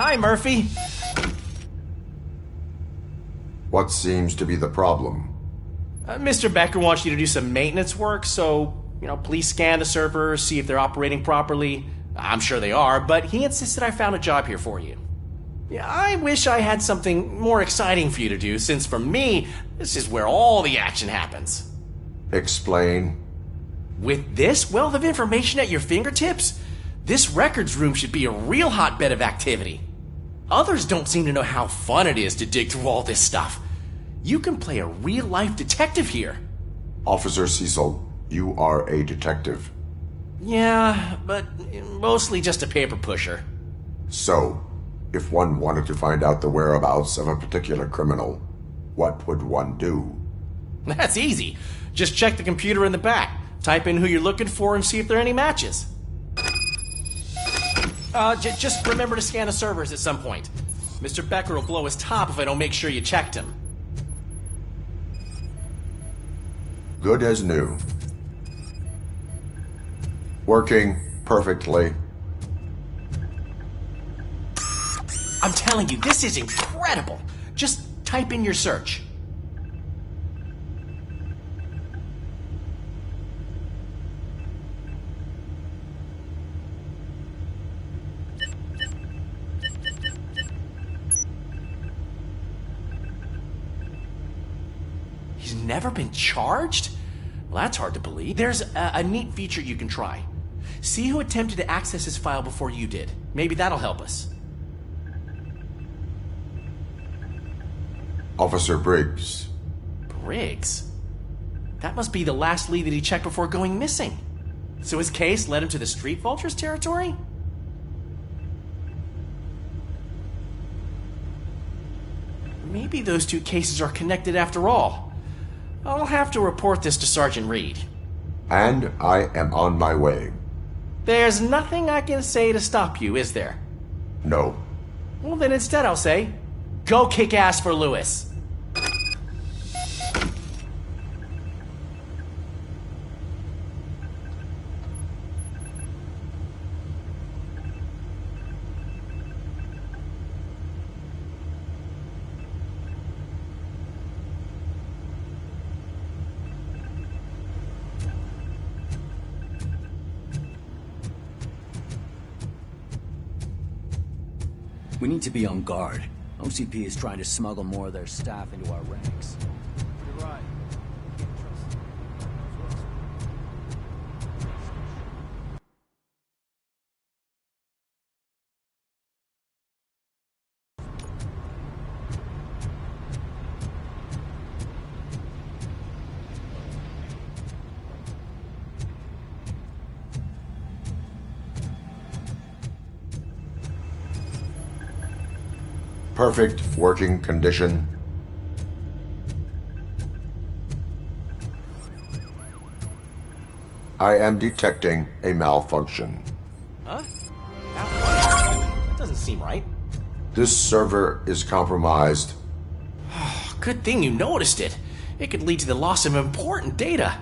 Hi, Murphy. What seems to be the problem? Mr. Becker wants you to do some maintenance work, so, please scan the servers, see if they're operating properly. I'm sure they are, but he insisted I found a job here for you. Yeah, I wish I had something more exciting for you to do, since for me, this is where all the action happens. Explain. With this wealth of information at your fingertips, this records room should be a real hotbed of activity. Others don't seem to know how fun it is to dig through all this stuff. You can play a real-life detective here. Officer Cecil, you are a detective. Yeah, but mostly just a paper pusher. So, if one wanted to find out the whereabouts of a particular criminal, what would one do? That's easy. Just check the computer in the back, type in who you're looking for, and see if there are any matches. Just remember to scan the servers at some point. Mr. Becker will blow his top if I don't make sure you checked him. Good as new. Working perfectly. I'm telling you, this is incredible. Just type in your search. He's never been charged? Well, that's hard to believe. There's a neat feature you can try. See who attempted to access his file before you did. Maybe that'll help us. Officer Briggs. Briggs? That must be the last lead that he checked before going missing. So his case led him to the Street Vultures territory? Maybe those two cases are connected after all. I'll have to report this to Sergeant Reed. And I am on my way. There's nothing I can say to stop you, is there? No. Well, then instead I'll say, go kick ass for Lewis. We need to be on guard. OCP is trying to smuggle more of their staff into our ranks. You're right. Perfect working condition. I am detecting a malfunction. Huh? That doesn't seem right. This server is compromised. Good thing you noticed it. It could lead to the loss of important data.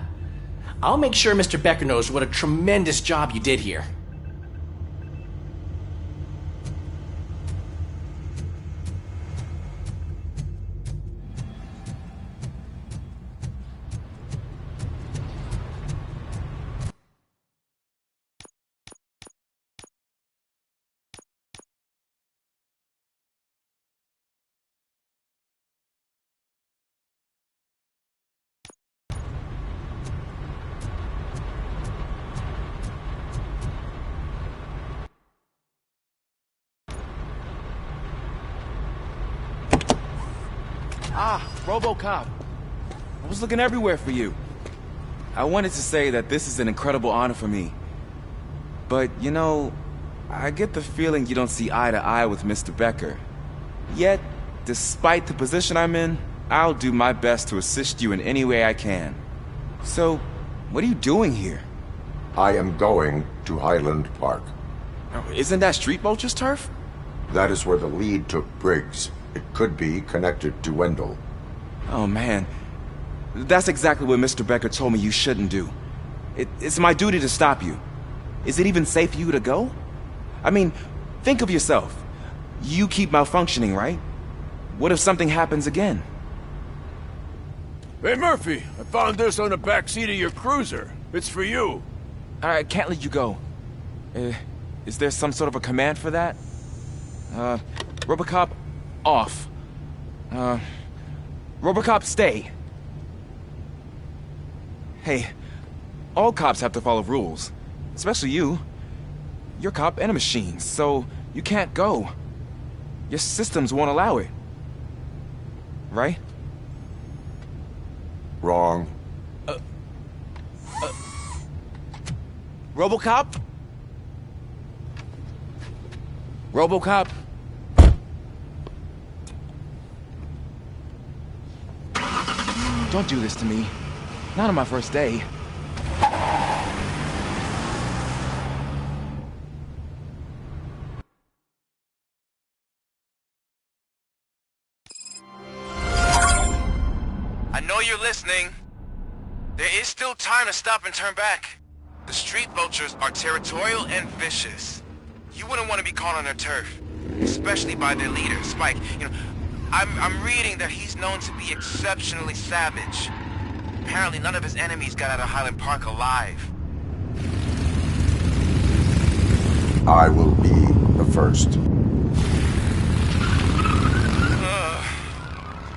I'll make sure Mr. Becker knows what a tremendous job you did here. Ah, Robocop. I was looking everywhere for you. I wanted to say that this is an incredible honor for me. But, I get the feeling you don't see eye to eye with Mr. Becker. Yet, despite the position I'm in, I'll do my best to assist you in any way I can. So, what are you doing here? I am going to Highland Park. Isn't that Street Vulture's turf? That is where the lead took Briggs. It could be connected to Wendell. Oh, man. That's exactly what Mr. Becker told me you shouldn't do. It's my duty to stop you. Is it even safe for you to go? I mean, think of yourself. you keep malfunctioning, right? What if something happens again? Hey, Murphy, I found this on the back seat of your cruiser. It's for you. I can't let you go. Is there some sort of a command for that? Robocop, off. Robocop, stay. Hey, all cops have to follow rules. Especially you. You're a cop and a machine, so you can't go. Your systems won't allow it. Right? Wrong. Robocop? Robocop? Don't do this to me. Not on my first day. I know you're listening. There is still time to stop and turn back. The street vultures are territorial and vicious. You wouldn't want to be caught on their turf, especially by their leader, Spike. You know, I'm reading that he's known to be exceptionally savage. Apparently none of his enemies got out of Highland Park alive. I will be the first.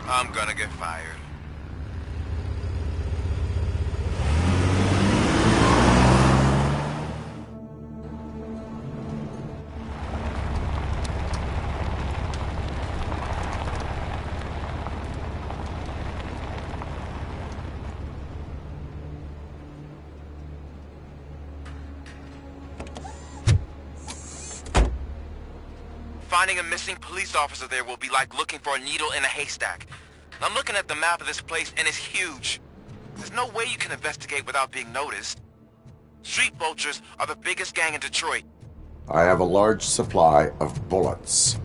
I'm gonna get fired. Finding a missing police officer there will be like looking for a needle in a haystack. I'm looking at the map of this place and it's huge. There's no way you can investigate without being noticed. Street vultures are the biggest gang in Detroit. I have a large supply of bullets.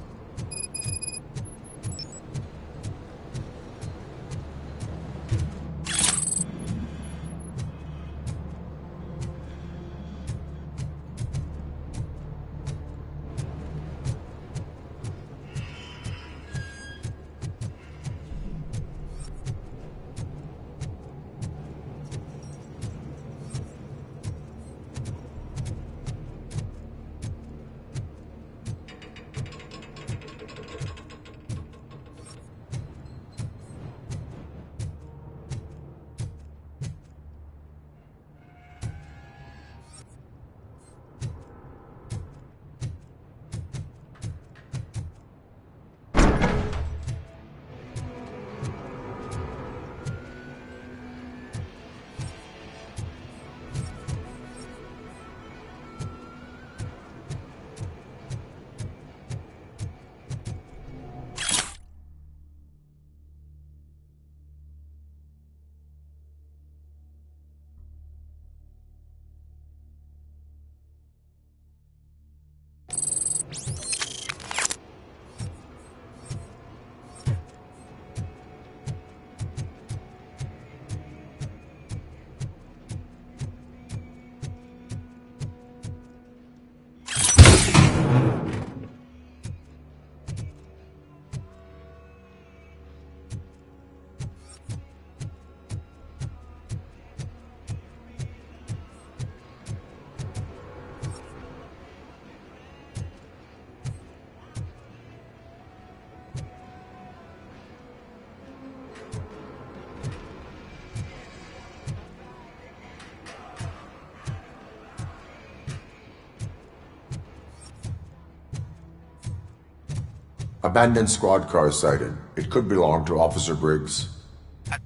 Abandoned squad car sighted. It could belong to Officer Briggs.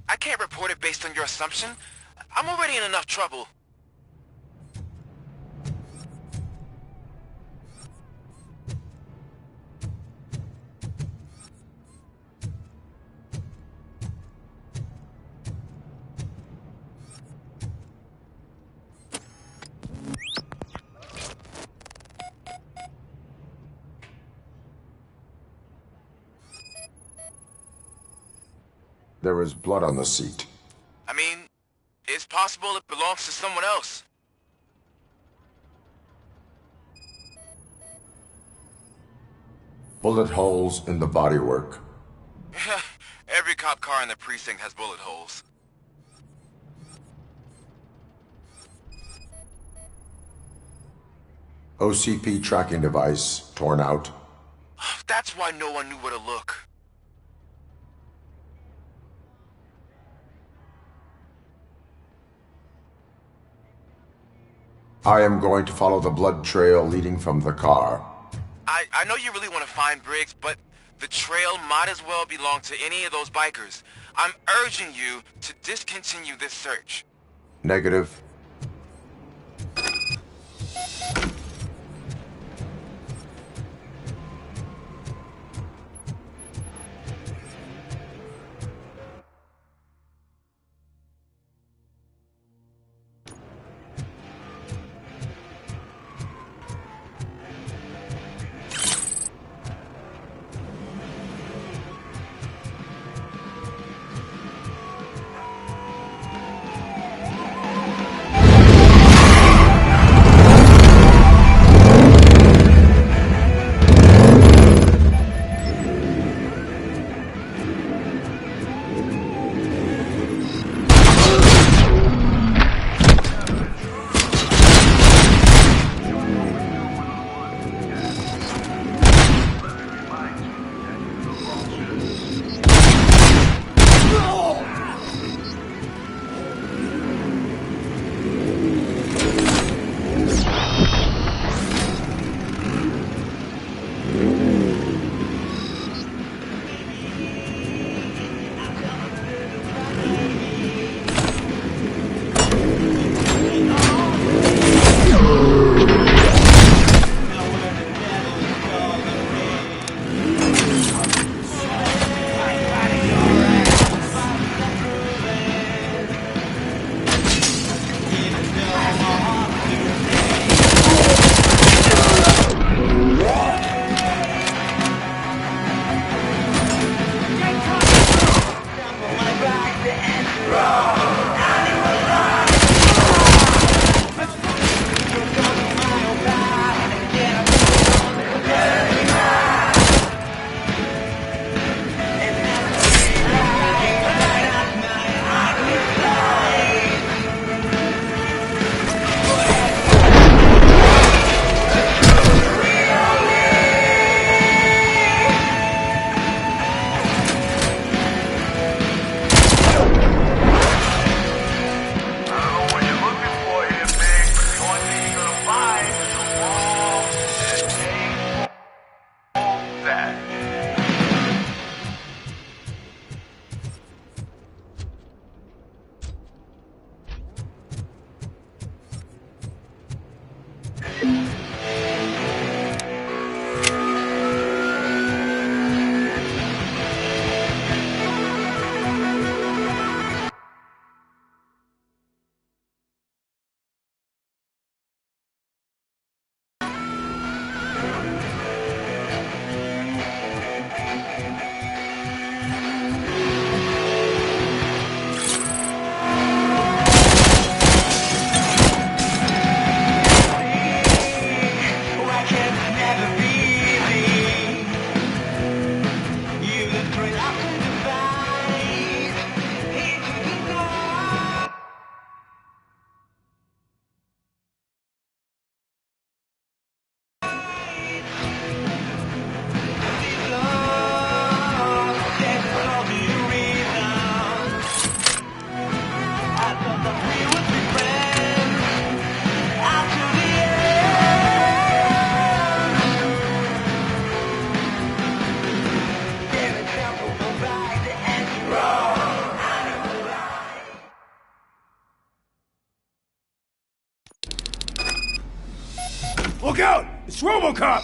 I can't report it based on your assumption. I'm already in enough trouble. There is blood on the seat. I mean, it's possible it belongs to someone else. Bullet holes in the bodywork. Every cop car in the precinct has bullet holes. OCP tracking device torn out. That's why no one knew where to look. I am going to follow the blood trail leading from the car. I know you really want to find Briggs, but the trail might as well belong to any of those bikers. I'm urging you to discontinue this search. Negative. Look out! It's Robocop!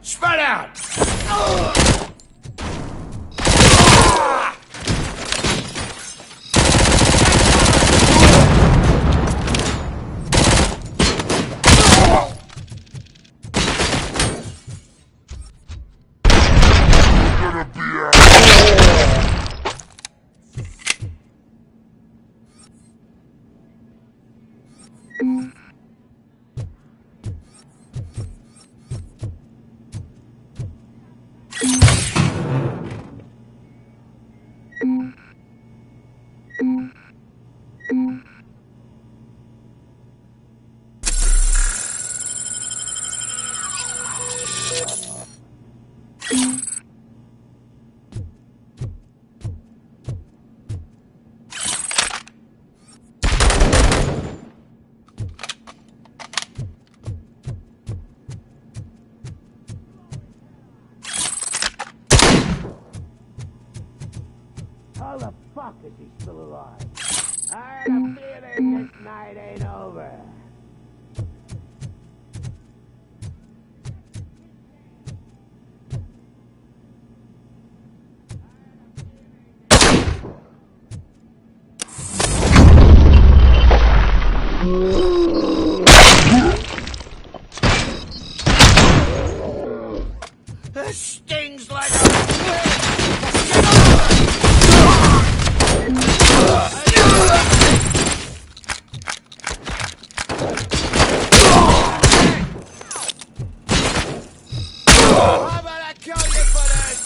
Spread out! How the fuck is he still alive? I have a feeling this night ain't over. This stings like How about I kill you for this?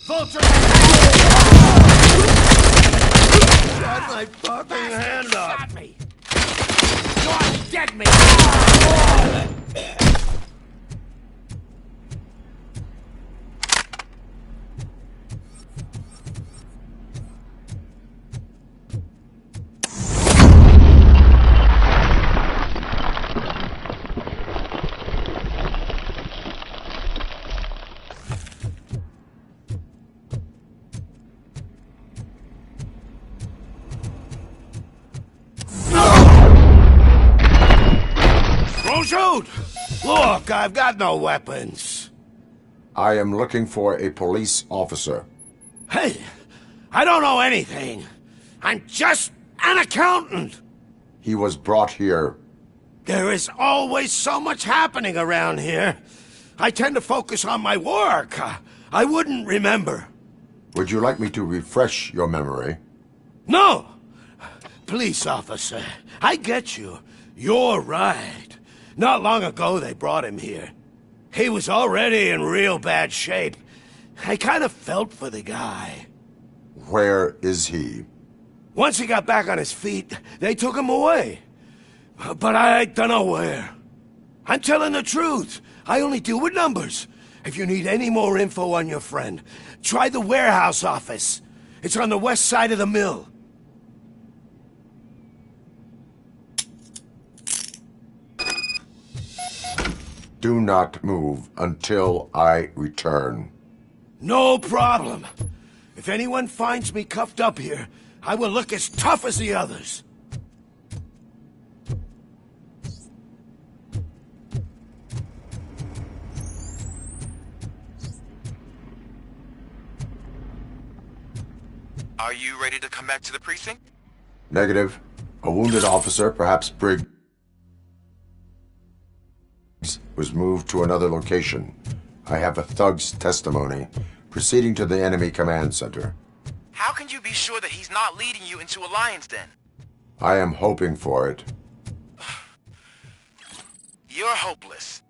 Vulture! Got my fucking hand up! Shot me! God, get me! Don't shoot! Look, I've got no weapons. I am looking for a police officer. Hey, I don't know anything. I'm just an accountant. He was brought here. There is always so much happening around here. I tend to focus on my work. I wouldn't remember. Would you like me to refresh your memory? No! Police officer, I get you. You're right. Not long ago they brought him here. He was already in real bad shape. I kind of felt for the guy. Where is he? Once he got back on his feet, they took him away. But I don't know where. I'm telling the truth. I only deal with numbers. If you need any more info on your friend, try the warehouse office. It's on the west side of the mill. Do not move until I return. No problem. If anyone finds me cuffed up here, I will look as tough as the others. Are you ready to come back to the precinct? Negative. A wounded officer, perhaps Briggs, was moved to another location. I have a thug's testimony. Proceeding to the enemy command center. How can you be sure that he's not leading you into a lion's den? I am hoping for it. You're hopeless.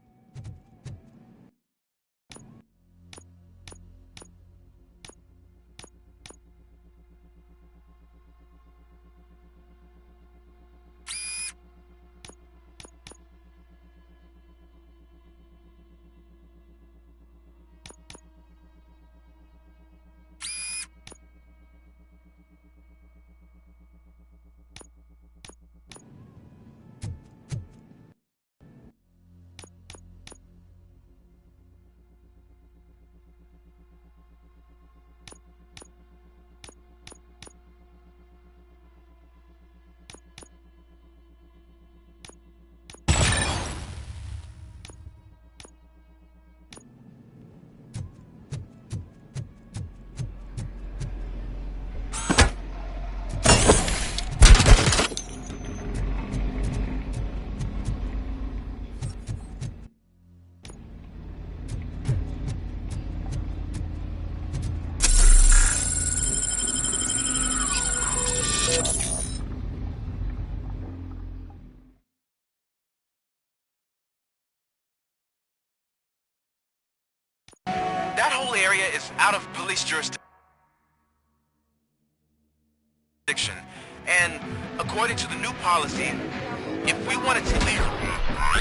That whole area is out of police jurisdiction. And according to the new policy, if we wanted to leave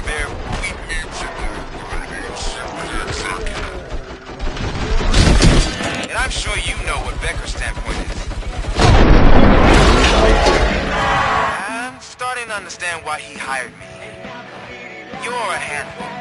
there, we need to and I'm sure you know what Becker's standpoint is. understand why he hired me. You're a handful.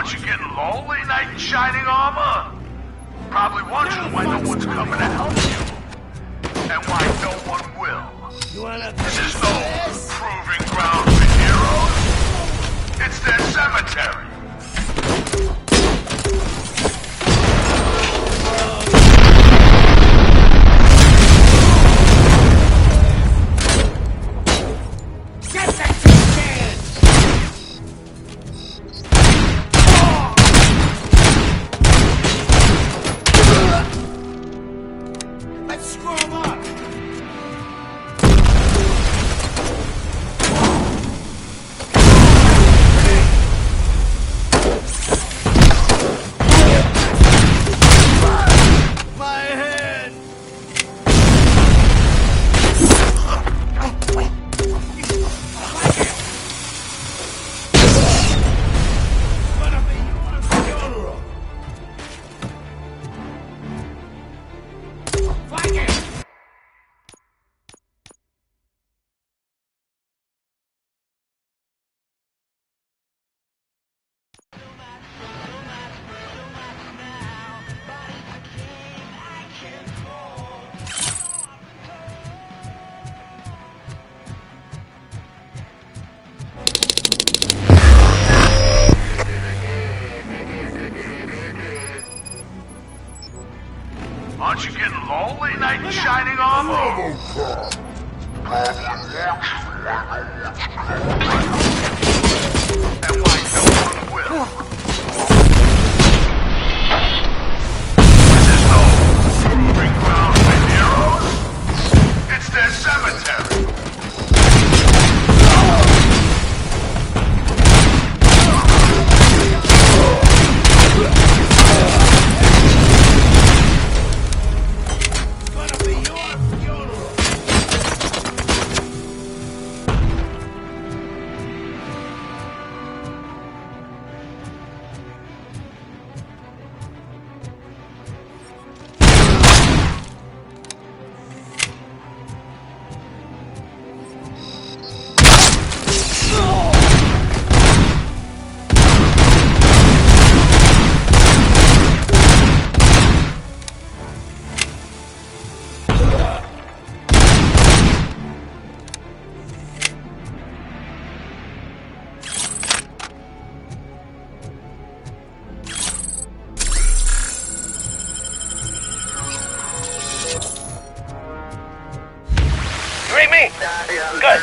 Aren't you getting lonely, knight in shining armor? Probably wondering why no one's coming to help you. And why no one will. This is no proving ground for heroes. It's their cemetery. Aren't you getting lonely, knight in shining armor? Robocop. And why no one will. This is no proving ground for heroes. It's their cemetery. Good.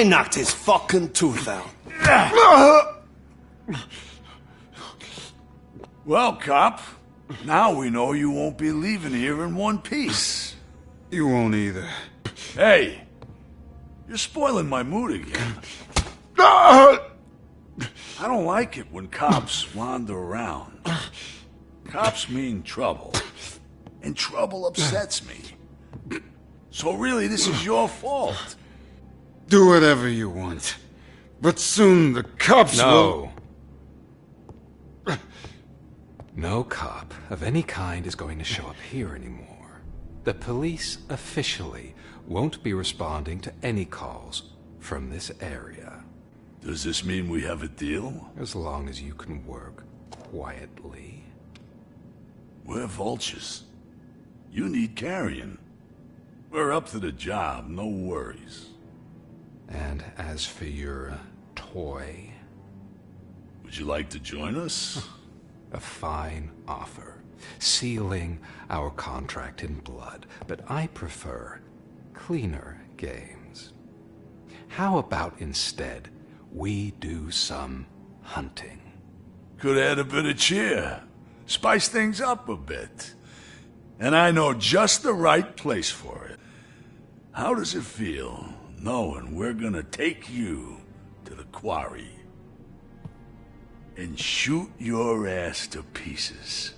I knocked his fucking tooth out. Well, cop, now we know you won't be leaving here in one piece. You won't either. Hey, you're spoiling my mood again. I don't like it when cops wander around. Cops mean trouble, and trouble upsets me. So really, this is your fault. Do whatever you want. But soon the cops will... No cop of any kind is going to show up here anymore. The police officially won't be responding to any calls from this area. Does this mean we have a deal? As long as you can work quietly. We're vultures. You need carrion. We're up to the job, no worries. And as for your toy... Would you like to join us? A fine offer, sealing our contract in blood, but I prefer cleaner games. How about instead we do some hunting? Could add a bit of cheer, spice things up a bit. And I know just the right place for it. How does it feel knowing we're gonna take you to the quarry and shoot your ass to pieces?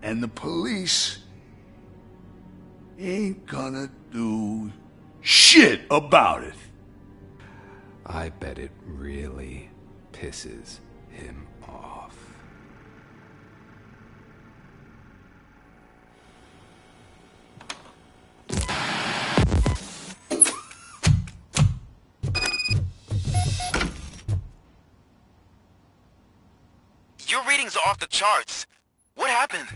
And the police ain't gonna do shit about it. I bet it really pisses him off. Your readings are off the charts. What happened?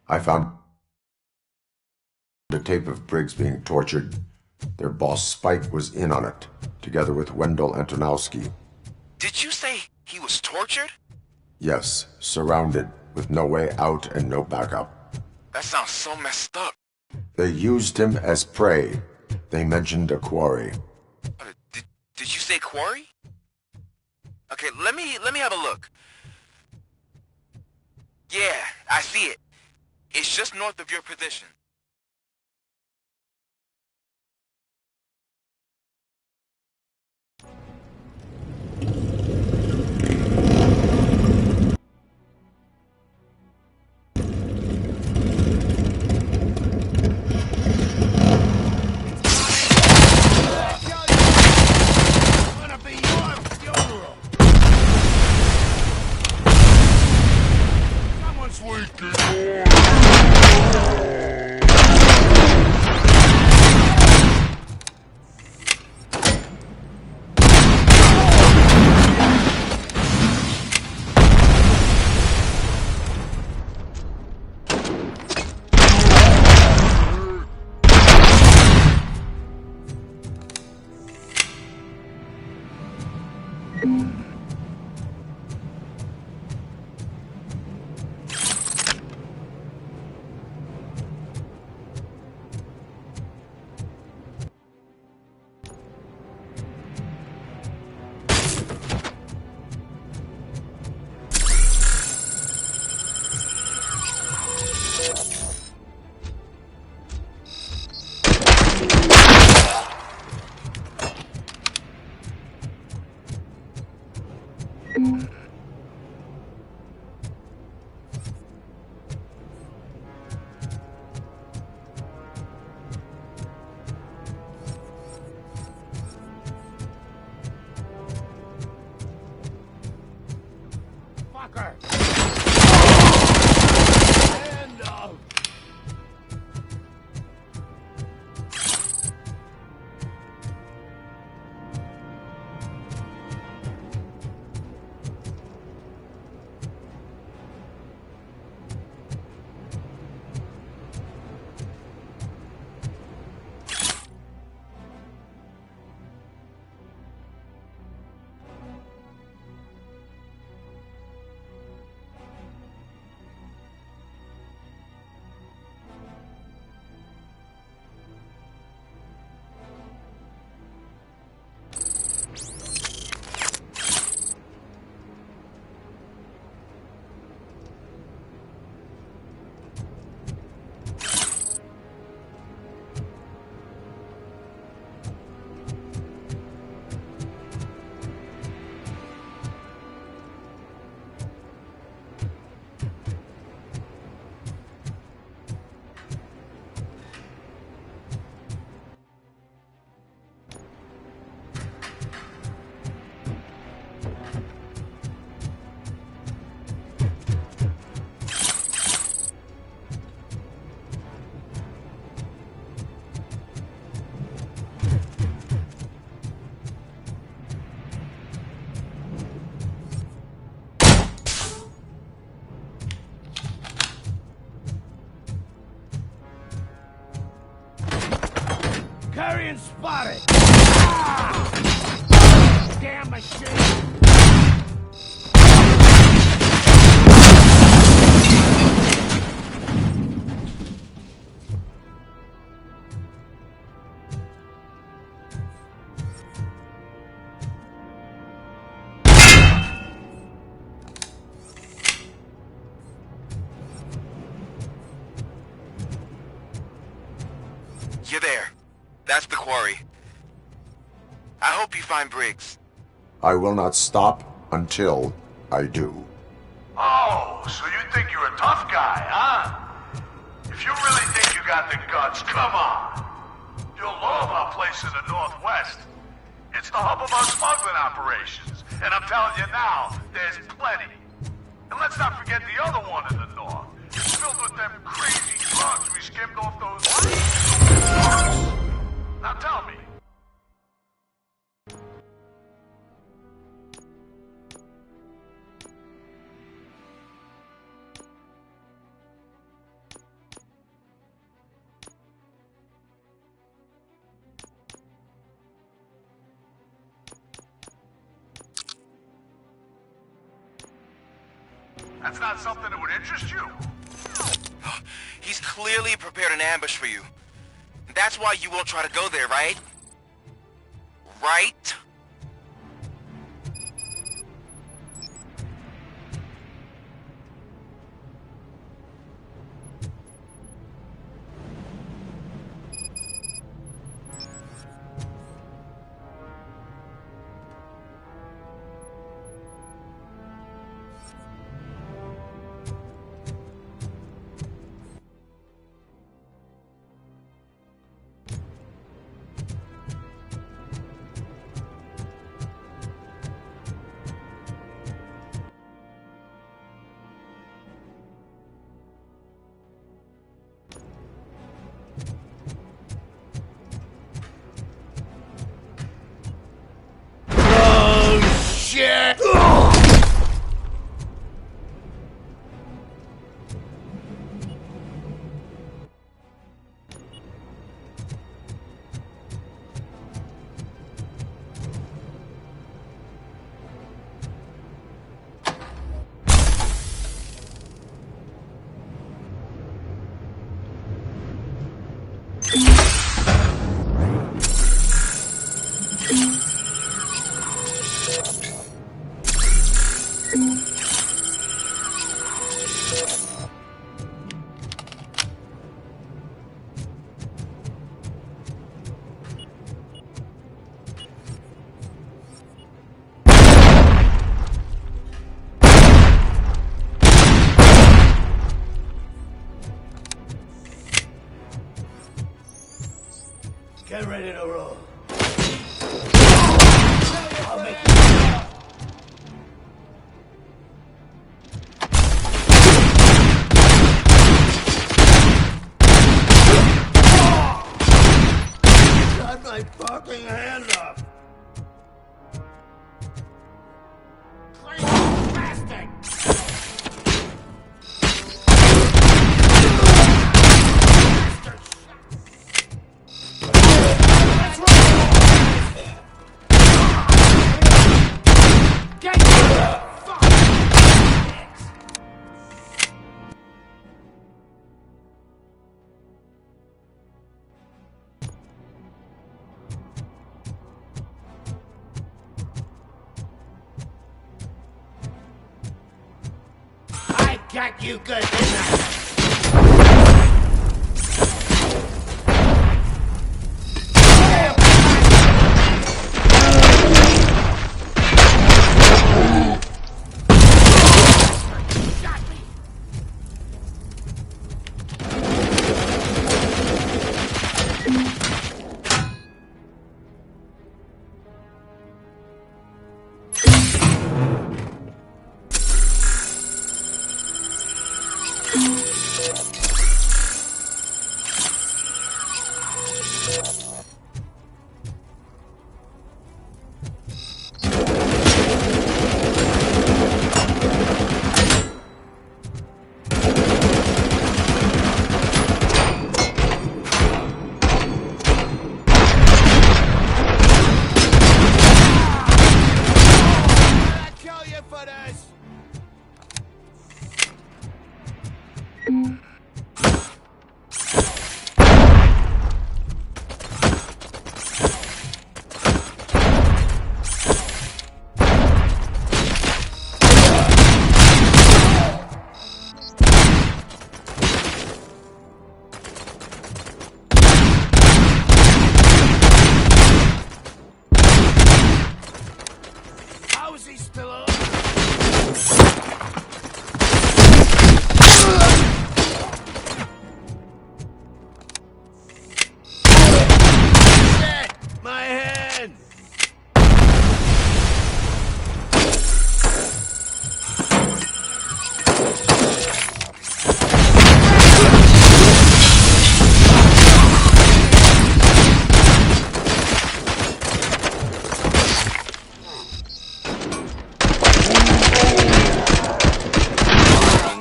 I found a tape of Briggs being tortured. Their boss Spike was in on it, together with Wendell Antonowski. Did you say he was tortured? Yes, surrounded, with no way out and no backup. That sounds so messed up. They used him as prey. They mentioned a quarry. Did you say quarry? Okay, let me have a look. Yeah, I see it. It's just north of your position. being spotted! Damn machine! You're there. That's the quarry. I hope you find Briggs. I will not stop until I do. Oh, so you think you're a tough guy, huh? If you really think you got the guts, come on. You'll love our place in the Northwest. It's the hub of our smuggling operations. And I'm telling you now, there's plenty. And let's not forget the other one in the north. It's filled with them crazy drugs we skimmed off those... Now tell me. That's not something that would interest you? He's clearly prepared an ambush for you. That's why you won't try to go there, right? Right? Shit! Get ready to roll. I'll make you got my fucking hands up. Crazy bastard! Got you good, didn't I? You He's still alive. Shit! My head!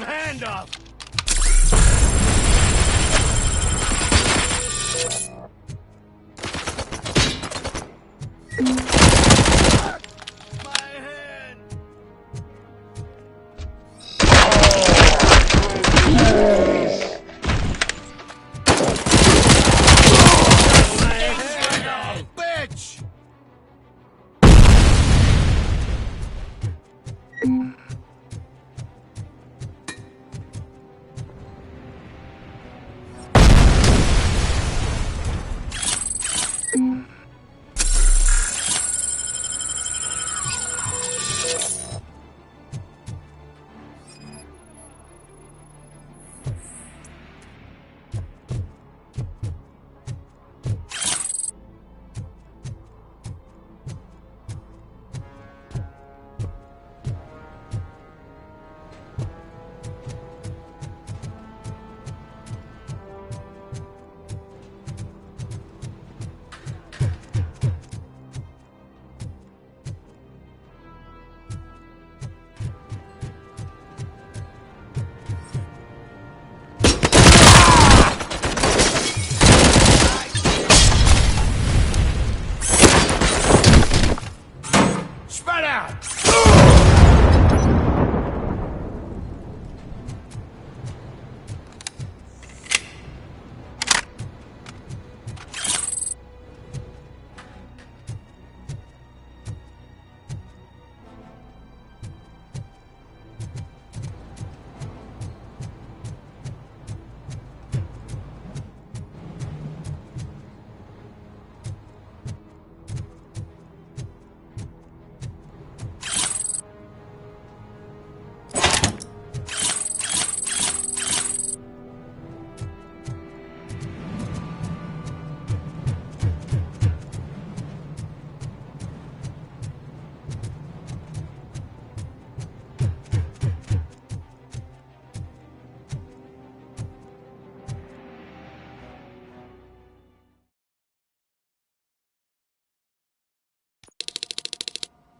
Hand up! My hand! My hand! Bitch! Spread out!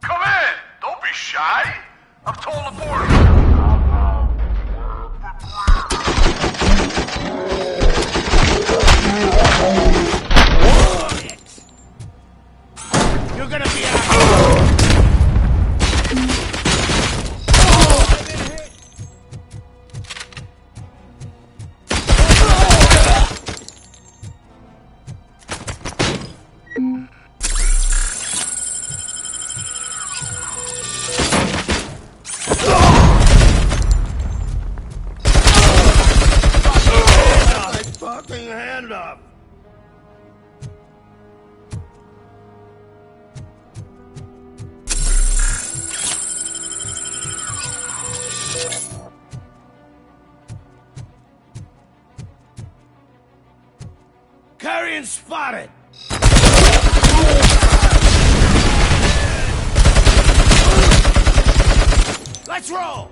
Come in! Don't be shy! I've told the border. You're gonna be out! Fucking hand up! Carrion spotted! Let's roll!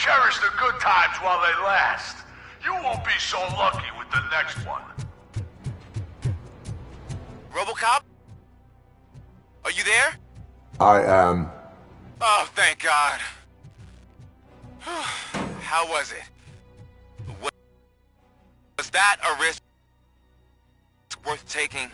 Cherish the good times while they last. You won't be so lucky with the next one. Robocop? Are you there? I am. Oh, thank God. How was it? Was that a risk worth taking?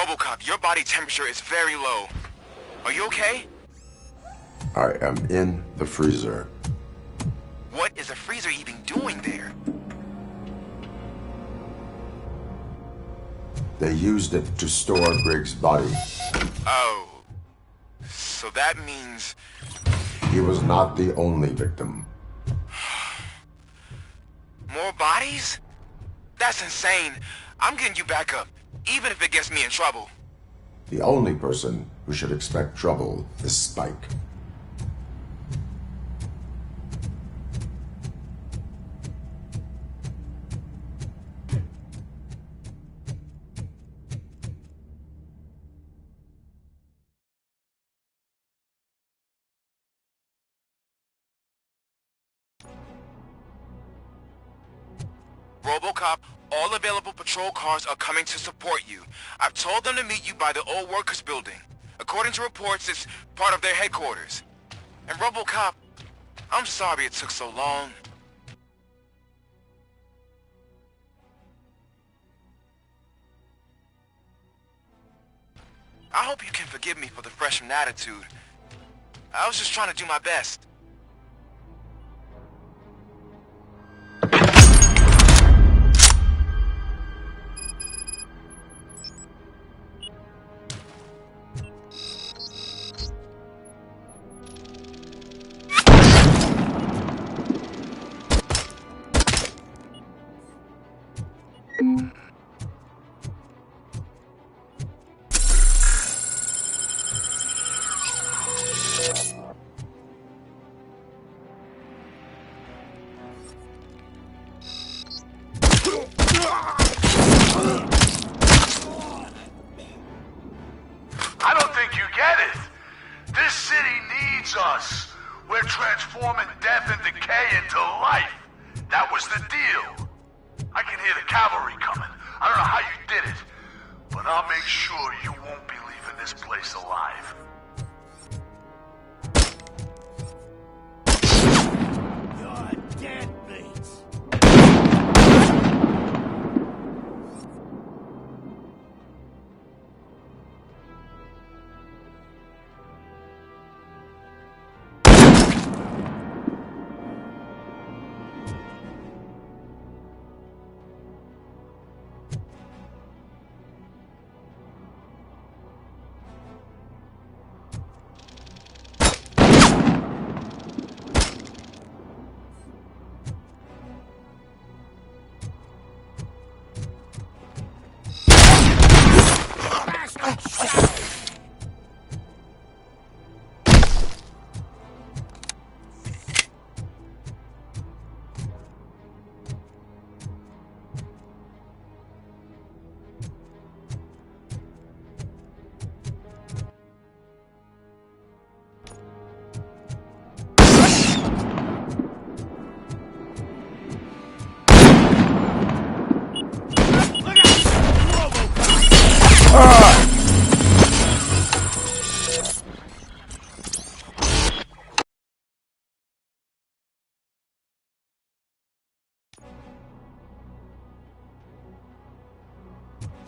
Robocop, your body temperature is very low. Are you okay? I am in the freezer. What is a freezer even doing there? They used it to store Griggs' body. Oh. So that means... He was not the only victim. More bodies? That's insane. I'm getting you back up, even if it gets me in trouble. The only person who should expect trouble is Spike. Robocop, all available patrol cars are coming to support you. I've told them to meet you by the old workers building. According to reports, it's part of their headquarters. And Robocop, I'm sorry it took so long. I hope you can forgive me for the freshman attitude. I was just trying to do my best. I don't think you get it. This city needs us. We're transforming death and decay into life. That was the deal. I can hear the cavalry coming. I don't know how you did it, but I'll make sure you won't be leaving this place alive. You're dead, Bates.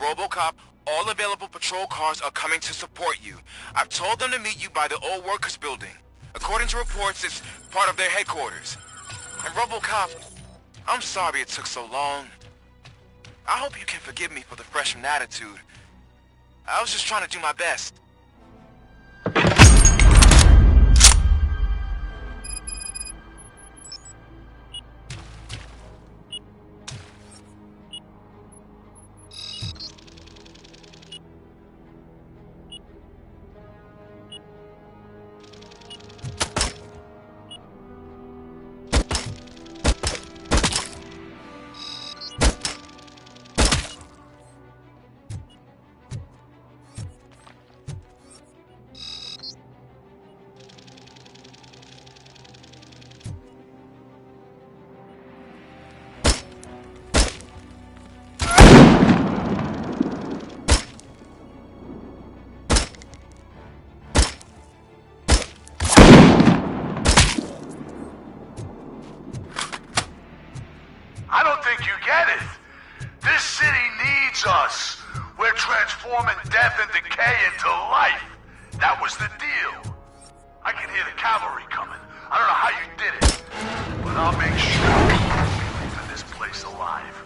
Robocop, all available patrol cars are coming to support you. I've told them to meet you by the old workers building. According to reports, it's part of their headquarters. And Robocop, I'm sorry it took so long. I hope you can forgive me for the freshman attitude. I was just trying to do my best. I don't think you get it. This city needs us. We're transforming death and decay into life. That was the deal. I can hear the cavalry coming. I don't know how you did it, but I'll make sure we leave this place alive.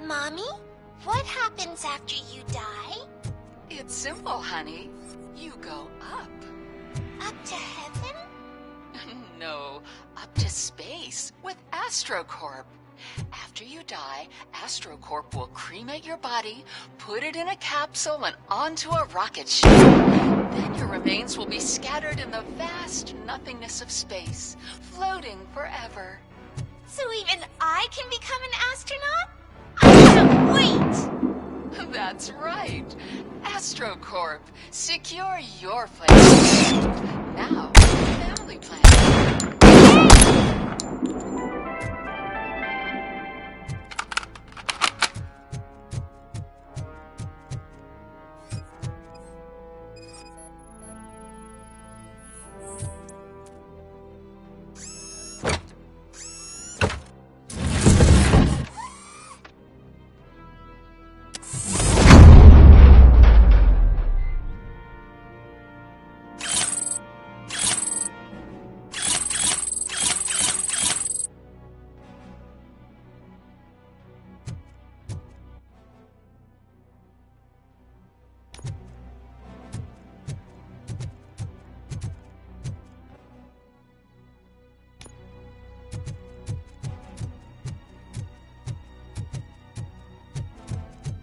Mommy, what happens after you die? It's simple, honey. You go up. Up to heaven? No, up to space with AstroCorp. After you die, AstroCorp will cremate your body, put it in a capsule and onto a rocket ship. Then your remains will be scattered in the vast nothingness of space, floating forever. So even I can become an astronaut? I can't wait! That's right. AstroCorp. Secure your place. Now, family plan.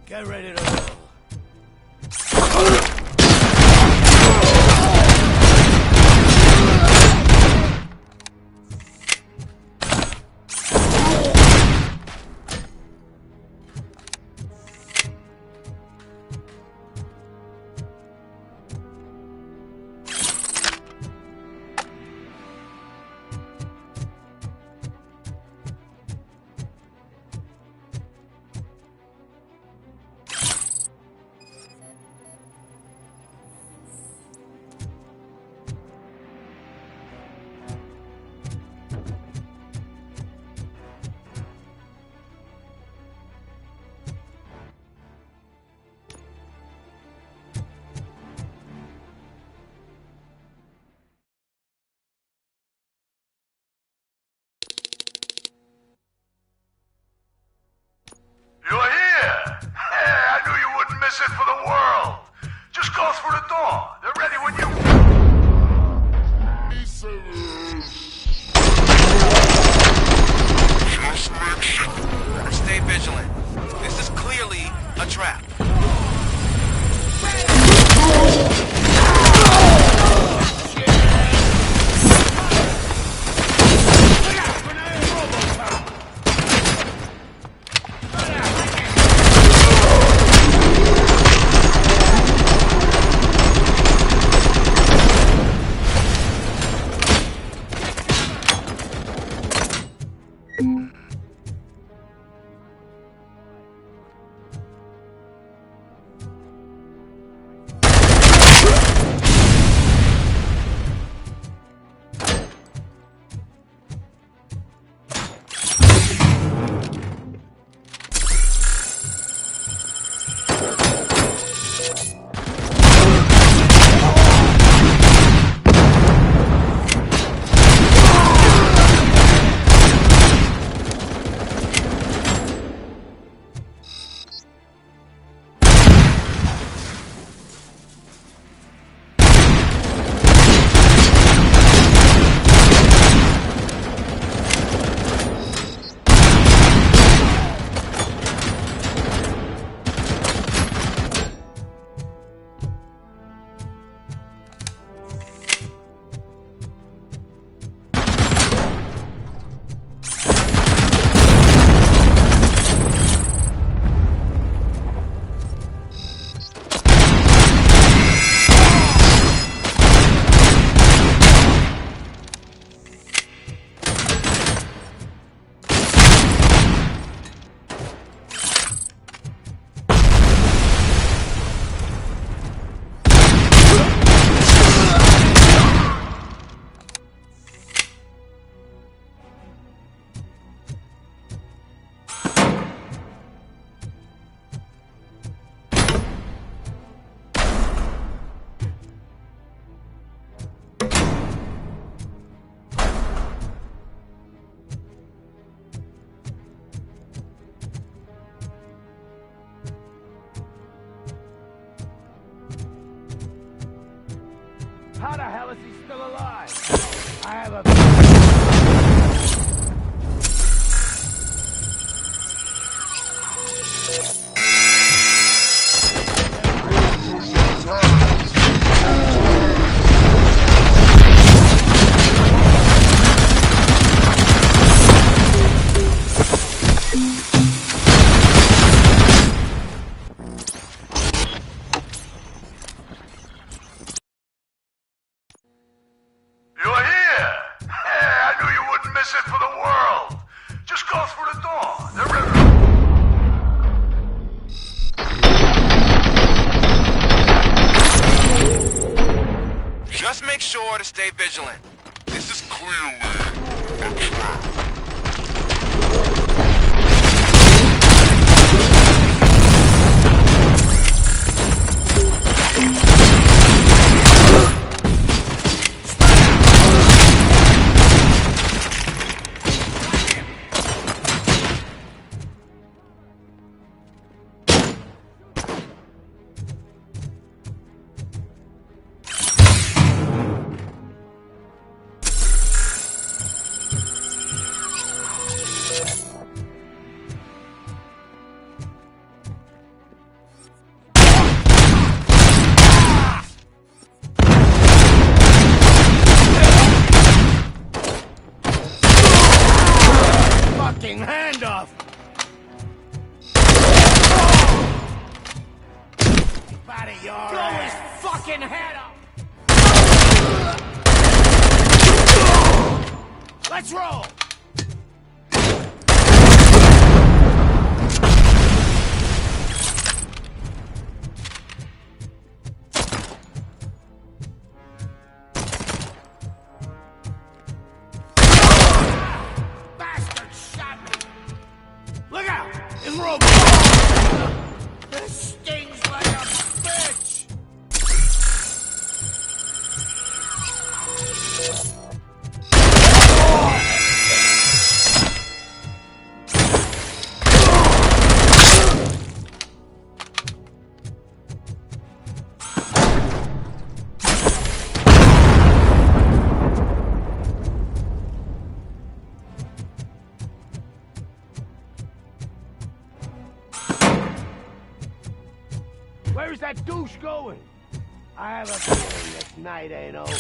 Get ready to roll. You're here! Hey, I knew you wouldn't miss it for the world! Just go through the door. They're ready when you... Stay vigilant. This is clearly a trap. How the hell is he still alive? I have a... sure to stay vigilant. This is clearly a trap. Hand off! Out of your ass. His fucking head off! Let's roll! Look out! It's Robocop! This stings like a bitch! Where's that douche going? I have a feeling this night ain't over.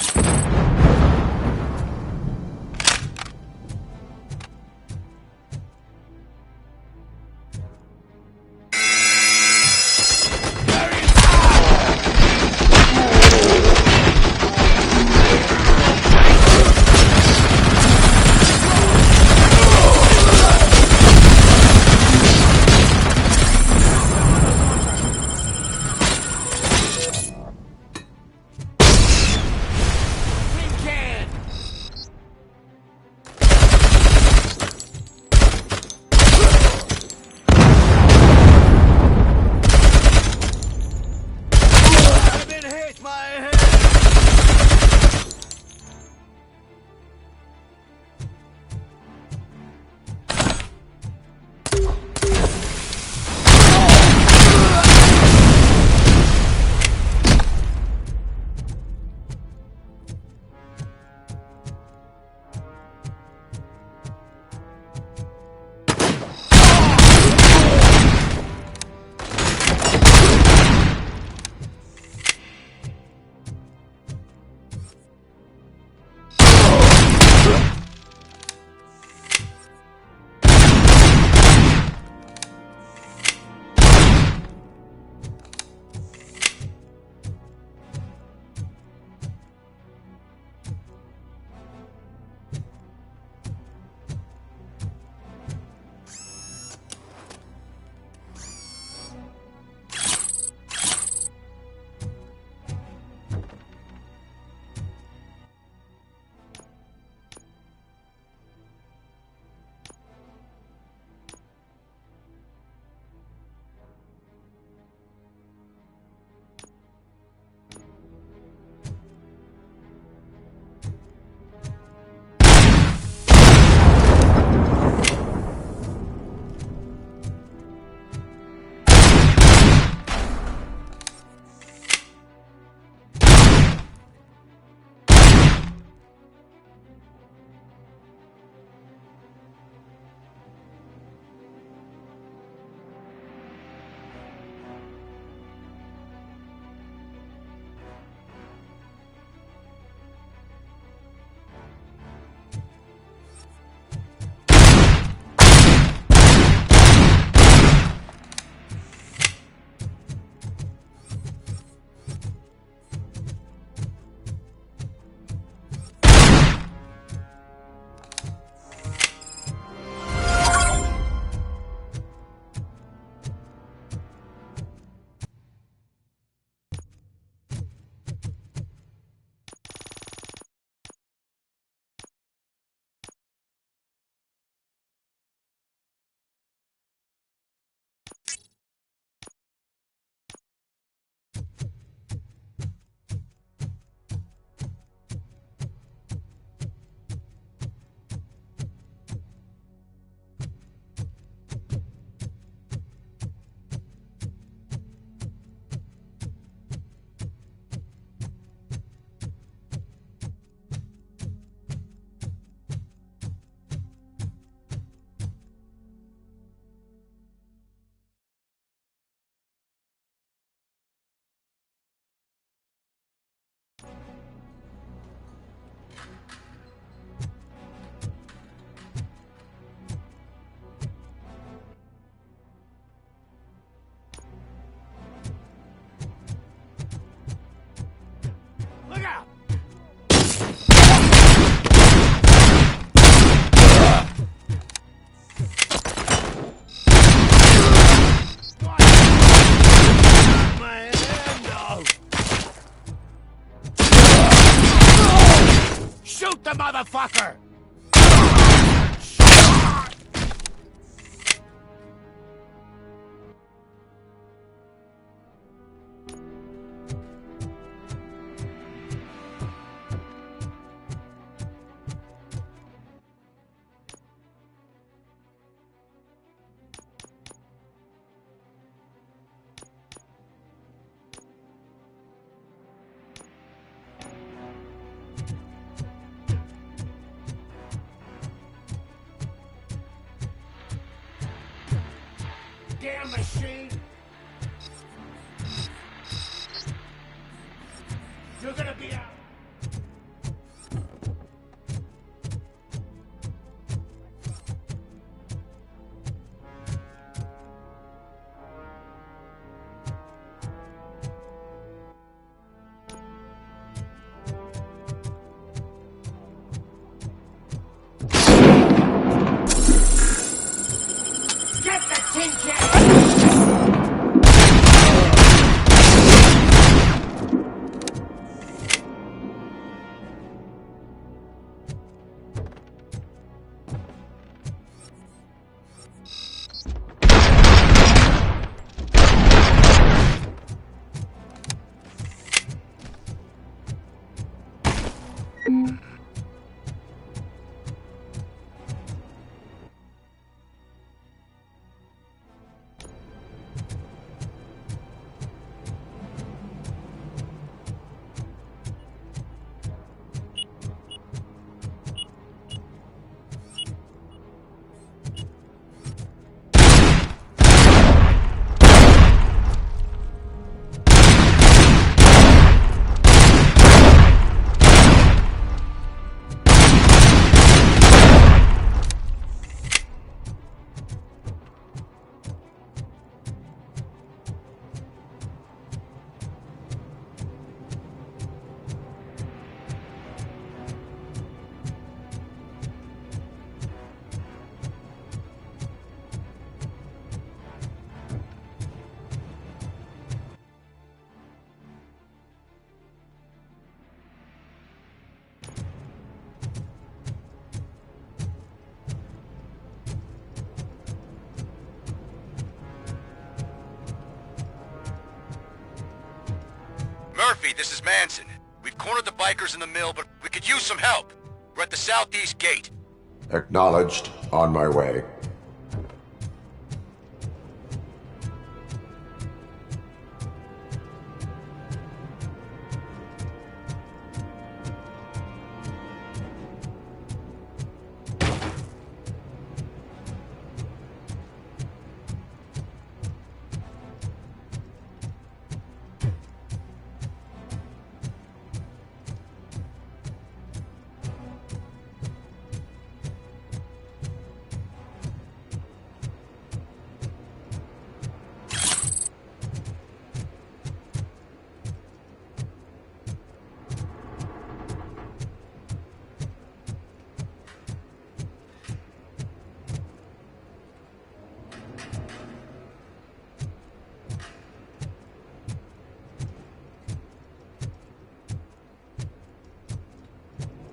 the motherfucker! Damn machine! You're gonna be out! Get the tin can! Murphy, this is Manson. We've cornered the bikers in the mill, but we could use some help. We're at the southeast gate. Acknowledged. On my way.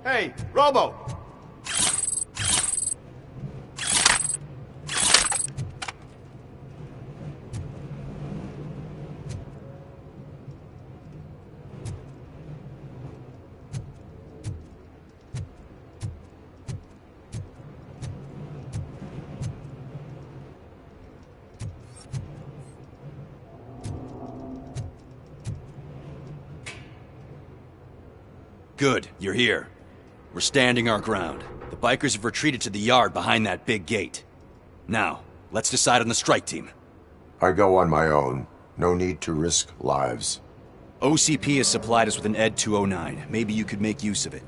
Hey, Robo! Good, you're here. We're standing our ground. The bikers have retreated to the yard behind that big gate. Now, let's decide on the strike team. I go on my own. No need to risk lives. OCP has supplied us with an ED 209. Maybe you could make use of it.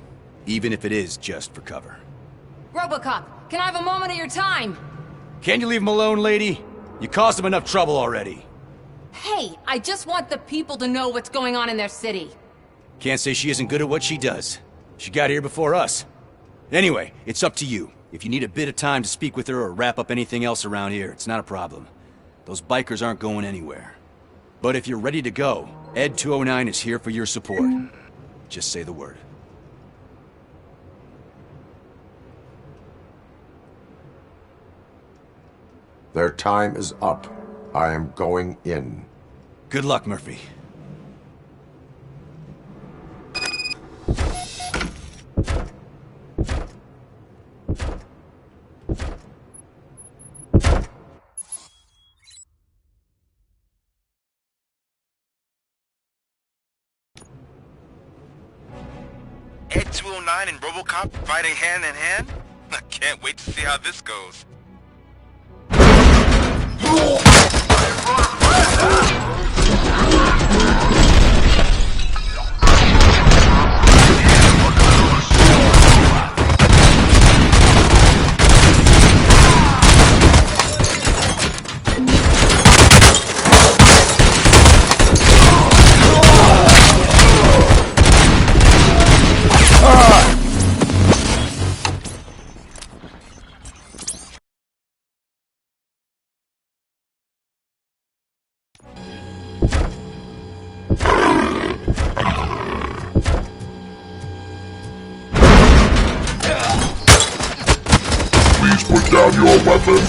Even if it is just for cover. Robocop, can I have a moment of your time? Can you leave him alone, lady? You caused him enough trouble already. Hey, I just want the people to know what's going on in their city. Can't say she isn't good at what she does. She got here before us. Anyway, it's up to you. If you need a bit of time to speak with her or wrap up anything else around here, it's not a problem. Those bikers aren't going anywhere. But if you're ready to go, ED 209 is here for your support. Just say the word. Their time is up. I am going in. Good luck, Murphy. Ed 209 and Robocop fighting hand in hand? I can't wait to see how this goes. Please put down your weapon.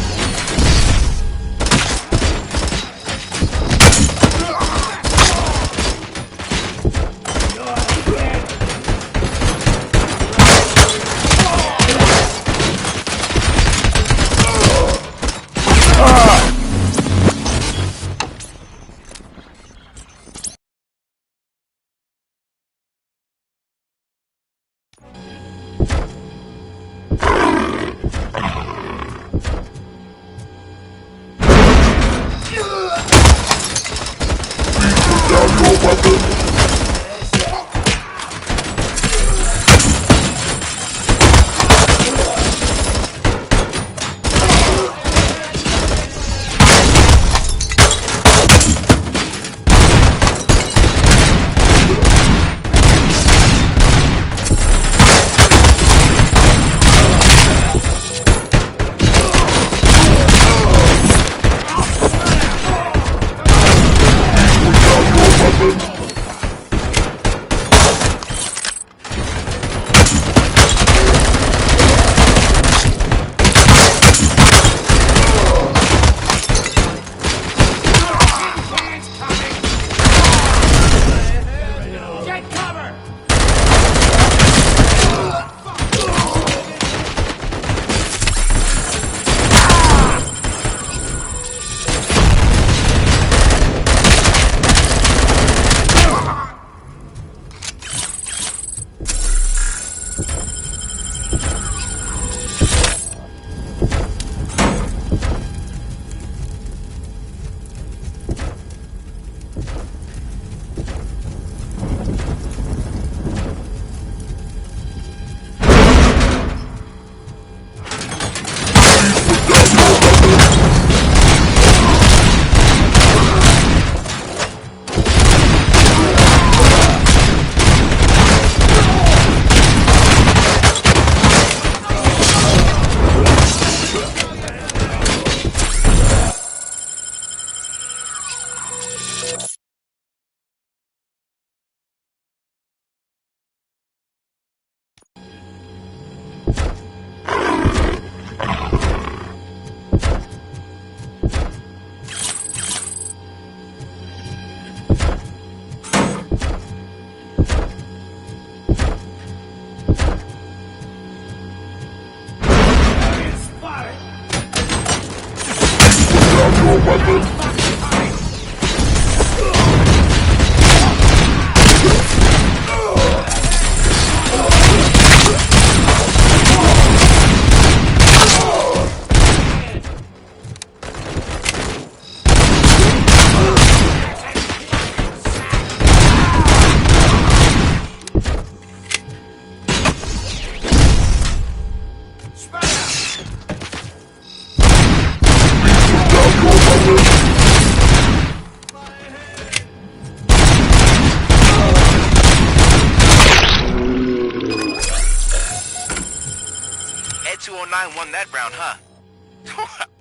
Ed 209 won that round, huh?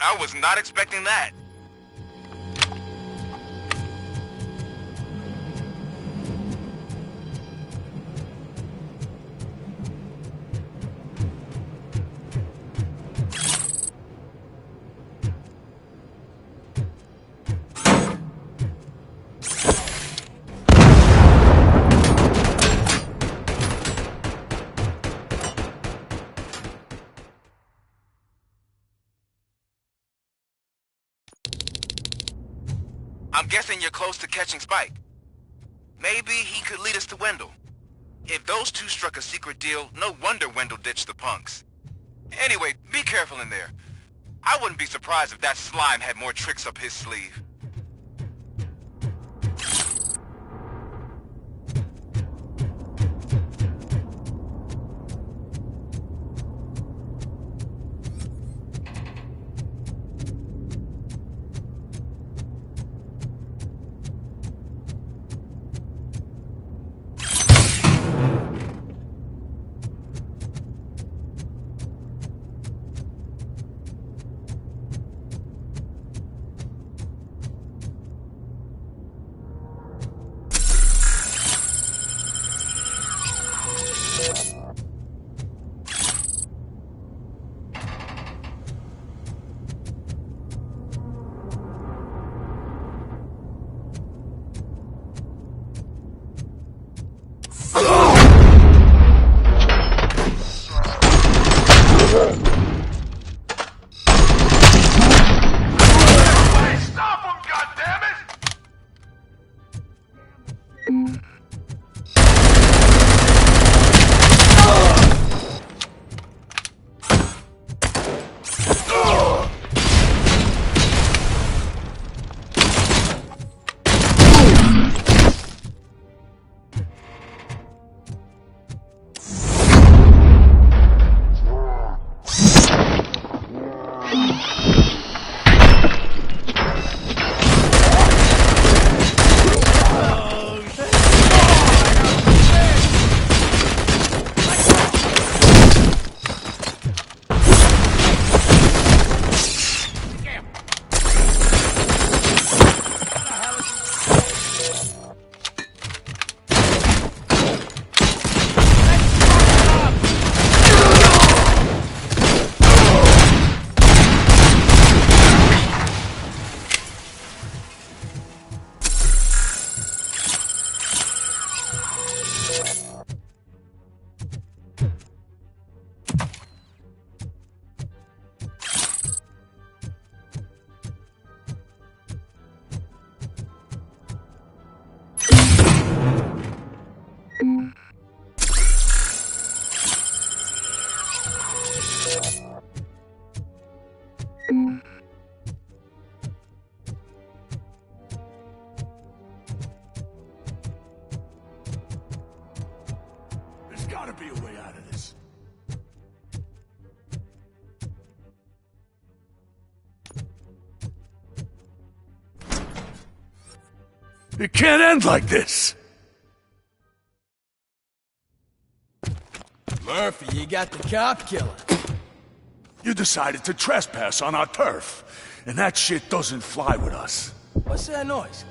I was not expecting that. I'm guessing you're close to catching Spike. Maybe he could lead us to Wendell. If those two struck a secret deal, no wonder Wendell ditched the punks. Anyway, be careful in there. I wouldn't be surprised if that slime had more tricks up his sleeve. There's gotta be a way out of this. It can't end like this! Murphy, you got the cop killer. You decided to trespass on our turf, and that shit doesn't fly with us. What's that noise?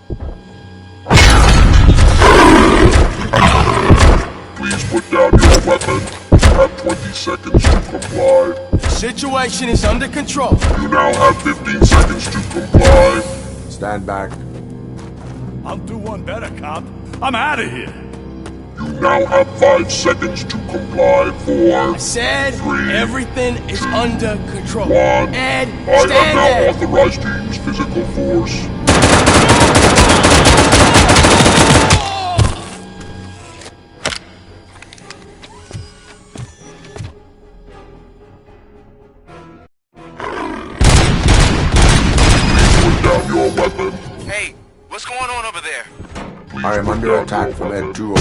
Please put down your weapon. You have 20 seconds to comply. The situation is under control. You now have 15 seconds to comply. Stand back. I'll do one better, cop. I'm out of here. You now have 5 seconds to comply. 4, I said 3, everything is under control. 1. Ed, I stand am now there. authorized to use physical force. Put down your weapon. Hey, what's going on over there? I am under attack from Ed 209.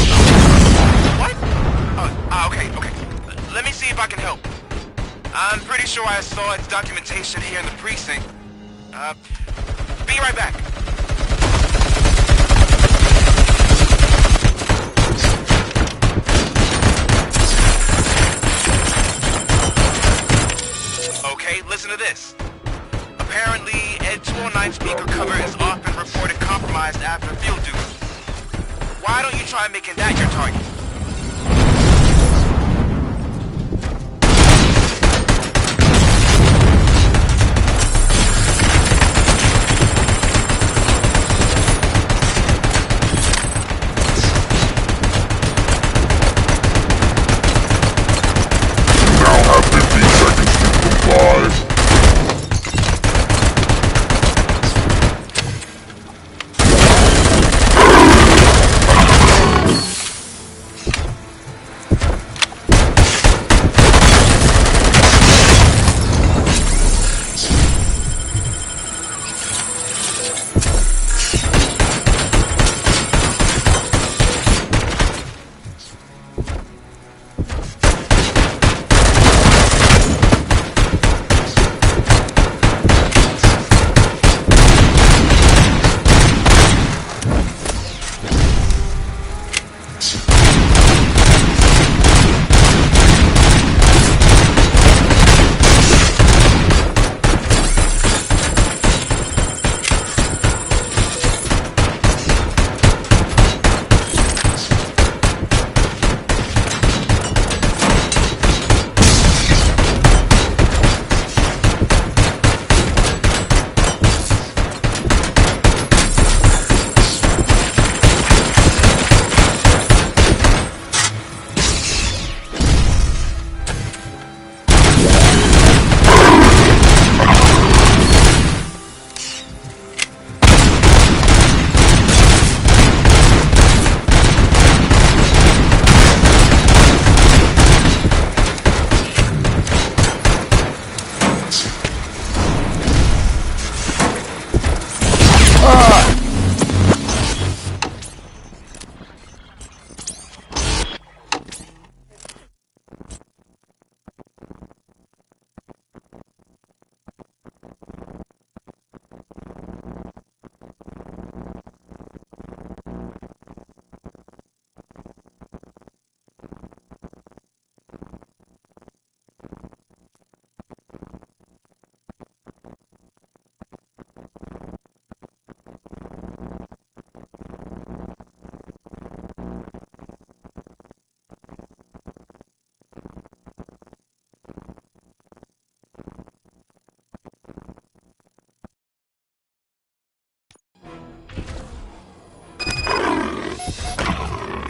What? Okay. Let me see if I can help. I'm pretty sure I saw its documentation here in the precinct. Be right back. Okay, listen to this. Apparently, Ed 209 speaker cover is often reported compromised after field duty. Why don't you try making that your target? You now have 15 seconds to comply.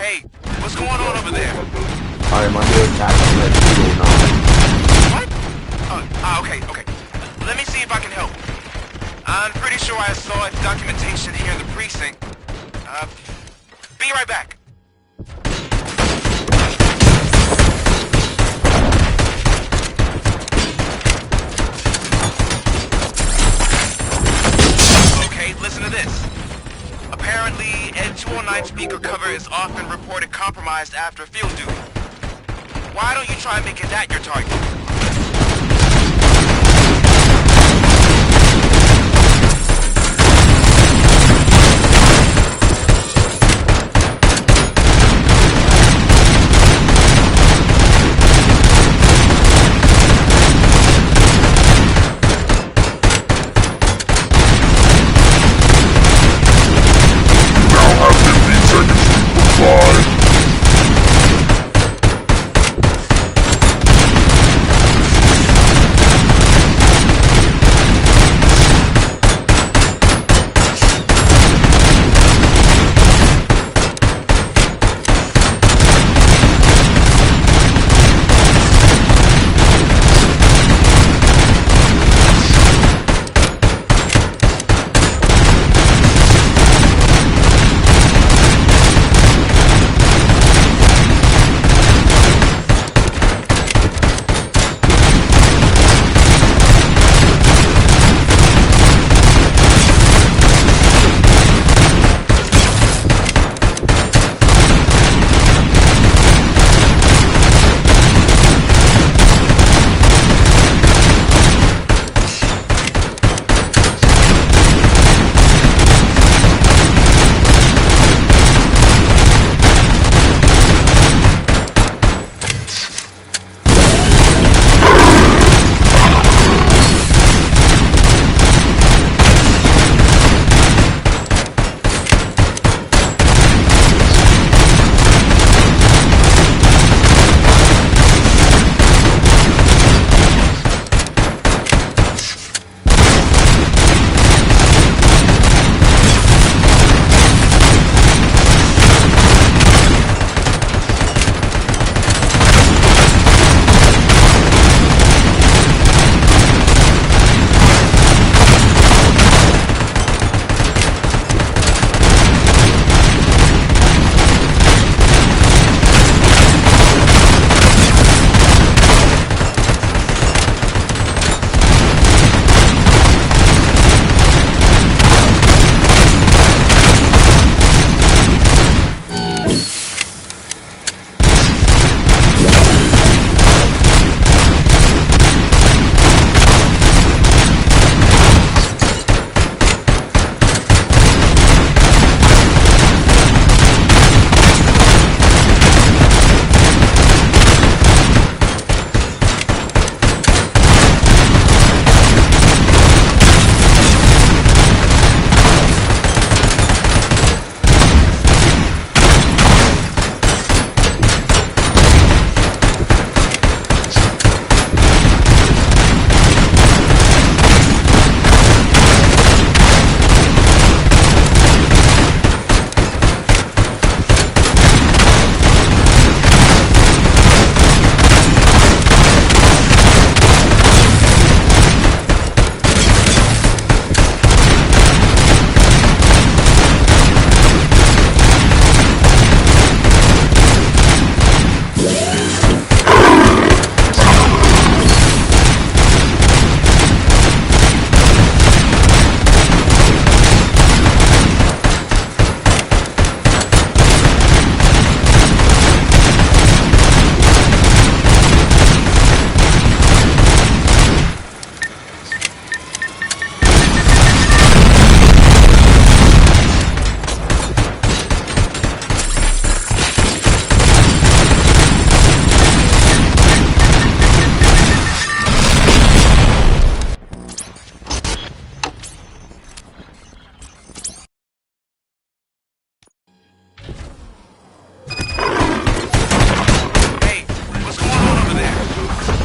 Hey, what's going on over there? I am under attack from Red 209. What? Okay. Let me see if I can help. I'm pretty sure I saw its documentation here in the precinct. Be right back. Okay, listen to this. Apparently, Ed 209 speaker cover is often reported compromised after field duty. Why don't you try making that your target?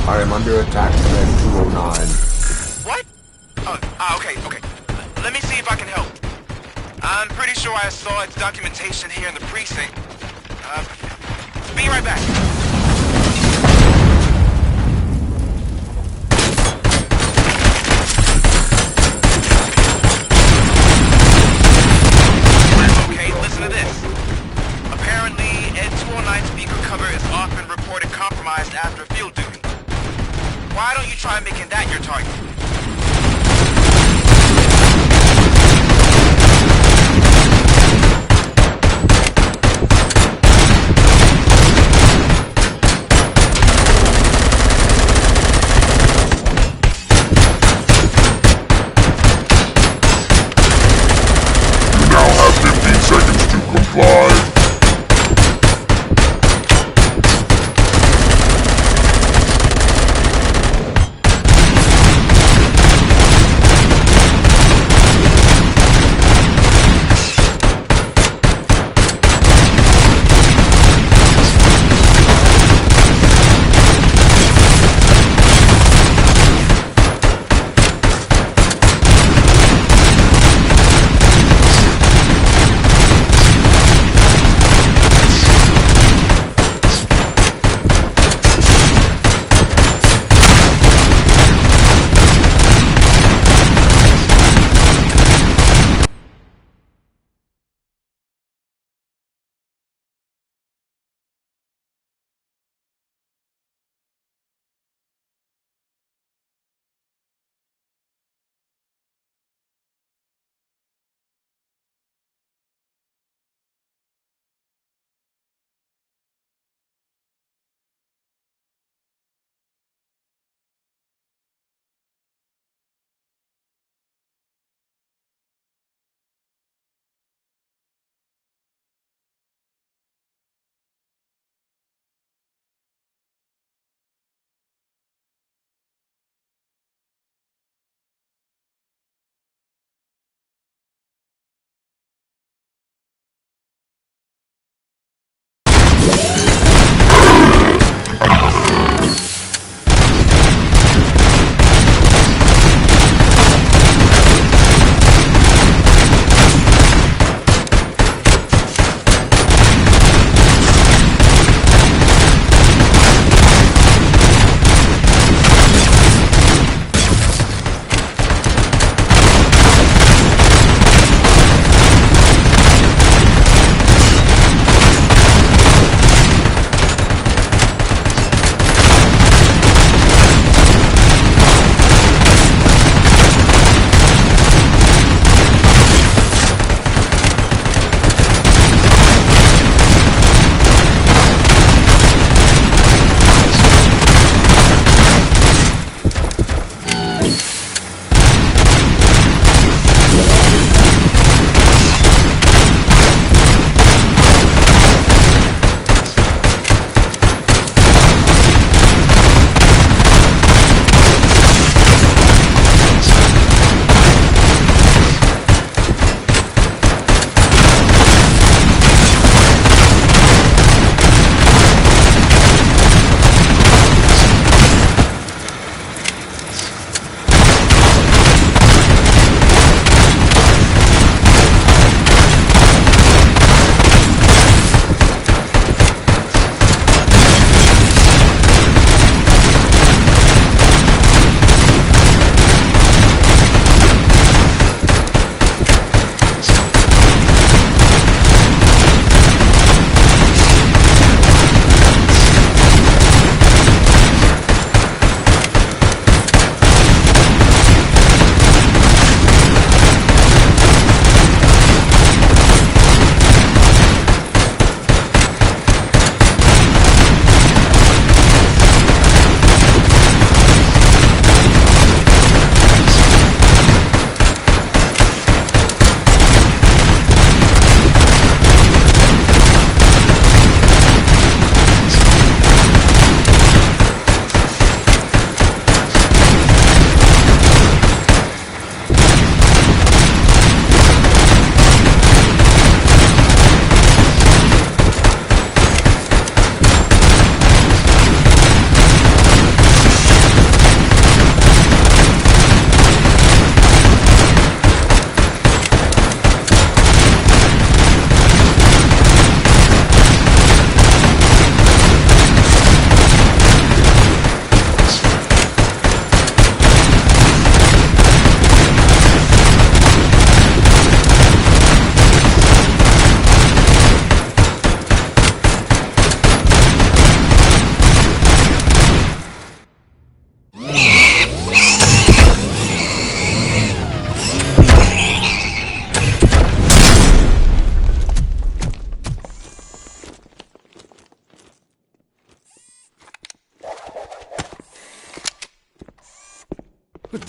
I am under attack from Ed 209. What? Okay. Let me see if I can help. I'm pretty sure I saw its documentation here in the precinct. Be right back. Okay, listen to this. Apparently, Ed 209 speaker cover is often reported compromised after field duty. Why don't you try making that your target?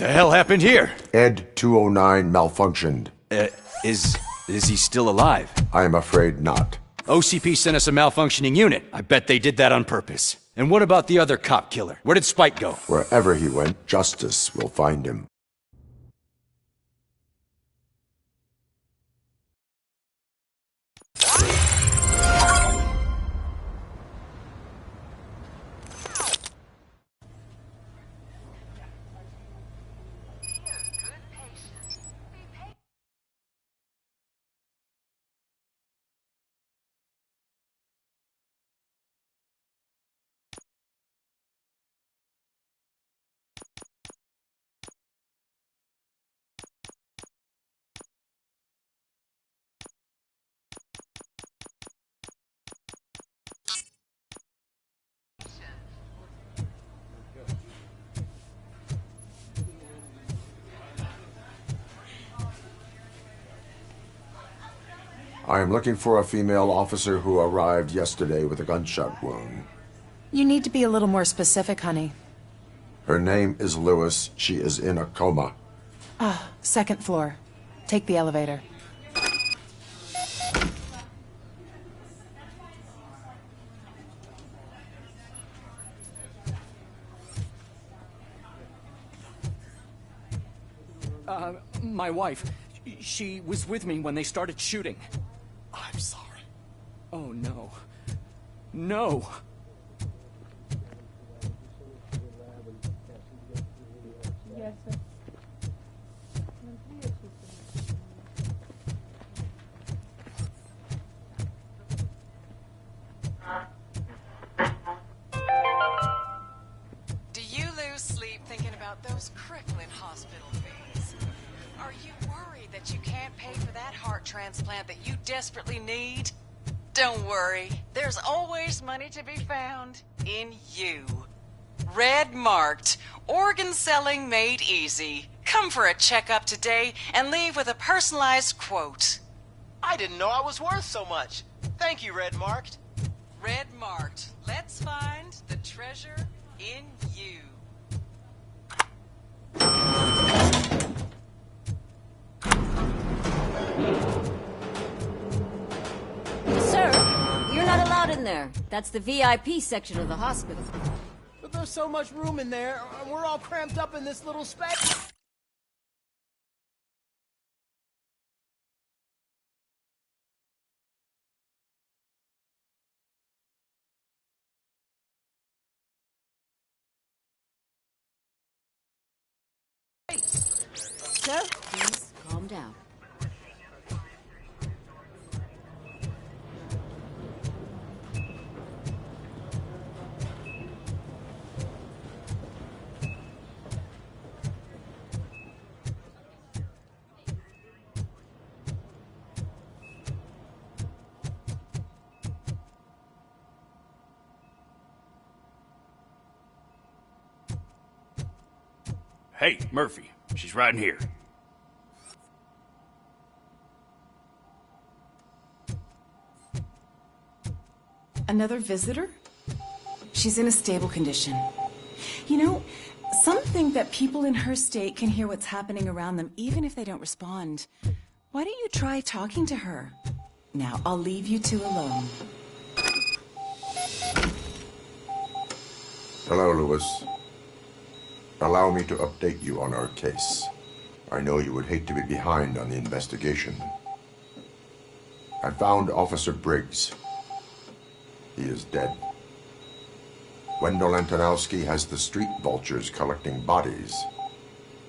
the hell happened here? Ed 209 malfunctioned. Is he still alive? I am afraid not. OCP sent us a malfunctioning unit. I bet they did that on purpose. And what about the other cop killer? Where did Spike go? Wherever he went, justice will find him. I am looking for a female officer who arrived yesterday with a gunshot wound. You need to be a little more specific, honey. Her name is Lewis. She is in a coma. Second floor. Take the elevator. My wife, she was with me when they started shooting. I'm sorry. Oh, no. No! Yes, sir. Do you lose sleep thinking about those crippling hospital fees? Are you worried that you can't pay for that heart transplant that you desperately need? Don't worry, there's always money to be found in you. Red marked, organ selling made easy. Come for a checkup today and leave with a personalized quote. I didn't know I was worth so much. Thank you, Red Marked. Red marked, let's find the treasure in you. Sir, you're not allowed in there. That's the VIP section of the hospital. But there's so much room in there, and we're all cramped up in this little space. Sir, please calm down. Hey, Murphy. She's right in here. Another visitor? She's in a stable condition. You know, some think that people in her state can hear what's happening around them even if they don't respond. Why don't you try talking to her? Now, I'll leave you two alone. Hello, Lewis. Allow me to update you on our case. I know you would hate to be behind on the investigation. I found Officer Briggs. He is dead. Wendell Antonowski has the street vultures collecting bodies.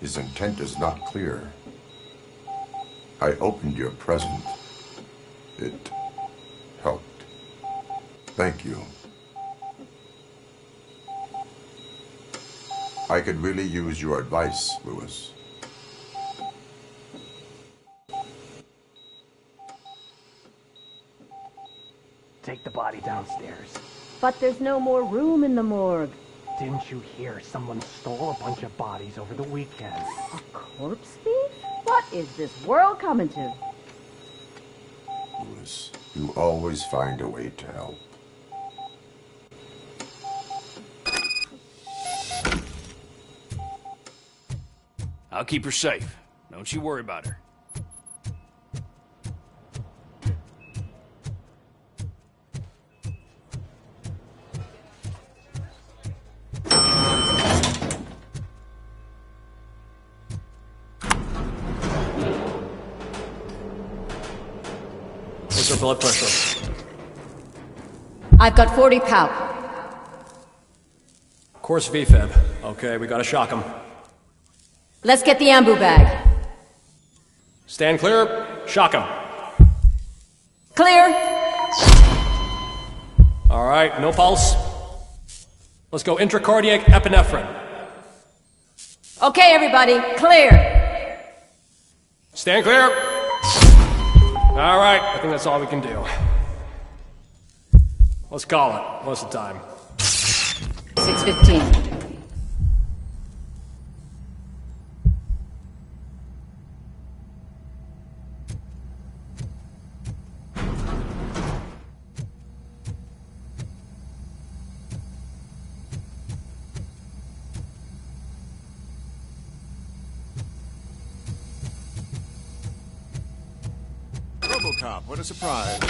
His intent is not clear. I opened your present. It helped. Thank you. I could really use your advice, Lewis. Take the body downstairs. But there's no more room in the morgue. Didn't you hear someone stole a bunch of bodies over the weekend? A corpse thief? What is this world coming to? Lewis, you always find a way to help. I'll keep her safe. Don't you worry about her. What's her blood pressure? I've got 40 pow. Course VFib. Okay, we gotta shock him. Let's get the ambu bag. Stand clear. Shock him. Clear. All right, no pulse. Let's go intracardiac epinephrine. Okay, everybody, clear. Stand clear. All right, I think that's all we can do. Let's call it. What's the time? 6:15. Robocop, what a surprise.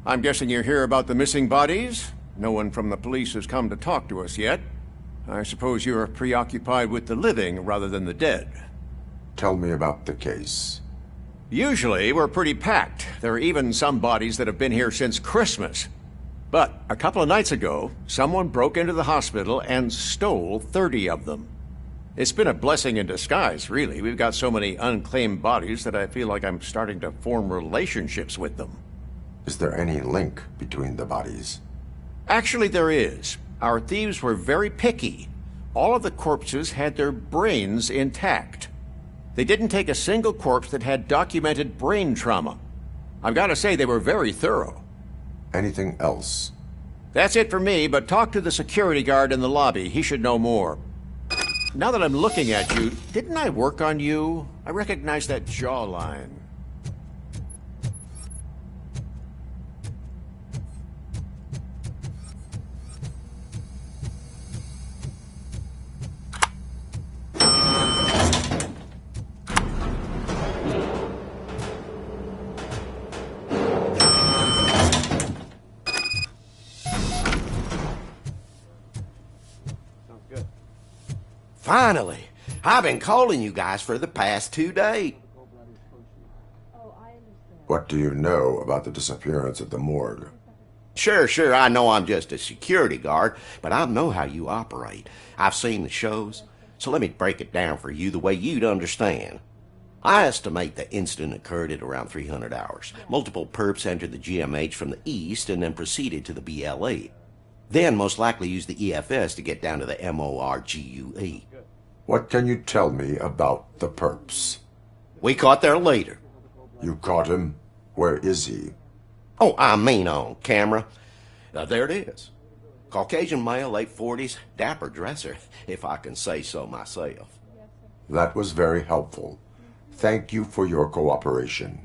I'm guessing you're here about the missing bodies? No one from the police has come to talk to us yet. I suppose you're preoccupied with the living rather than the dead. Tell me about the case. Usually, we're pretty packed. There are even some bodies that have been here since Christmas. But a couple of nights ago, someone broke into the hospital and stole 30 of them. It's been a blessing in disguise, really. We've got so many unclaimed bodies that I feel like I'm starting to form relationships with them. Is there any link between the bodies? Actually, there is. Our thieves were very picky. All of the corpses had their brains intact. They didn't take a single corpse that had documented brain trauma. I've got to say, they were very thorough. Anything else? That's it for me, but talk to the security guard in the lobby. He should know more. Now that I'm looking at you, didn't I work on you? I recognize that jawline. Finally! I've been calling you guys for the past 2 days. What do you know about the disappearance at the morgue? Sure, I know I'm just a security guard, but I know how you operate. I've seen the shows, so let me break it down for you the way you'd understand. I estimate the incident occurred at around 300 hours. Multiple perps entered the GMH from the east and then proceeded to the BLE. Then most likely used the EFS to get down to the MORGUE. What can you tell me about the perps? We caught their leader. You caught him? Where is he? Oh, I mean on camera. There it is. Caucasian male, late 40s, dapper dresser, if I can say so myself. That was very helpful. Thank you for your cooperation.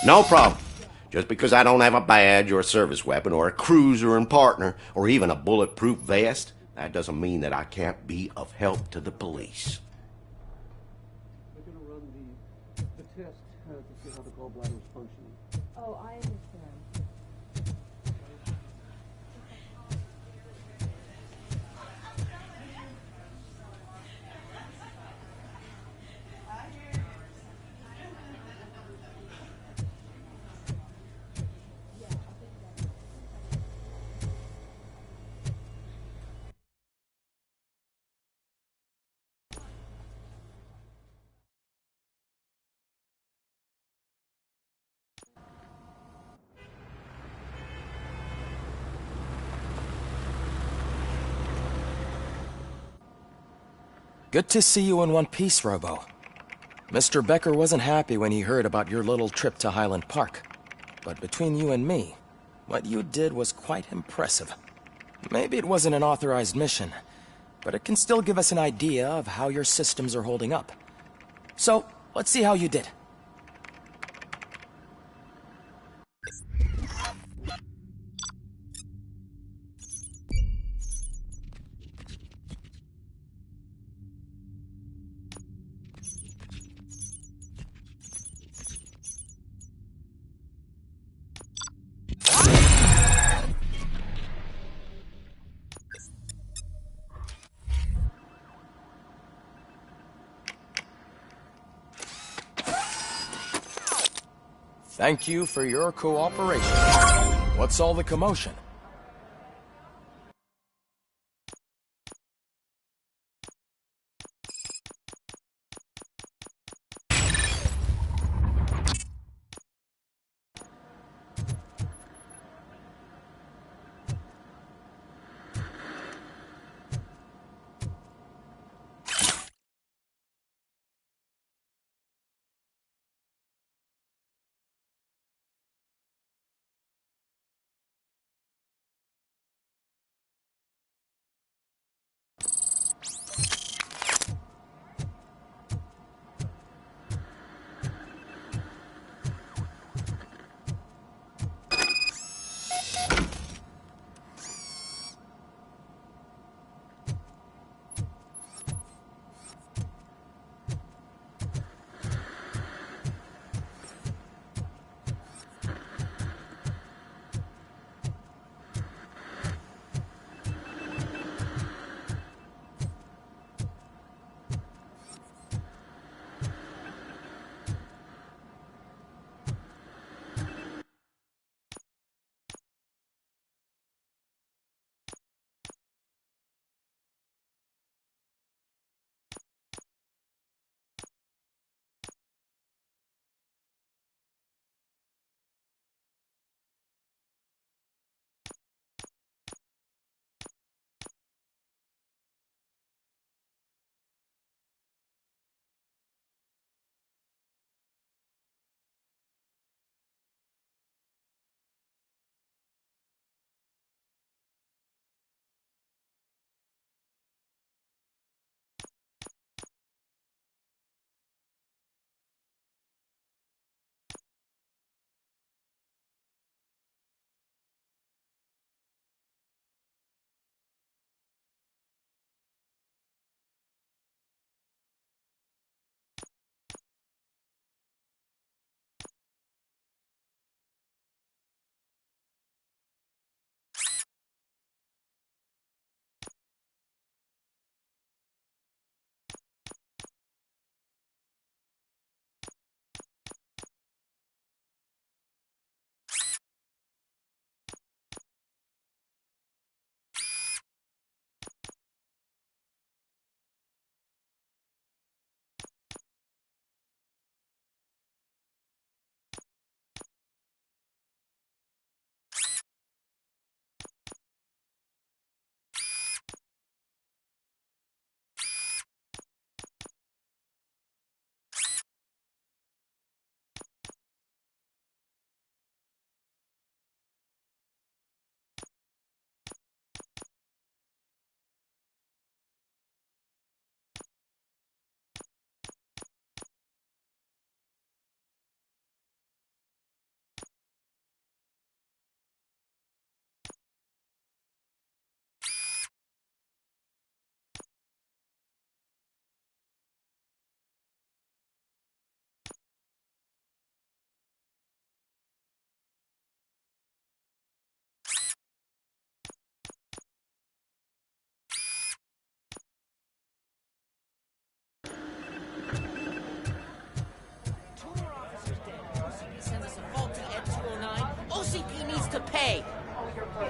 No problem. Just because I don't have a badge or a service weapon or a cruiser and partner or even a bulletproof vest, that doesn't mean that I can't be of help to the police. We're going to run the test to see how the gallbladder is functioning. Oh, I understand. Good to see you in one piece, Robo. Mr. Becker wasn't happy when he heard about your little trip to Highland Park. But between you and me, what you did was quite impressive. Maybe it wasn't an authorized mission, but it can still give us an idea of how your systems are holding up. So, let's see how you did. Thank you for your cooperation. What's all the commotion?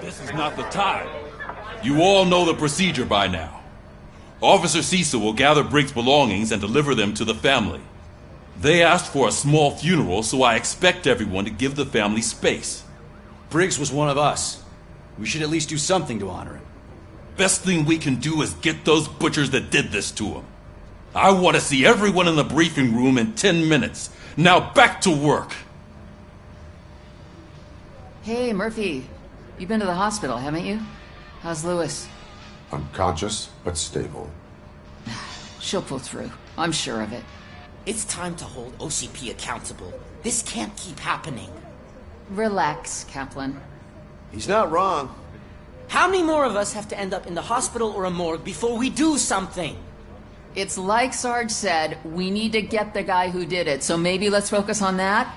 This is not the time. You all know the procedure by now. Officer Cecil will gather Briggs' belongings and deliver them to the family. They asked for a small funeral, so I expect everyone to give the family space. Briggs was one of us. We should at least do something to honor him. Best thing we can do is get those butchers that did this to him. I want to see everyone in the briefing room in 10 minutes. Now back to work. Hey, Murphy. You've been to the hospital, haven't you? How's Lewis? Unconscious, but stable. She'll pull through. I'm sure of it. It's time to hold OCP accountable. This can't keep happening. Relax, Kaplan. He's not wrong. How many more of us have to end up in the hospital or a morgue before we do something? It's like Sarge said, we need to get the guy who did it, so maybe let's focus on that?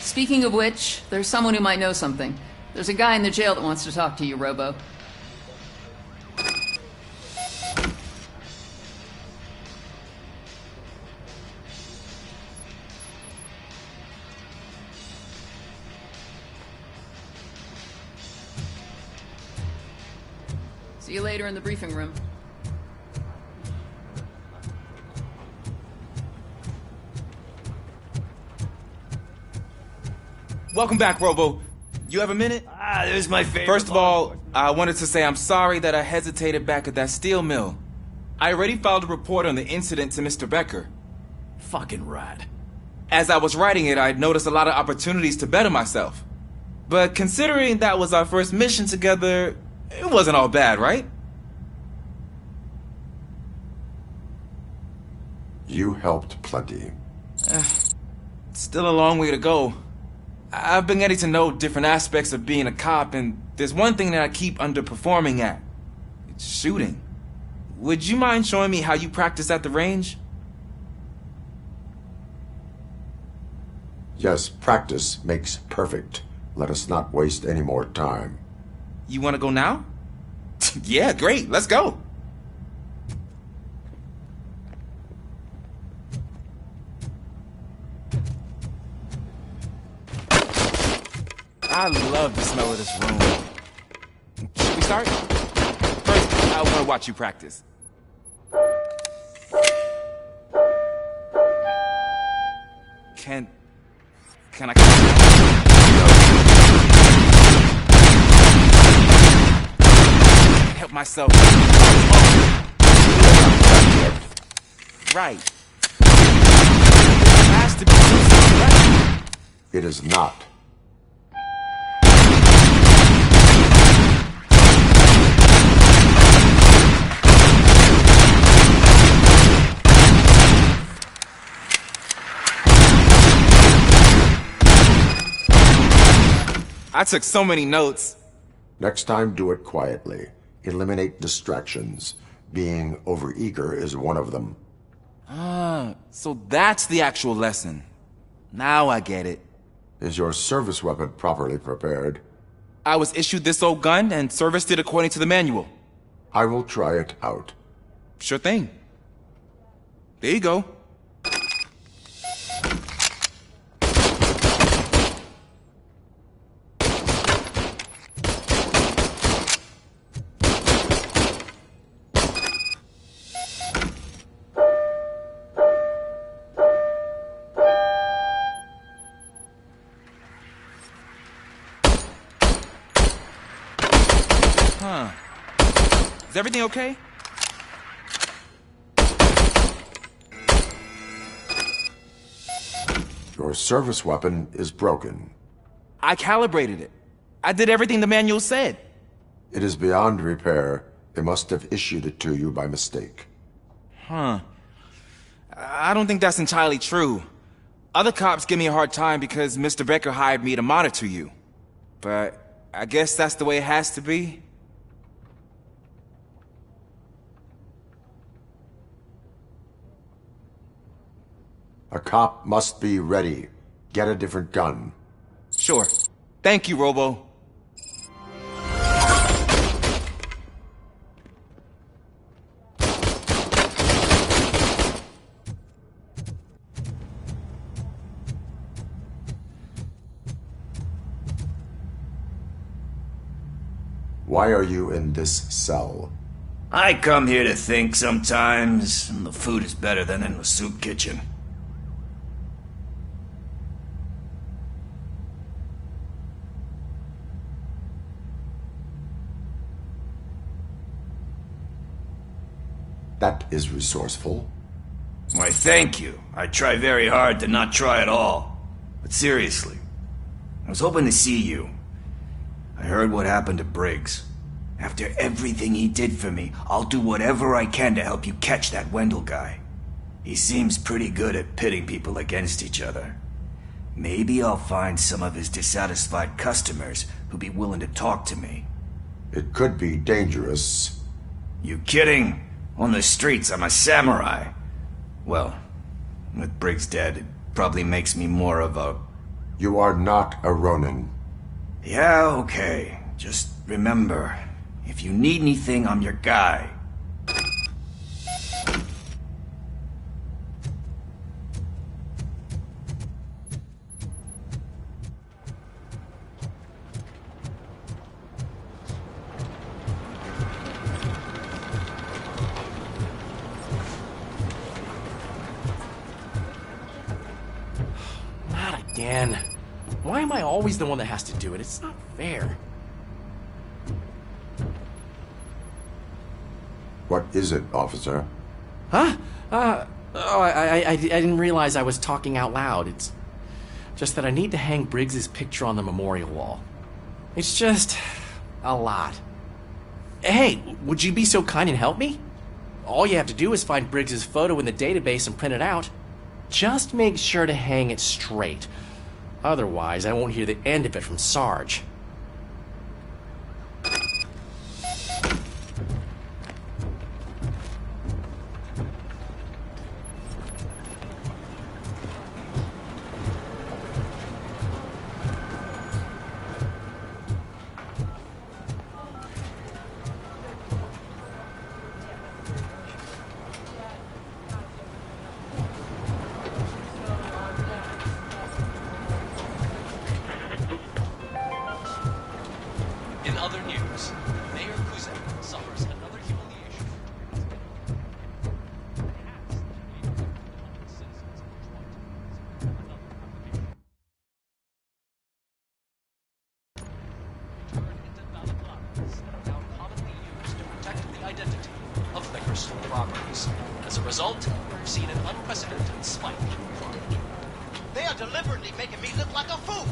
Speaking of which, there's someone who might know something. There's a guy in the jail that wants to talk to you, Robo. See you later in the briefing room. Welcome back, Robo. You have a minute? This is my favorite. First of all, I wanted to say I'm sorry that I hesitated back at that steel mill. I already filed a report on the incident to Mr. Becker. Fucking rad. As I was writing it, I noticed a lot of opportunities to better myself. But considering that was our first mission together, it wasn't all bad, right? You helped plenty. Still a long way to go. I've been getting to know different aspects of being a cop, and there's one thing that I keep underperforming at. It's shooting. Would you mind showing me how you practice at the range? Yes, practice makes perfect. Let us not waste any more time. You want to go now? Yeah, great. Let's go. I love the smell of this room. Should we start? First, I want to watch you practice. Can I help myself? Right. It has to be easy, right? It is not. I took so many notes. Next time, do it quietly. Eliminate distractions. Being overeager is one of them. Ah, so that's the actual lesson. Now I get it. Is your service weapon properly prepared? I was issued this old gun and serviced it according to the manual. I will try it out. Sure thing. There you go. Huh. Is everything okay? Your service weapon is broken. I calibrated it. I did everything the manual said. It is beyond repair. They must have issued it to you by mistake. Huh. I don't think that's entirely true. Other cops give me a hard time because Mr. Becker hired me to monitor you. But I guess that's the way it has to be. A cop must be ready. Get a different gun. Sure. Thank you, Robo. Why are you in this cell? I come here to think sometimes, and the food is better than in the soup kitchen. That is resourceful. Why, thank you. I try very hard to not try at all. But seriously, I was hoping to see you. I heard what happened to Briggs. After everything he did for me, I'll do whatever I can to help you catch that Wendell guy. He seems pretty good at pitting people against each other. Maybe I'll find some of his dissatisfied customers who'd be willing to talk to me. It could be dangerous. You kidding? On the streets, I'm a samurai. Well, with Briggs dead, it probably makes me more of a... You are not a Ronin. Yeah, okay. Just remember, if you need anything, I'm your guy. Not again. Why am I always the one that has to do it? It's not fair. What is it, officer? Huh? I didn't realize I was talking out loud. It's just that I need to hang Briggs's picture on the memorial wall. It's just a lot. Hey, would you be so kind and help me? All you have to do is find Briggs's photo in the database and print it out. Just make sure to hang it straight. Otherwise, I won't hear the end of it from Sarge. In other news, Mayor Kuzak suffers another humiliation. Now commonly used to protect the identity of liquor store robberies. As a result, we've seen an unprecedented spike in crime. They are deliberately making me look like a fool.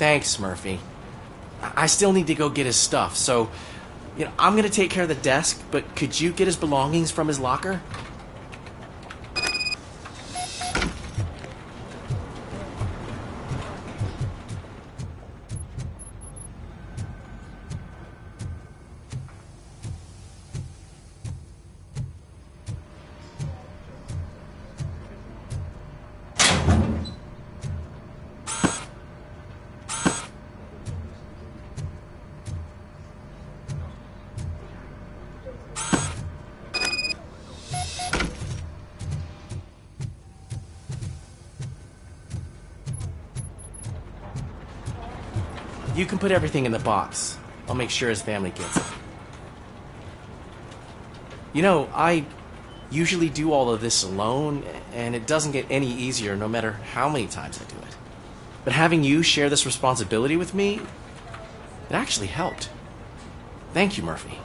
Thanks, Murphy. I still need to go get his stuff, so, I'm gonna take care of the desk, but could you get his belongings from his locker? You can put everything in the box. I'll make sure his family gets it. I usually do all of this alone, and it doesn't get any easier no matter how many times I do it. But having you share this responsibility with me, it actually helped. Thank you, Murphy.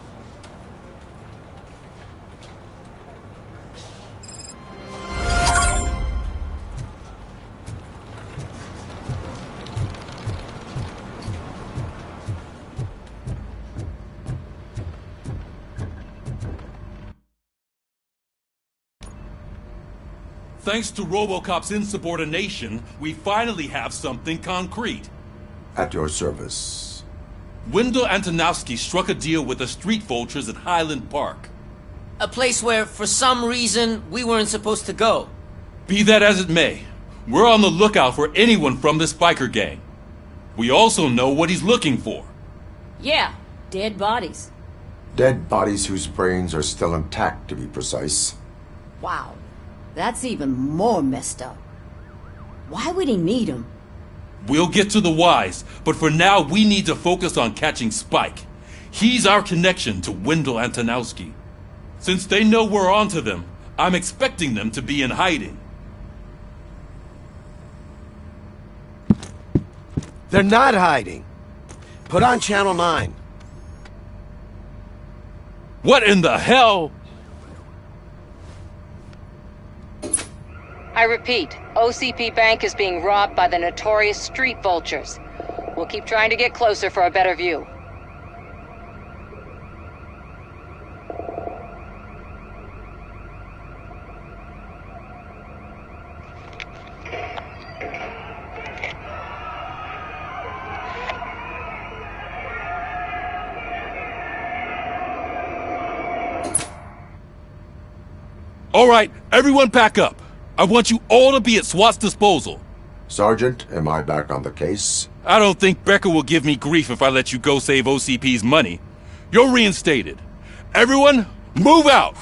Thanks to Robocop's insubordination, we finally have something concrete. At your service. Wendell Antonowski struck a deal with the street vultures at Highland Park. A place where, for some reason, we weren't supposed to go. Be that as it may, we're on the lookout for anyone from this biker gang. We also know what he's looking for. Yeah, dead bodies. Dead bodies whose brains are still intact, to be precise. Wow. That's even more messed up. Why would he need him? We'll get to the whys, but for now we need to focus on catching Spike. He's our connection to Wendell Antonowski. Since they know we're onto them, I'm expecting them to be in hiding. They're not hiding. Put on Channel 9. What in the hell? I repeat, OCP Bank is being robbed by the notorious street vultures. We'll keep trying to get closer for a better view. All right, everyone pack up. I want you all to be at SWAT's disposal. Sergeant, am I back on the case? I don't think Becker will give me grief if I let you go save OCP's money. You're reinstated. Everyone, move out!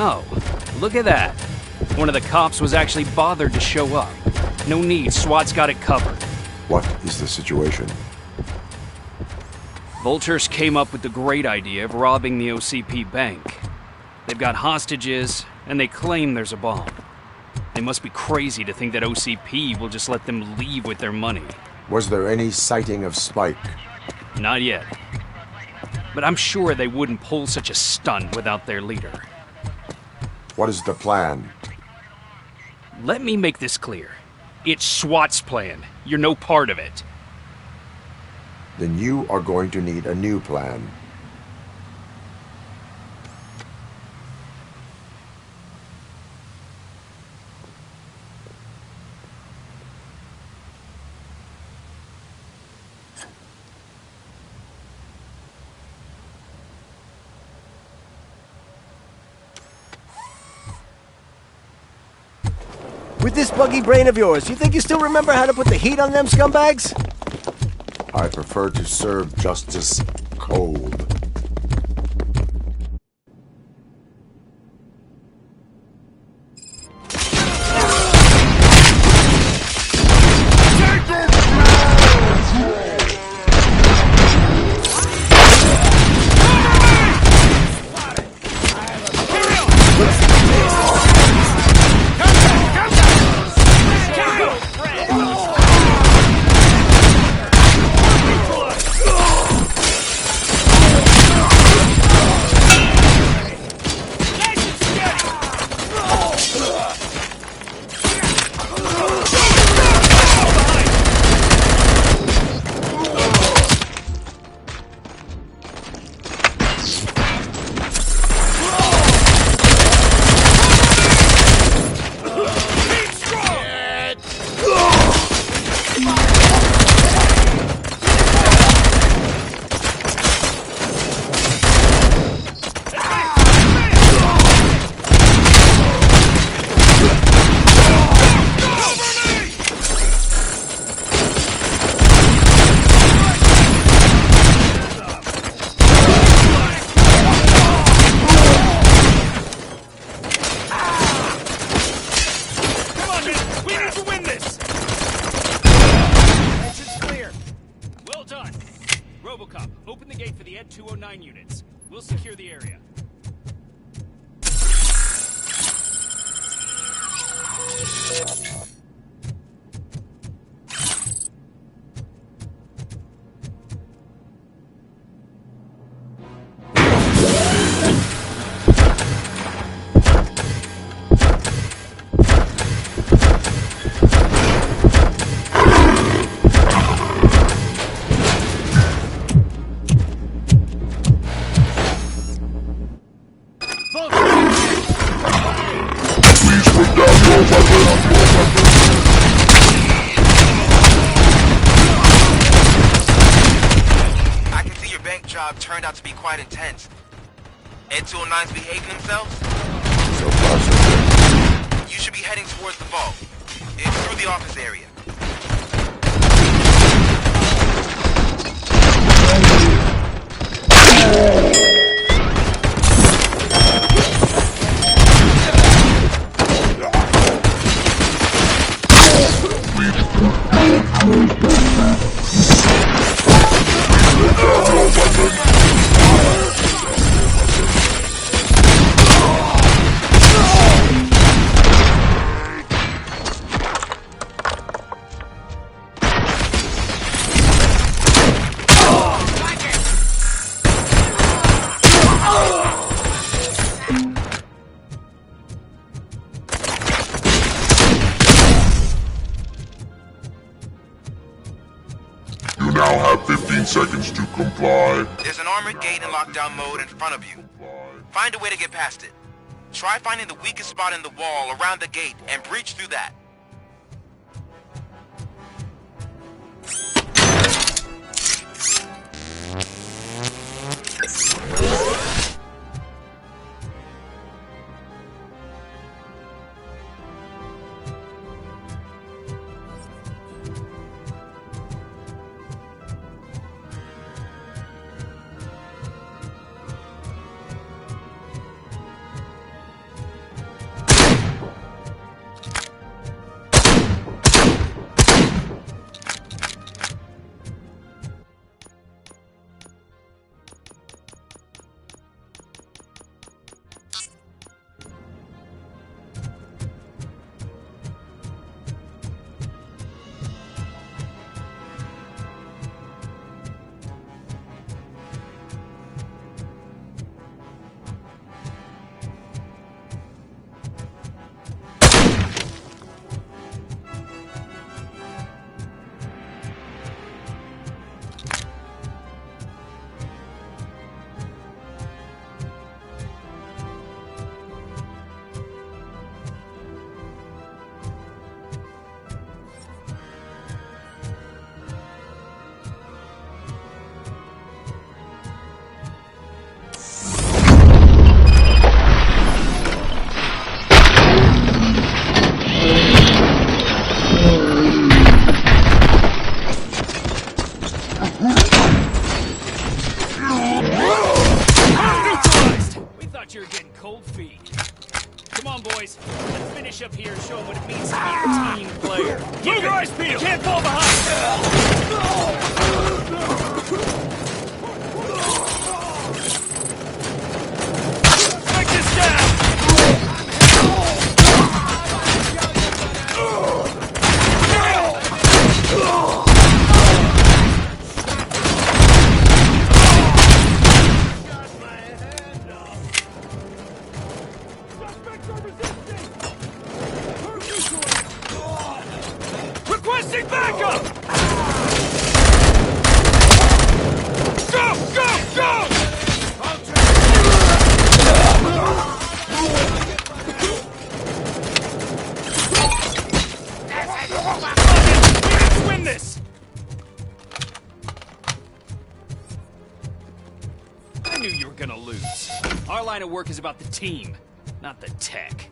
Oh, look at that. One of the cops was actually bothered to show up. No need, SWAT's got it covered. What is the situation? Vultures came up with the great idea of robbing the OCP bank. They've got hostages, and they claim there's a bomb. They must be crazy to think that OCP will just let them leave with their money. Was there any sighting of Spike? Not yet. But I'm sure they wouldn't pull such a stunt without their leader. What is the plan? Let me make this clear. It's SWAT's plan. You're no part of it. Then you are going to need a new plan. With this buggy brain of yours, you think you still remember how to put the heat on them scumbags? I prefer to serve justice cold. Robocop, open the gate for the Ed 209 units. We'll secure the area. I can see your bank job turned out to be quite intense. Ed 209's behaving themselves? So far, so good. You should be heading towards the vault. It's through the office area. You now have 15 seconds to comply. There's an armored gate in lockdown mode in front of you. Find a way to get past it. Try finding the weakest spot in the wall around the gate and breach through that. You're getting cold feet. Come on, boys. Let's finish up here and show them what it means to be a team player. Move your eyes peeled! Can't fall behind! Break this down! Requesting backup! Go! Go! Go! Let's win this! I knew you were gonna lose. Our line of work is about the team, not the tech.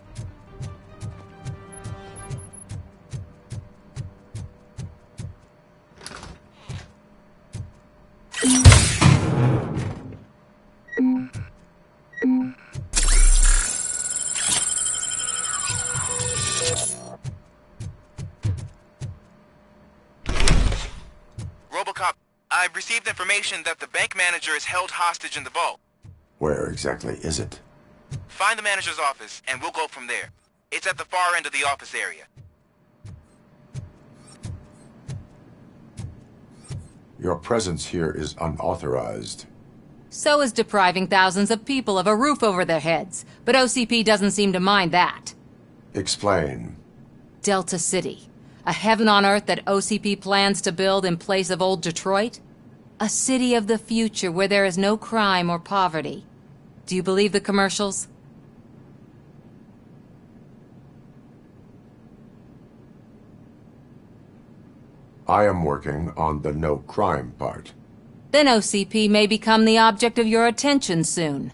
Robocop, I've received information that the bank manager is held hostage in the vault. Where exactly is it? Find the manager's office, and we'll go from there. It's at the far end of the office area. Your presence here is unauthorized. So is depriving thousands of people of a roof over their heads. But OCP doesn't seem to mind that. Explain. Delta City. A heaven on earth that OCP plans to build in place of old Detroit? A city of the future where there is no crime or poverty. Do you believe the commercials? I am working on the no crime part. Then OCP may become the object of your attention soon.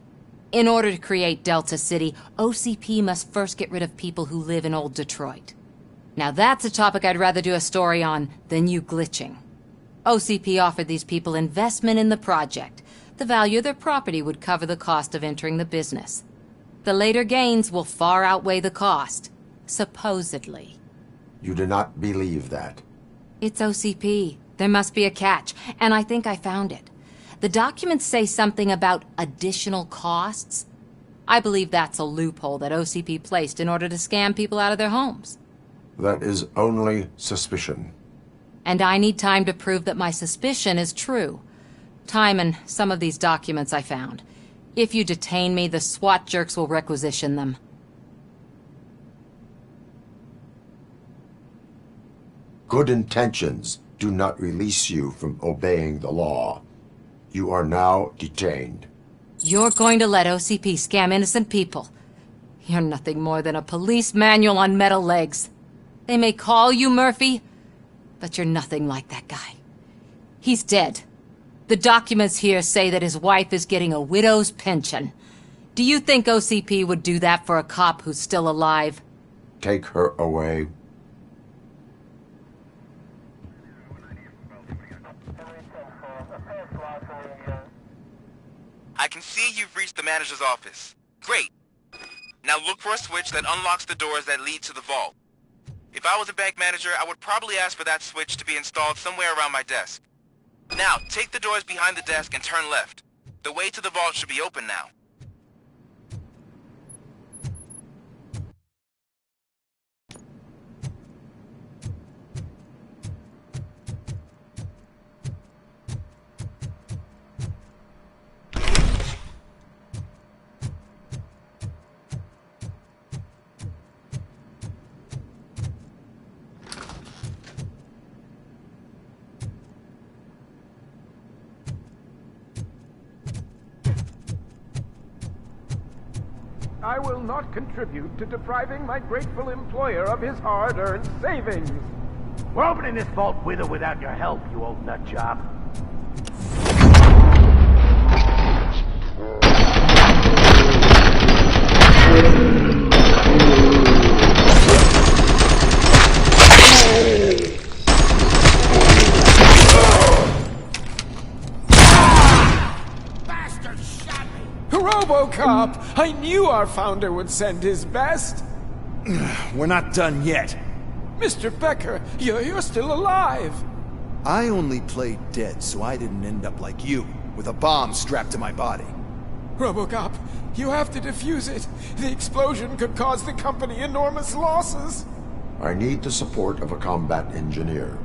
In order to create Delta City, OCP must first get rid of people who live in old Detroit. Now that's a topic I'd rather do a story on than you glitching. OCP offered these people investment in the project. The value of their property would cover the cost of entering the business. The later gains will far outweigh the cost. Supposedly. You do not believe that? It's OCP. There must be a catch, and I think I found it. The documents say something about additional costs. I believe that's a loophole that OCP placed in order to scam people out of their homes. That is only suspicion. And I need time to prove that my suspicion is true. Time and some of these documents I found. If you detain me, the SWAT jerks will requisition them. Good intentions do not release you from obeying the law. You are now detained. You're going to let OCP scam innocent people. You're nothing more than a police manual on metal legs. They may call you Murphy, but you're nothing like that guy. He's dead. The documents here say that his wife is getting a widow's pension. Do you think OCP would do that for a cop who's still alive? Take her away. I can see you've reached the manager's office. Great. Now look for a switch that unlocks the doors that lead to the vault. If I was a bank manager, I would probably ask for that switch to be installed somewhere around my desk. Now, take the doors behind the desk and turn left. The way to the vault should be open now. I will not contribute to depriving my grateful employer of his hard-earned savings. We're opening this vault with or without your help, you old nut job. Robocop! I knew our founder would send his best. We're not done yet. Mr. Becker, you're still alive. I only played dead so I didn't end up like you, with a bomb strapped to my body. Robocop, you have to defuse it. The explosion could cause the company enormous losses. I need the support of a combat engineer.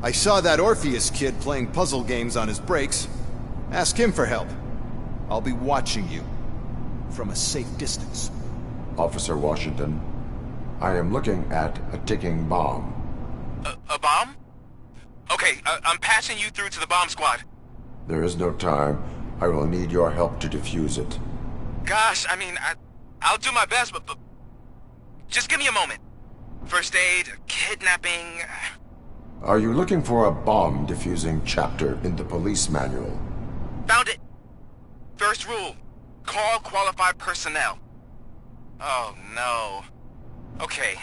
I saw that Orpheus kid playing puzzle games on his breaks. Ask him for help. I'll be watching you from a safe distance. Officer Washington, I am looking at a ticking bomb. A bomb? Okay, I'm passing you through to the bomb squad. There is no time. I will need your help to defuse it. Gosh, I mean, I'll do my best, but just give me a moment. First aid, kidnapping... Are you looking for a bomb defusing chapter in the police manual? Found it! First rule, call qualified personnel. Oh no. Okay,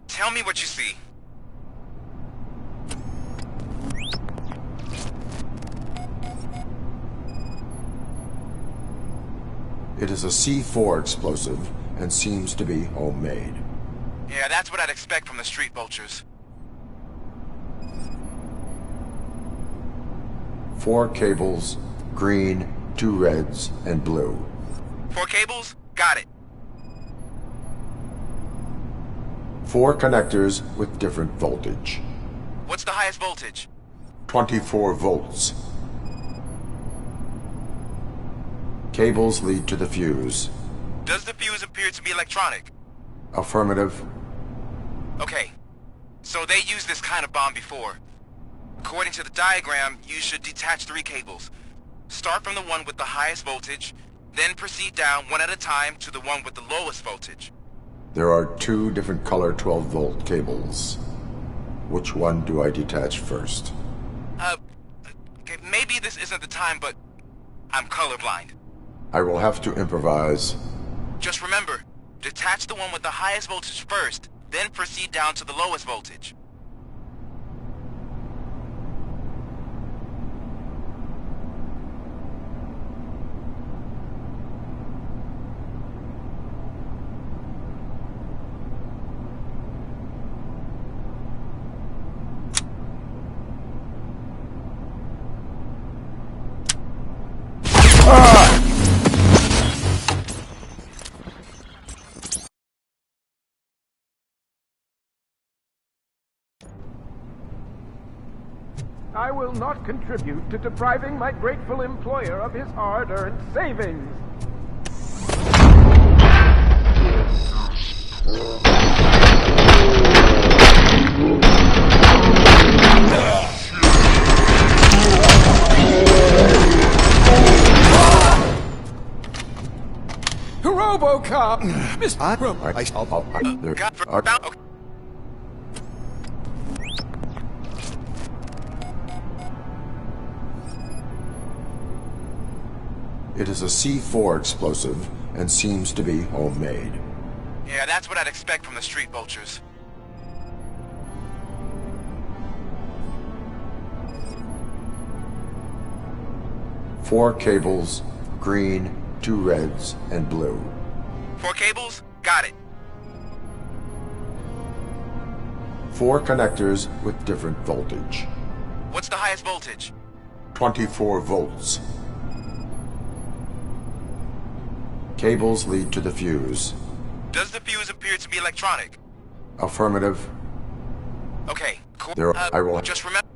tell me what you see. It is a C4 explosive and seems to be homemade. Yeah, that's what I'd expect from the street vultures. 4 cables, green, 2 reds, and blue. 4 cables? Got it. 4 connectors with different voltage. What's the highest voltage? 24 volts. Cables lead to the fuse. Does the fuse appear to be electronic? Affirmative. Okay. So they used this kind of bomb before. According to the diagram, you should detach 3 cables. Start from the one with the highest voltage, then proceed down one at a time to the one with the lowest voltage. There are 2 different color 12-volt cables. Which one do I detach first? Okay, maybe this isn't the time, but I'm colorblind. I will have to improvise. Just remember, detach the one with the highest voltage first, then proceed down to the lowest voltage. I will not contribute to depriving my grateful employer of his hard-earned savings. Robocop! It is a C4 explosive and seems to be homemade. Yeah, that's what I'd expect from the street vultures. Four cables, green, 2 reds, and blue. 4 cables? Got it. 4 connectors with different voltage. What's the highest voltage? 24 volts. Cables lead to the fuse. Does the fuse appear to be electronic? Affirmative. Okay, cool. I will just remember.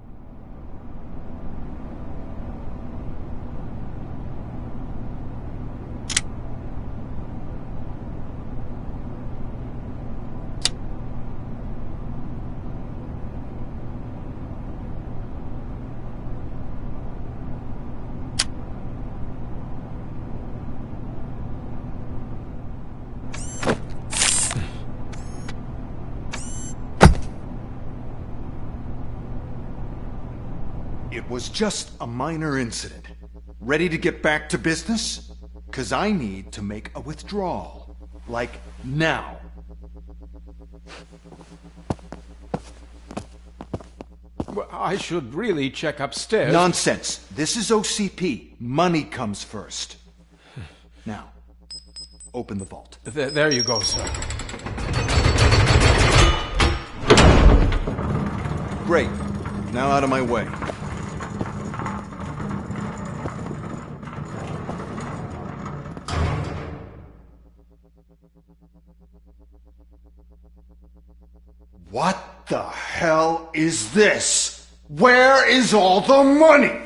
It was just a minor incident. Ready to get back to business? 'Cause I need to make a withdrawal. Like, now. Well, I should really check upstairs. Nonsense. This is OCP. Money comes first. Now, open the vault. There you go, sir. Great. Now out of my way. What the hell is this? Where is all the money?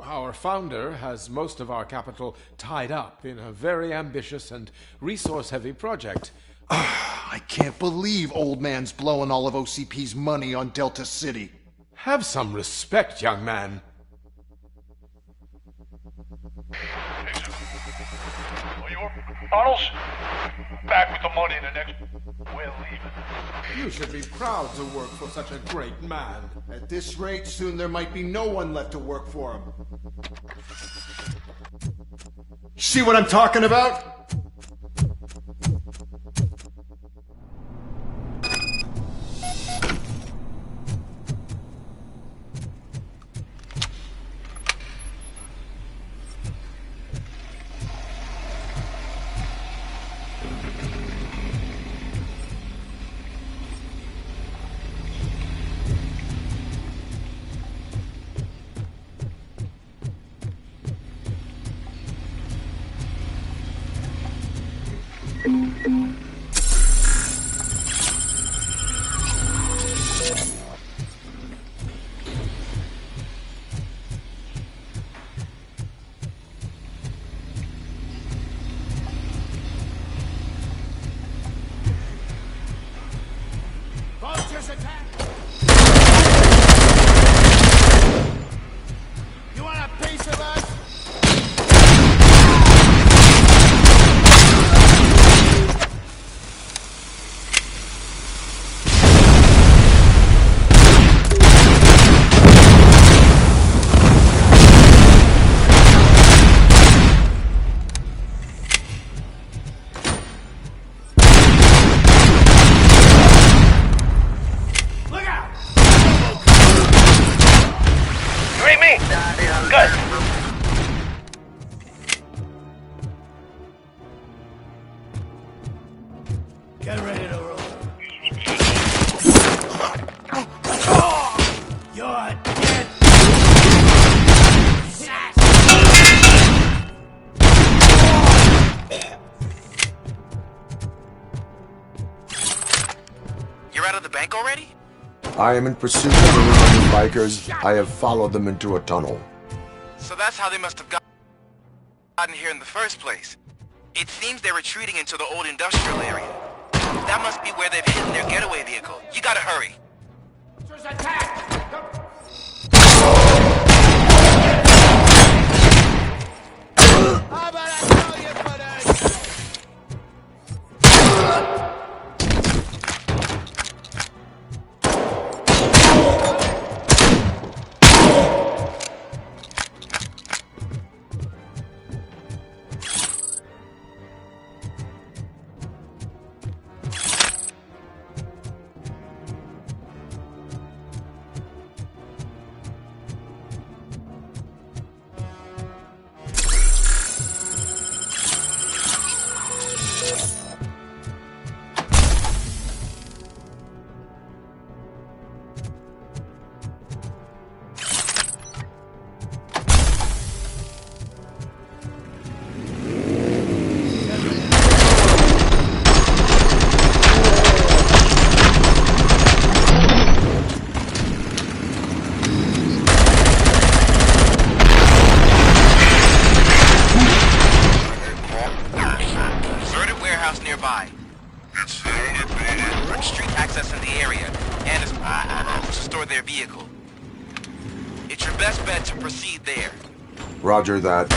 Our founder has most of our capital tied up in a very ambitious and resource-heavy project. I can't believe old man's blowing all of OCP's money on Delta City. Have some respect, young man. Arnold's back with the money in the next... We're leaving. You should be proud to work for such a great man. At this rate, soon there might be no one left to work for him. See what I'm talking about? read me? Good. Get ready to roll. You're dead. You're out of the bank already? I am in pursuit of the remaining bikers. I have followed them into a tunnel. So that's how they must have gotten here in the first place. It seems they're retreating into the old industrial area. That must be where they've hidden their getaway vehicle. You gotta hurry. Nearby. Street access in the area, and to store their vehicle. It's your best bet to proceed there. Roger that.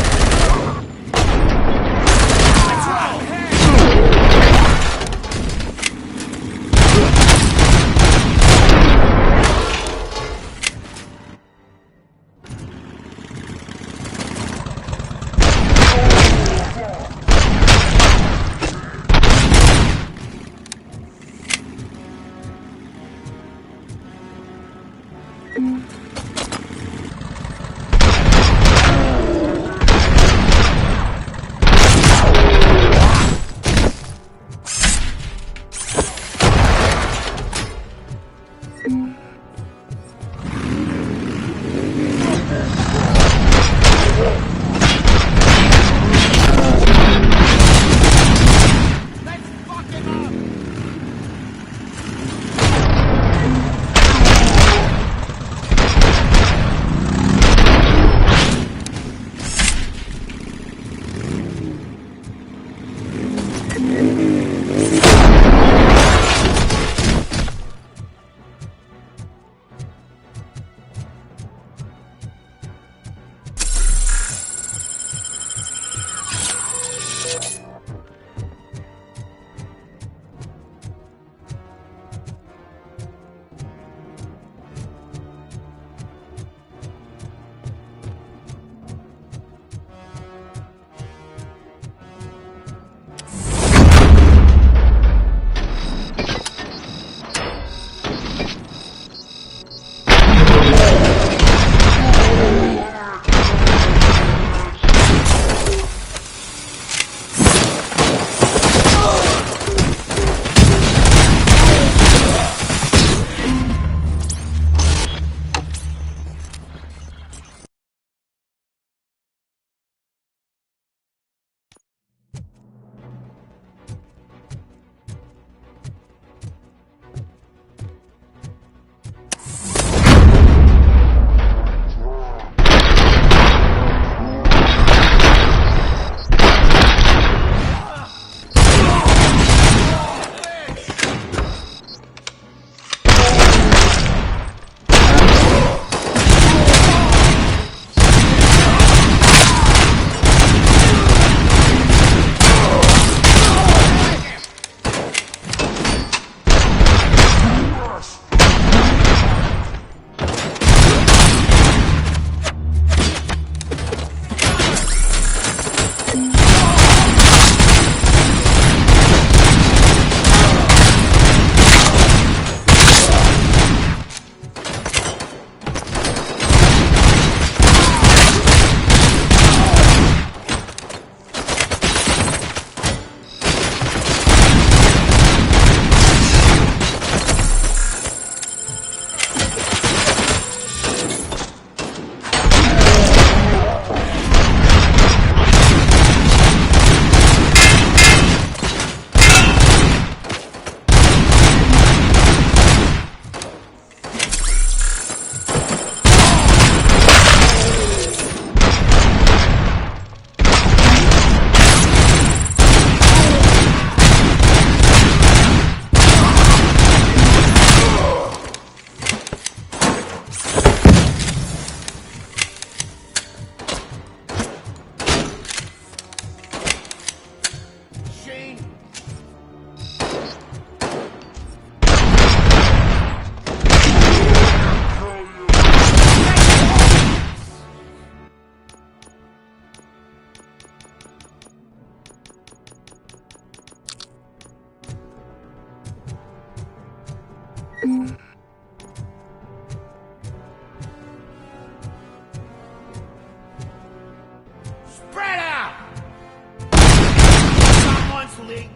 leak.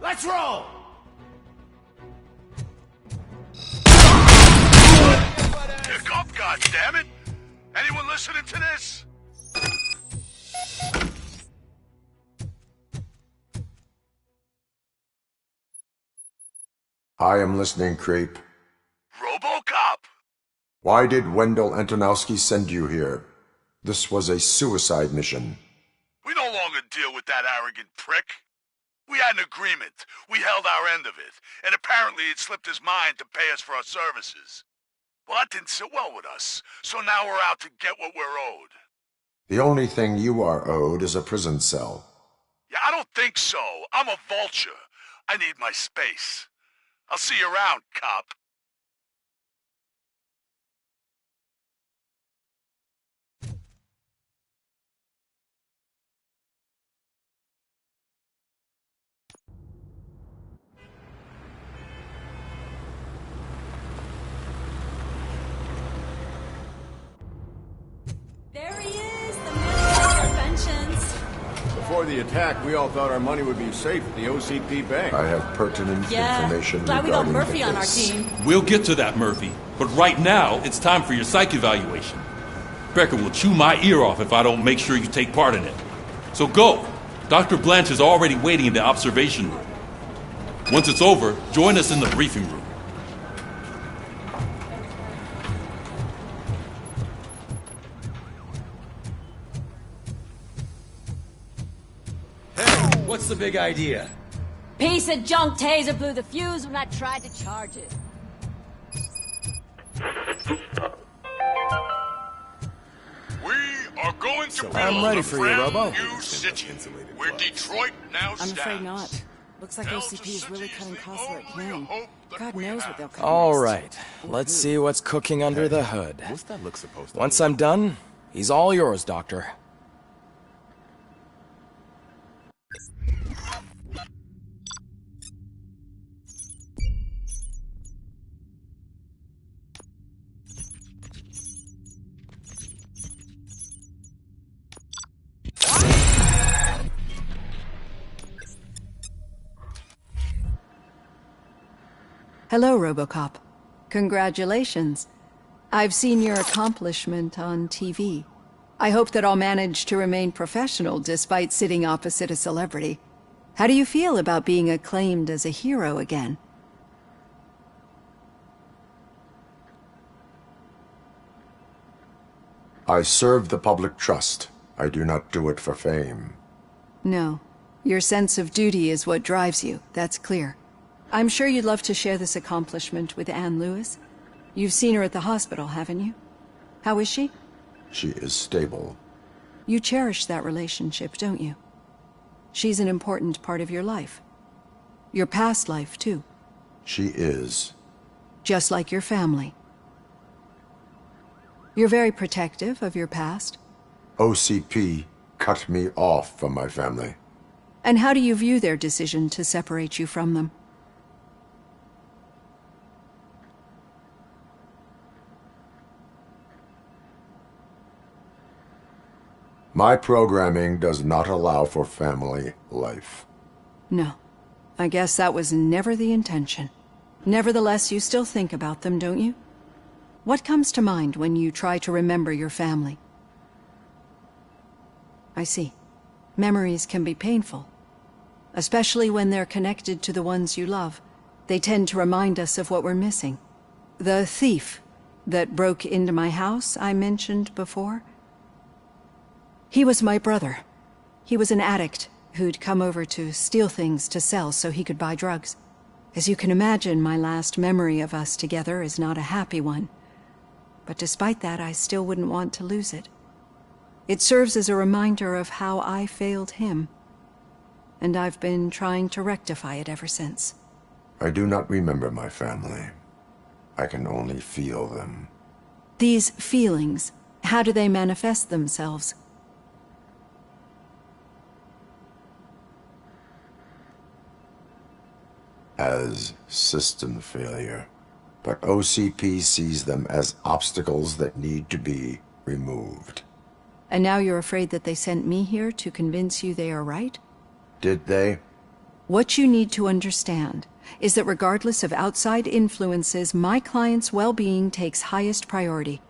Let's roll! Pick up, goddammit! Anyone listening to this? I am listening, creep. Robocop! Why did Wendell Antonowski send you here? This was a suicide mission. We no longer deal with that arrogant prick. We had an agreement. We held our end of it. And apparently it slipped his mind to pay us for our services. Well, that didn't sit well with us. So now we're out to get what we're owed. The only thing you are owed is a prison cell. Yeah, I don't think so. I'm a vulture. I need my space. I'll see you around, cop. There he is, the man of inventions. Before the attack, we all thought our money would be safe at the OCP bank. I have pertinent information Glad we got regarding Murphy the on our case. team. We'll get to that, Murphy. But right now, it's time for your psych evaluation. Becker will chew my ear off if I don't make sure you take part in it. So go. Dr. Blanche is already waiting in the observation room. Once it's over, join us in the briefing room. What's the big idea? Piece of junk taser blew the fuse when I tried to charge it. We are going to build I'm ready a for you, brand Robo. new city where Detroit now I'm stands. afraid not. Looks like OCP is really cutting costs where it can. God knows what they'll cut All next. right, let's see what's cooking under the hood. Once I'm done, he's all yours, Doctor. Hello, Robocop. Congratulations. I've seen your accomplishment on TV. I hope that I'll manage to remain professional despite sitting opposite a celebrity. How do you feel about being acclaimed as a hero again? I serve the public trust. I do not do it for fame. No. Your sense of duty is what drives you, that's clear. I'm sure you'd love to share this accomplishment with Anne Lewis. You've seen her at the hospital, haven't you? How is she? She is stable. You cherish that relationship, don't you? She's an important part of your life. Your past life, too. She is. Just like your family. You're very protective of your past. OCP cut me off from my family. And how do you view their decision to separate you from them? My programming does not allow for family life. No. I guess that was never the intention. Nevertheless, you still think about them, don't you? What comes to mind when you try to remember your family? I see. Memories can be painful. Especially when they're connected to the ones you love. They tend to remind us of what we're missing. The thief that broke into my house I mentioned before? He was my brother. He was an addict who'd come over to steal things to sell so he could buy drugs. As you can imagine, my last memory of us together is not a happy one. But despite that, I still wouldn't want to lose it. It serves as a reminder of how I failed him. And I've been trying to rectify it ever since. I do not remember my family. I can only feel them. These feelings, how do they manifest themselves? As system failure. But OCP sees them as obstacles that need to be removed. And now you're afraid that they sent me here to convince you they are right? Did they? What you need to understand is that regardless of outside influences, my client's well-being takes highest priority.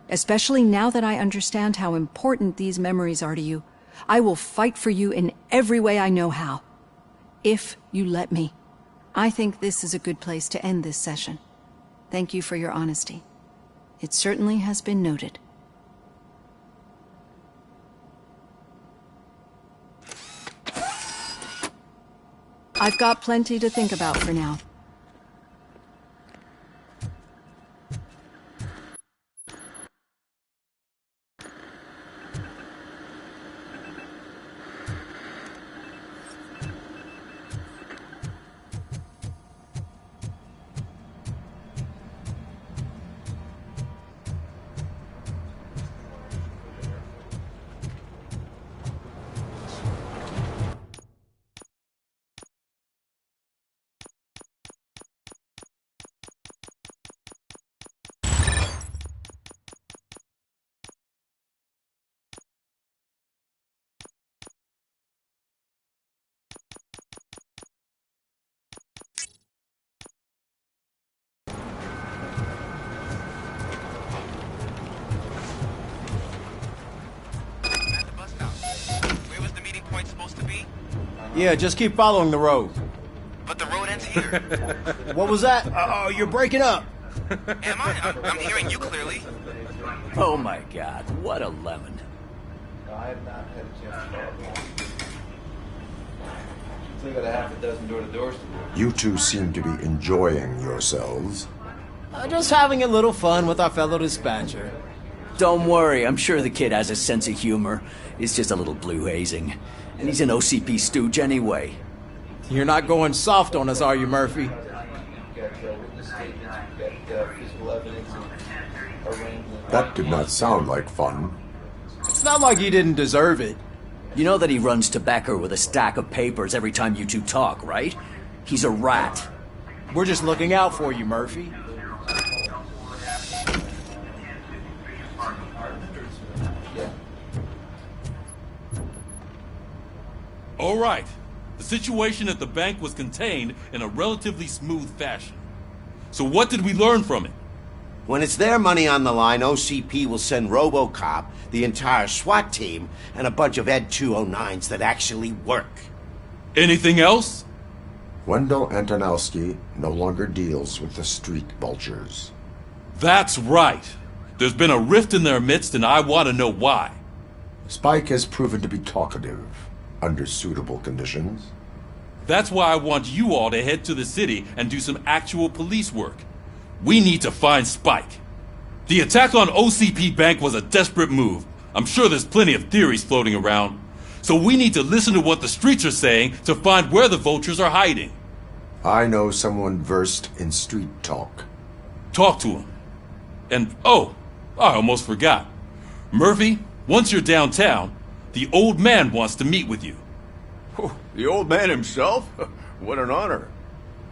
Especially now that I understand how important these memories are to you, I will fight for you in every way I know how. If you let me. I think this is a good place to end this session. Thank you for your honesty. It certainly has been noted. I've got plenty to think about for now. Yeah, just keep following the road. But the road ends here. What was that? Uh-oh, you're breaking up. Am I? I'm hearing you clearly. Oh my god, what a lemon. I have not had a chance to talk. Still got a half a dozen door-to-doors to do. You two seem to be enjoying yourselves. Just having a little fun with our fellow dispatcher. Don't worry, I'm sure the kid has a sense of humor. It's just a little blue hazing. And he's an OCP stooge anyway. You're not going soft on us, are you, Murphy? That did not sound like fun. It's not like he didn't deserve it. You know that he runs to Becker with a stack of papers every time you two talk, right? He's a rat. We're just looking out for you, Murphy. All right. The situation at the bank was contained in a relatively smooth fashion. So what did we learn from it? When it's their money on the line, OCP will send Robocop, the entire SWAT team, and a bunch of Ed 209s that actually work. Anything else? Wendell Antonowski no longer deals with the street vultures. That's right. There's been a rift in their midst, and I want to know why. Spike has proven to be talkative, under suitable conditions. That's why I want you all to head to the city and do some actual police work. We need to find Spike. The attack on OCP Bank was a desperate move. I'm sure there's plenty of theories floating around. So we need to listen to what the streets are saying to find where the vultures are hiding. I know someone versed in street talk. Talk to him. And, oh, I almost forgot. Murphy, once you're downtown, the old man wants to meet with you. Oh, the old man himself? What an honor.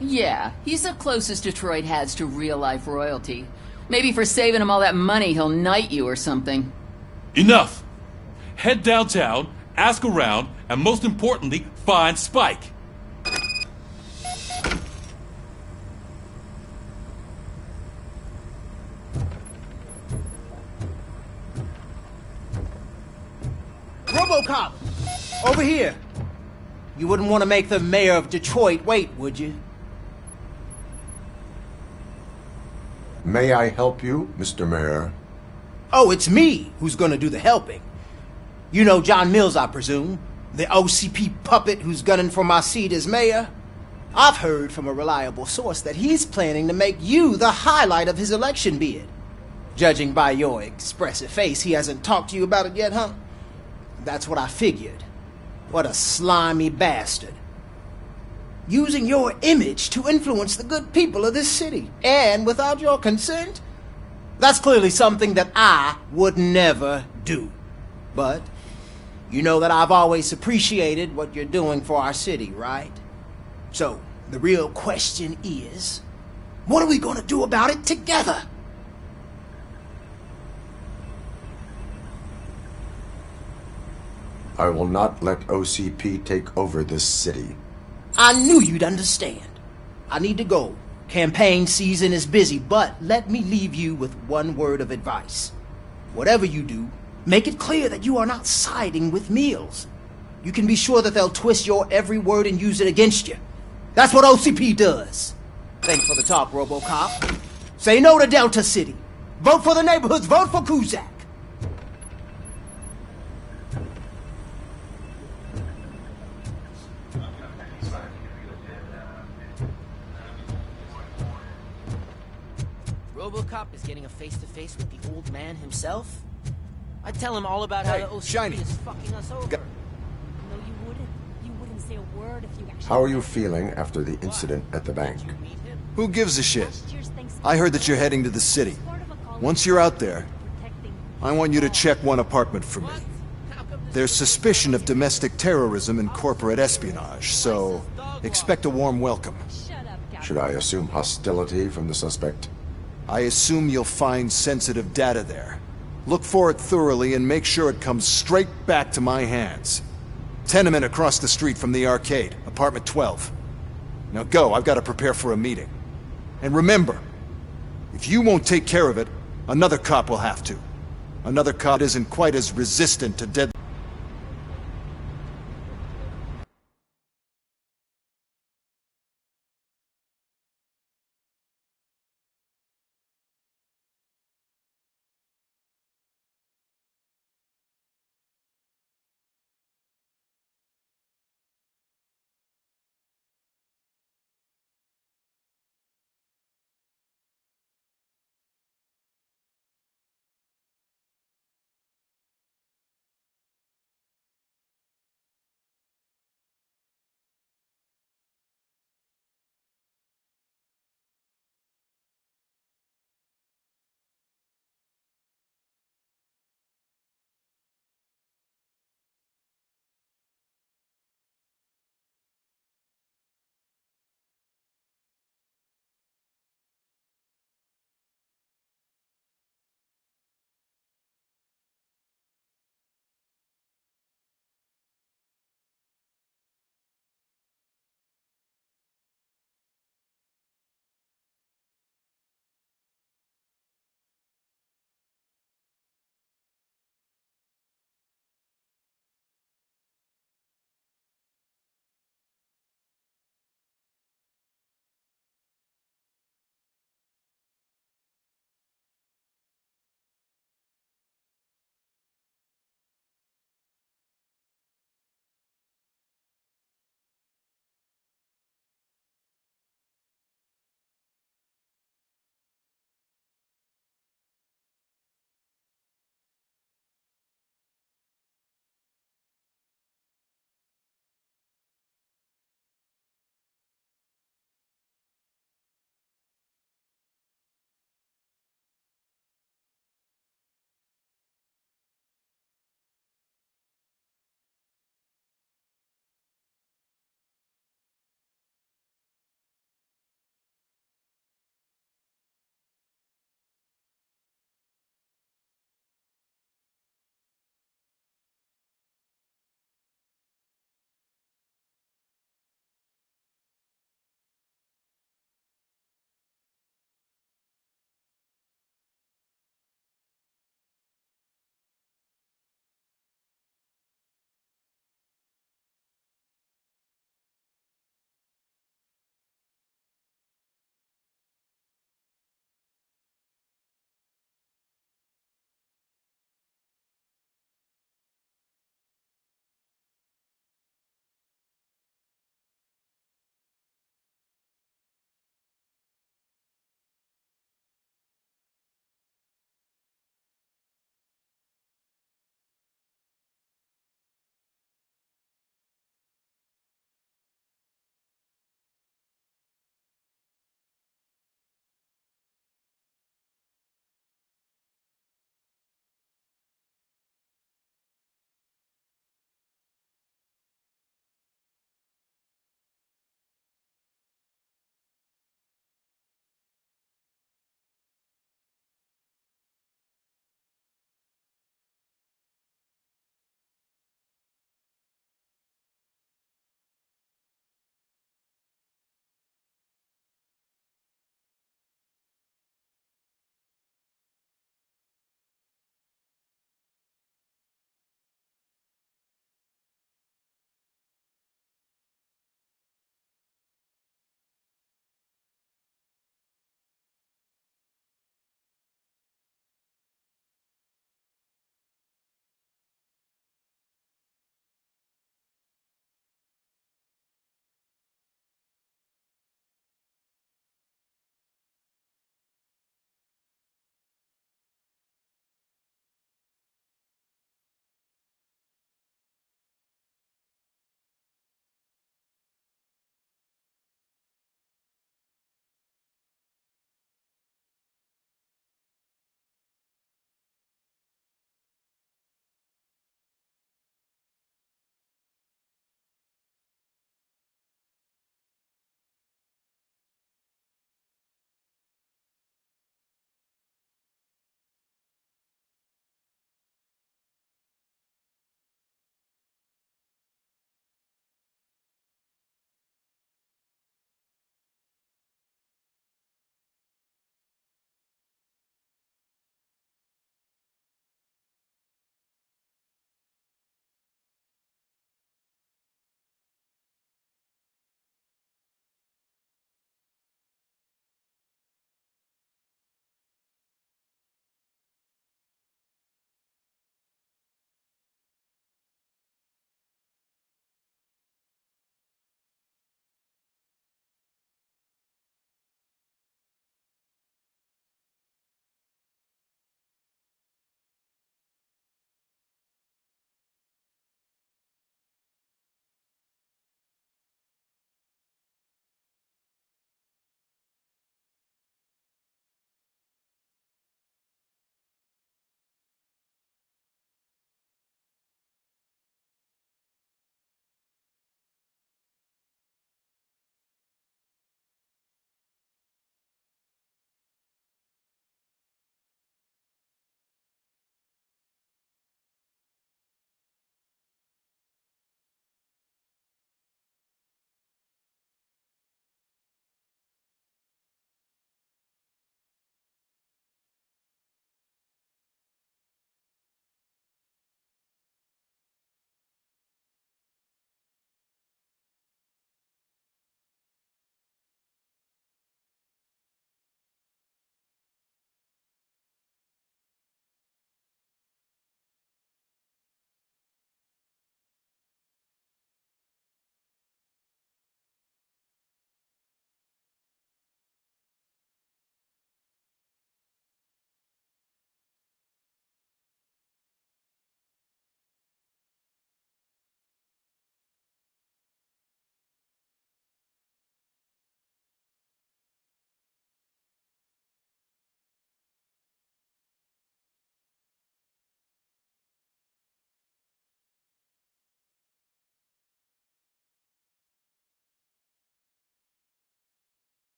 Yeah, he's the closest Detroit has to real-life royalty. Maybe for saving him all that money, he'll knight you or something. Enough! Head downtown, ask around, and most importantly, find Spike. Robocop! Over here! You wouldn't want to make the mayor of Detroit wait, would you? May I help you, Mr. Mayor? Oh, it's me who's gonna do the helping. You know John Mills, I presume? The OCP puppet who's gunning for my seat as mayor? I've heard from a reliable source that he's planning to make you the highlight of his election bid. Judging by your expressive face, he hasn't talked to you about it yet, huh? That's what I figured. What a slimy bastard. Using your image to influence the good people of this city, and without your consent? That's clearly something that I would never do. But you know that I've always appreciated what you're doing for our city, right? So, the real question is, what are we gonna do about it together? I will not let OCP take over this city. I knew you'd understand. I need to go. Campaign season is busy, but let me leave you with one word of advice. Whatever you do, make it clear that you are not siding with Mills. You can be sure that they'll twist your every word and use it against you. That's what OCP does. Thanks for the talk, Robocop. Say no to Delta City. Vote for the neighborhoods. Vote for Kuzak. Robocop is getting a face-to-face with the old man himself? I'd tell him all about how the OCP Shiny. is fucking us over. No, you wouldn't. You wouldn't say a word if you actually... How are you feeling after the incident at the bank? Who gives a shit? I heard that you're heading to the city. Once you're out there, I want you to check one apartment for me. There's suspicion of domestic terrorism and corporate espionage, so expect a warm welcome. Should I assume hostility from the suspect? I assume you'll find sensitive data there. Look for it thoroughly and make sure it comes straight back to my hands. Tenement across the street from the arcade, apartment 12. Now go, I've got to prepare for a meeting. And remember, if you won't take care of it, another cop will have to. Another cop isn't quite as resistant to deadly...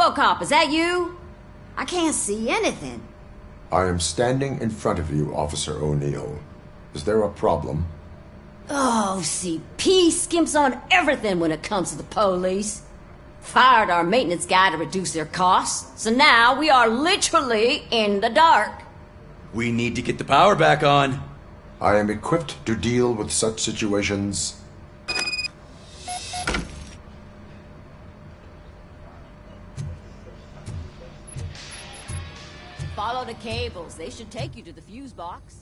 Robocop, is that you? I can't see anything. I am standing in front of you, Officer O'Neill. Is there a problem? OCP skimps on everything when it comes to the police. Fired our maintenance guy to reduce their costs, so now we are literally in the dark. We need to get the power back on. I am equipped to deal with such situations. Follow the cables. They should take you to the fuse box.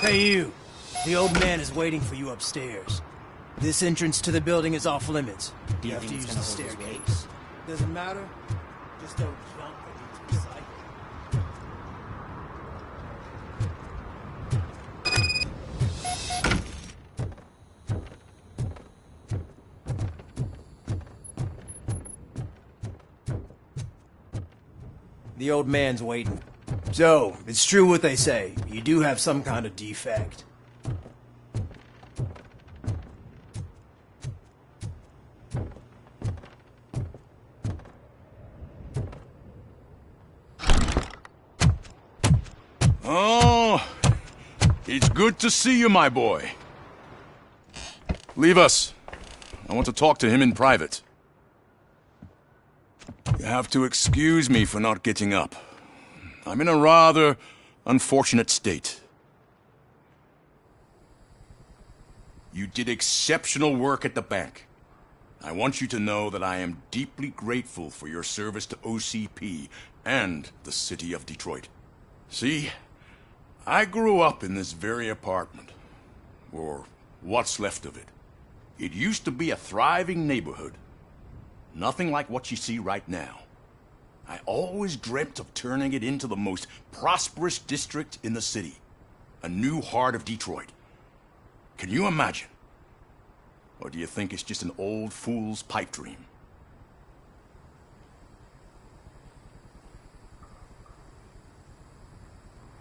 Hey you, the old man is waiting for you upstairs. This entrance to the building is off limits. You have to use the staircase. Doesn't matter, just don't jump into the sight. The old man's waiting. So, it's true what they say. You do have some kind of defect. Oh, it's good to see you, my boy. Leave us. I want to talk to him in private. You have to excuse me for not getting up. I'm in a rather unfortunate state. You did exceptional work at the bank. I want you to know that I am deeply grateful for your service to OCP and the city of Detroit. See, I grew up in this very apartment, or what's left of it. It used to be a thriving neighborhood. Nothing like what you see right now. I always dreamt of turning it into the most prosperous district in the city. A new heart of Detroit. Can you imagine? Or do you think it's just an old fool's pipe dream?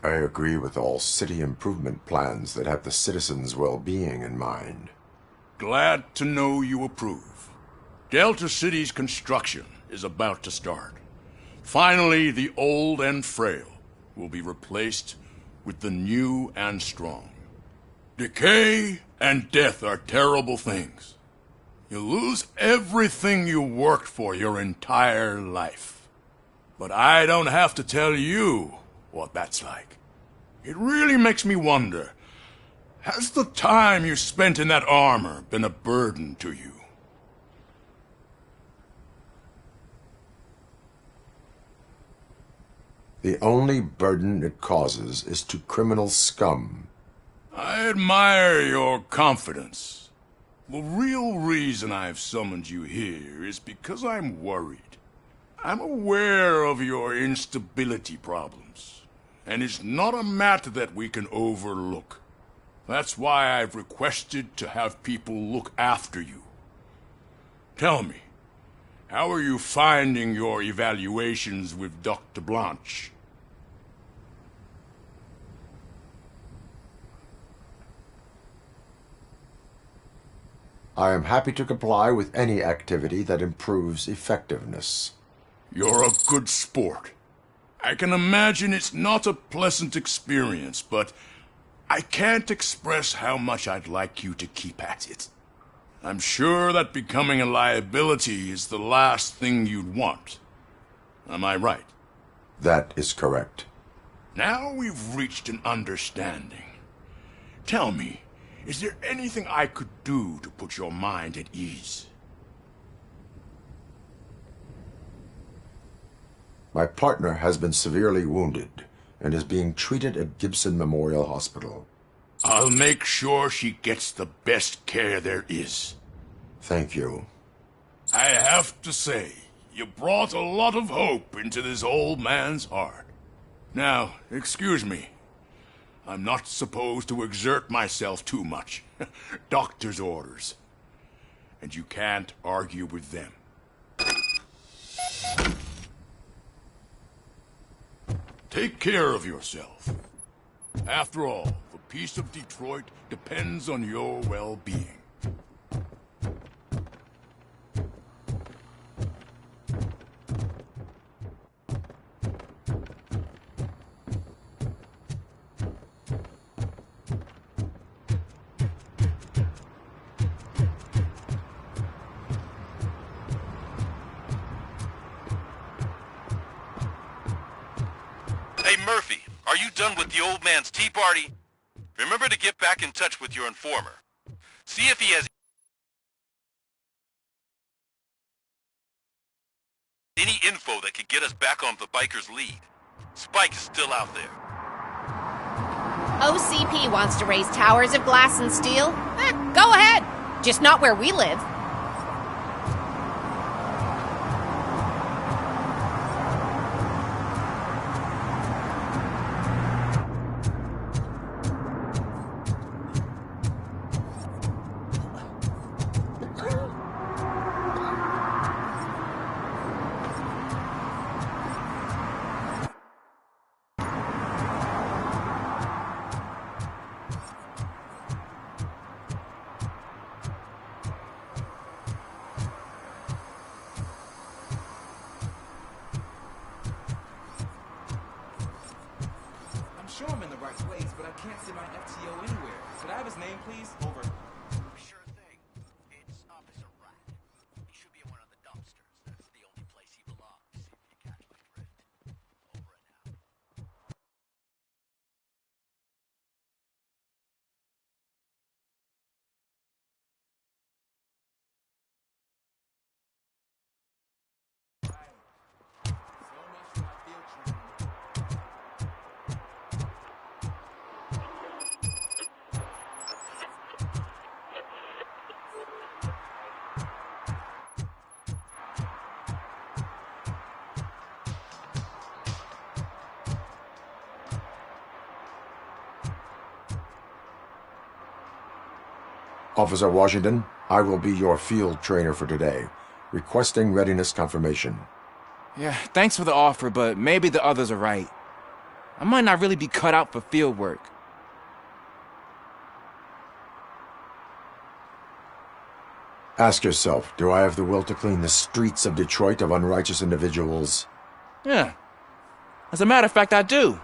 I agree with all city improvement plans that have the citizens' well-being in mind. Glad to know you approve. Delta City's construction is about to start. Finally, the old and frail will be replaced with the new and strong. Decay and death are terrible things. You lose everything you worked for your entire life. But I don't have to tell you what that's like. It really makes me wonder, has the time you spent in that armor been a burden to you? The only burden it causes is to criminal scum. I admire your confidence. The real reason I've summoned you here is because I'm worried. I'm aware of your instability problems, and it's not a matter that we can overlook. That's why I've requested to have people look after you. Tell me, how are you finding your evaluations with Dr. Blanche? I am happy to comply with any activity that improves effectiveness. You're a good sport. I can imagine it's not a pleasant experience, but I can't express how much I'd like you to keep at it. I'm sure that becoming a liability is the last thing you'd want. Am I right? That is correct. Now we've reached an understanding. Tell me, is there anything I could do to put your mind at ease? My partner has been severely wounded and is being treated at Gibson Memorial Hospital. I'll make sure she gets the best care there is. Thank you. I have to say, you brought a lot of hope into this old man's heart. Now, excuse me. I'm not supposed to exert myself too much. Doctor's orders. And you can't argue with them. Take care of yourself. After all, the peace of Detroit depends on your well-being. Murphy, are you done with the old man's tea party? Remember to get back in touch with your informer. See if he has any info that could get us back on the biker's lead. Spike is still out there. OCP wants to raise towers of glass and steel? Go ahead. Just not where we live. Sure I'm in the right place, but I can't see my FTO anywhere. Could I have his name, please? Over. Officer Washington, I will be your field trainer for today. Requesting readiness confirmation. Yeah, thanks for the offer, but maybe the others are right. I might not really be cut out for field work. Ask yourself, do I have the will to clean the streets of Detroit of unrighteous individuals? Yeah. As a matter of fact, I do.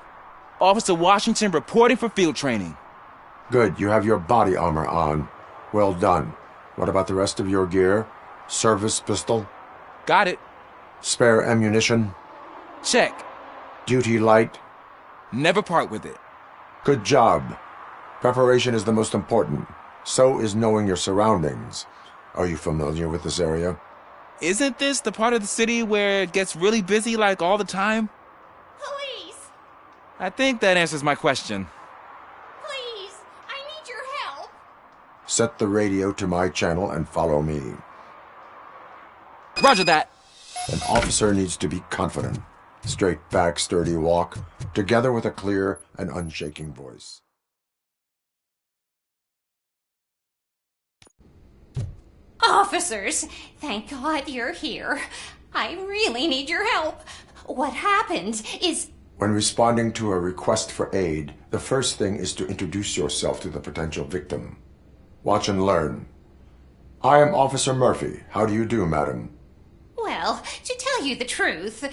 Officer Washington reporting for field training. Good, you have your body armor on. Well done. What about the rest of your gear? Service pistol? Got it. Spare ammunition? Check. Duty light? Never part with it. Good job. Preparation is the most important. So is knowing your surroundings. Are you familiar with this area? Isn't this the part of the city where it gets really busy like all the time? Police! I think that answers my question. Please! I need your help! Set the radio to my channel and follow me. Roger that! An officer needs to be confident. Straight back, sturdy walk, together with a clear and unshaking voice. Officers, thank God you're here. I really need your help. What happened is... When responding to a request for aid, the first thing is to introduce yourself to the potential victim. Watch and learn. I am Officer Murphy. How do you do, madam? Well, to tell you the truth...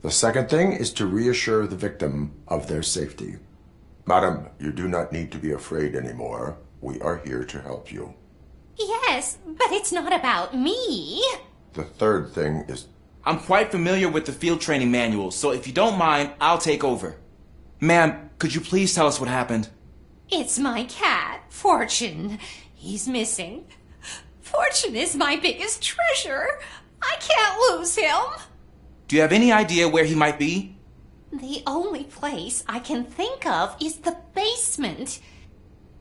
The second thing is to reassure the victim of their safety. Madam, you do not need to be afraid anymore. We are here to help you. Yes, but it's not about me. The third thing is... I'm quite familiar with the field training manual, so if you don't mind, I'll take over. Ma'am, could you please tell us what happened? It's my cat, Fortune. He's missing. Fortune is my biggest treasure. I can't lose him. Do you have any idea where he might be? The only place I can think of is the basement.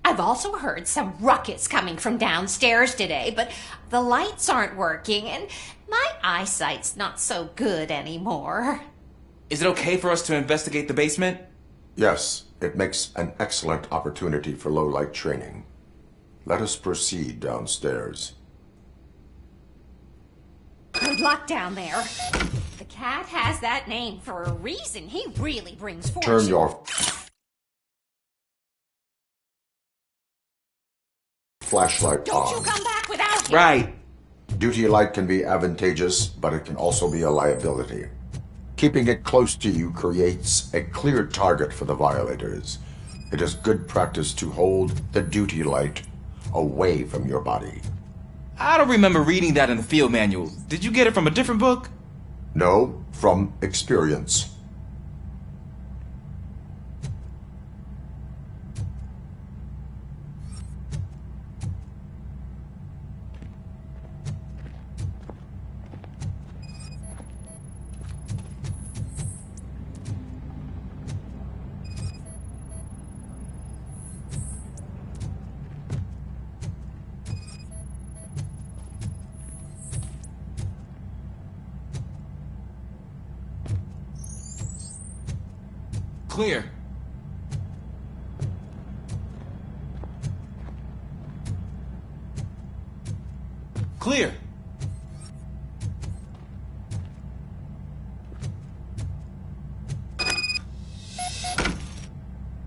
I've also heard some ruckus coming from downstairs today, but the lights aren't working and my eyesight's not so good anymore. Is it okay for us to investigate the basement? Yes, it makes an excellent opportunity for low-light training. Let us proceed downstairs. Good luck down there. The cat has that name for a reason. He really brings fortune. Turn your flashlight Don't on. you come back without him. Right. Duty light can be advantageous, but it can also be a liability. Keeping it close to you creates a clear target for the violators. It is good practice to hold the duty light away from your body. I don't remember reading that in the field manual. Did you get it from a different book? No, from experience. Clear. Clear.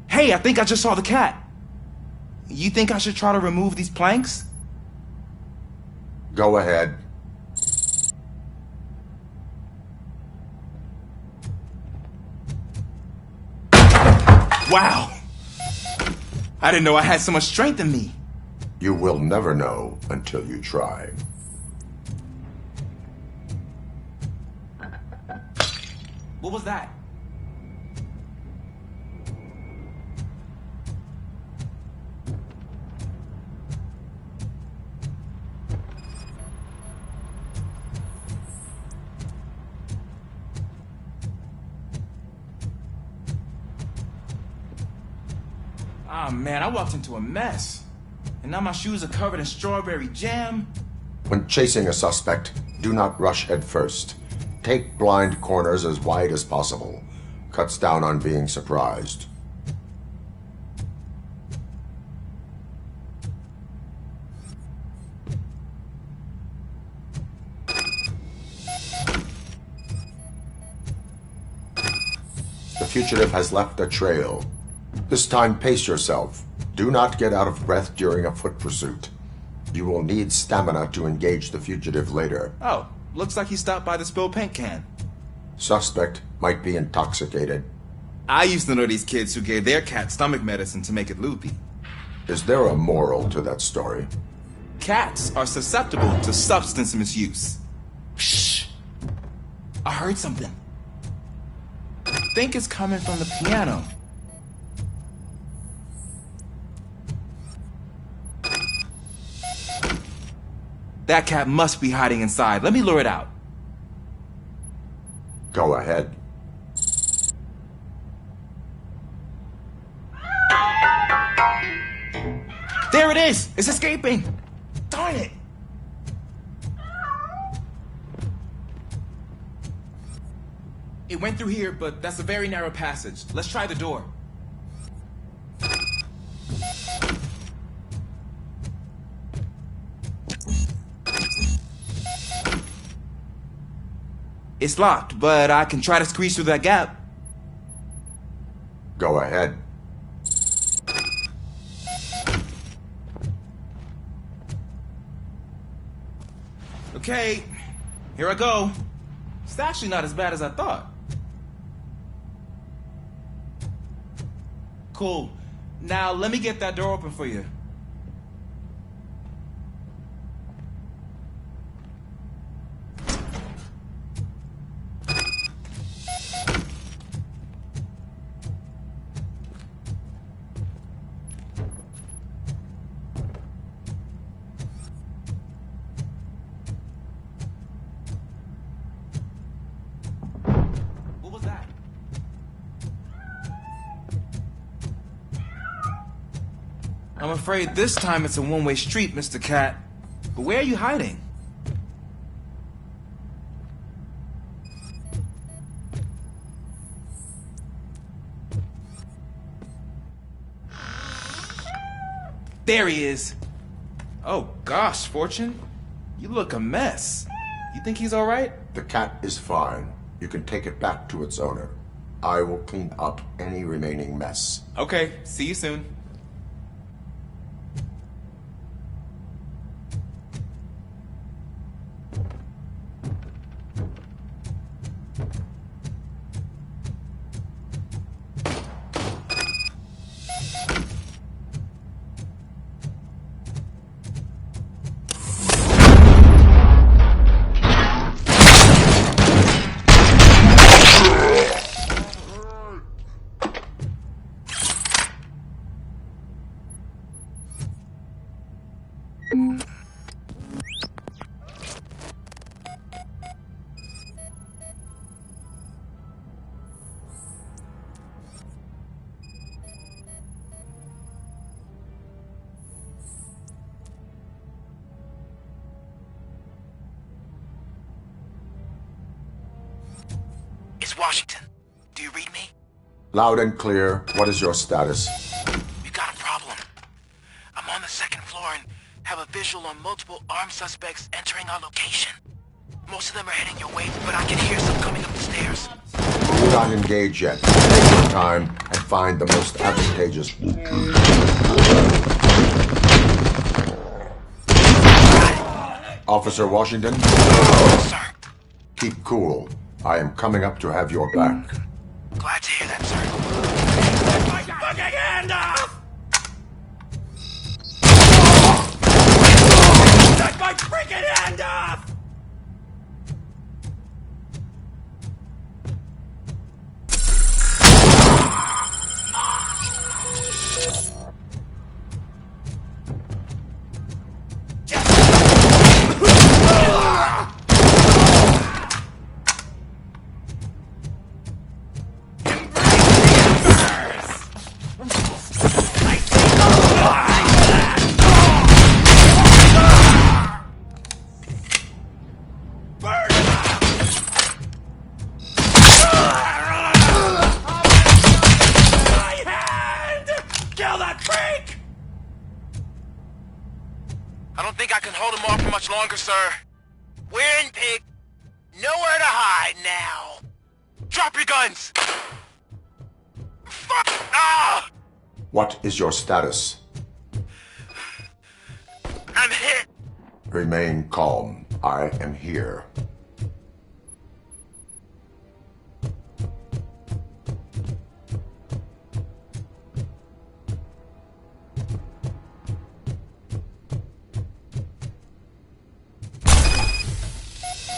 Hey, I think I just saw the cat. You think I should try to remove these planks? Go ahead. Wow! I didn't know I had so much strength in me. You will never know until you try. What was that? Ah, man, I walked into a mess. And now my shoes are covered in strawberry jam. When chasing a suspect, do not rush head first. Take blind corners as wide as possible. Cuts down on being surprised. fugitive has left a trail. This time, pace yourself. Do not get out of breath during a foot pursuit. You will need stamina to engage the fugitive later. Oh, looks like he stopped by the spilled paint can. Suspect might be intoxicated. I used to know these kids who gave their cat stomach medicine to make it loopy. Is there a moral to that story? Cats are susceptible to substance misuse. Shh! I heard something. I think it's coming from the piano. That cat must be hiding inside. Let me lure it out. Go ahead. There it is! It's escaping! Darn it! It went through here, but that's a very narrow passage. Let's try the door. It's locked, but I can try to squeeze through that gap. Go ahead. Okay, here I go. It's actually not as bad as I thought. Cool. Now let me get that door open for you. I'm afraid this time it's a one-way street, Mr. Cat. But where are you hiding? There he is. Oh gosh, Fortune. You look a mess. You think he's all right? The cat is fine. You can take it back to its owner. I will clean up any remaining mess. Okay, see you soon. Washington, do you read me? Loud and clear. What is your status? We got a problem. I'm on the second floor and have a visual on multiple armed suspects entering our location. Most of them are heading your way, but I can hear some coming up the stairs. Do not engage yet. Take your time and find the most advantageous. Officer Washington? Sir. Keep cool. I am coming up to have your back. Glad to hear that, sir. Take my fucking hand off! Take my freaking hand off! Longer, sir. We're in, pig. Nowhere to hide now. Drop your guns. Fuck! Ah! What is your status? I'm hit! Remain calm. I am here.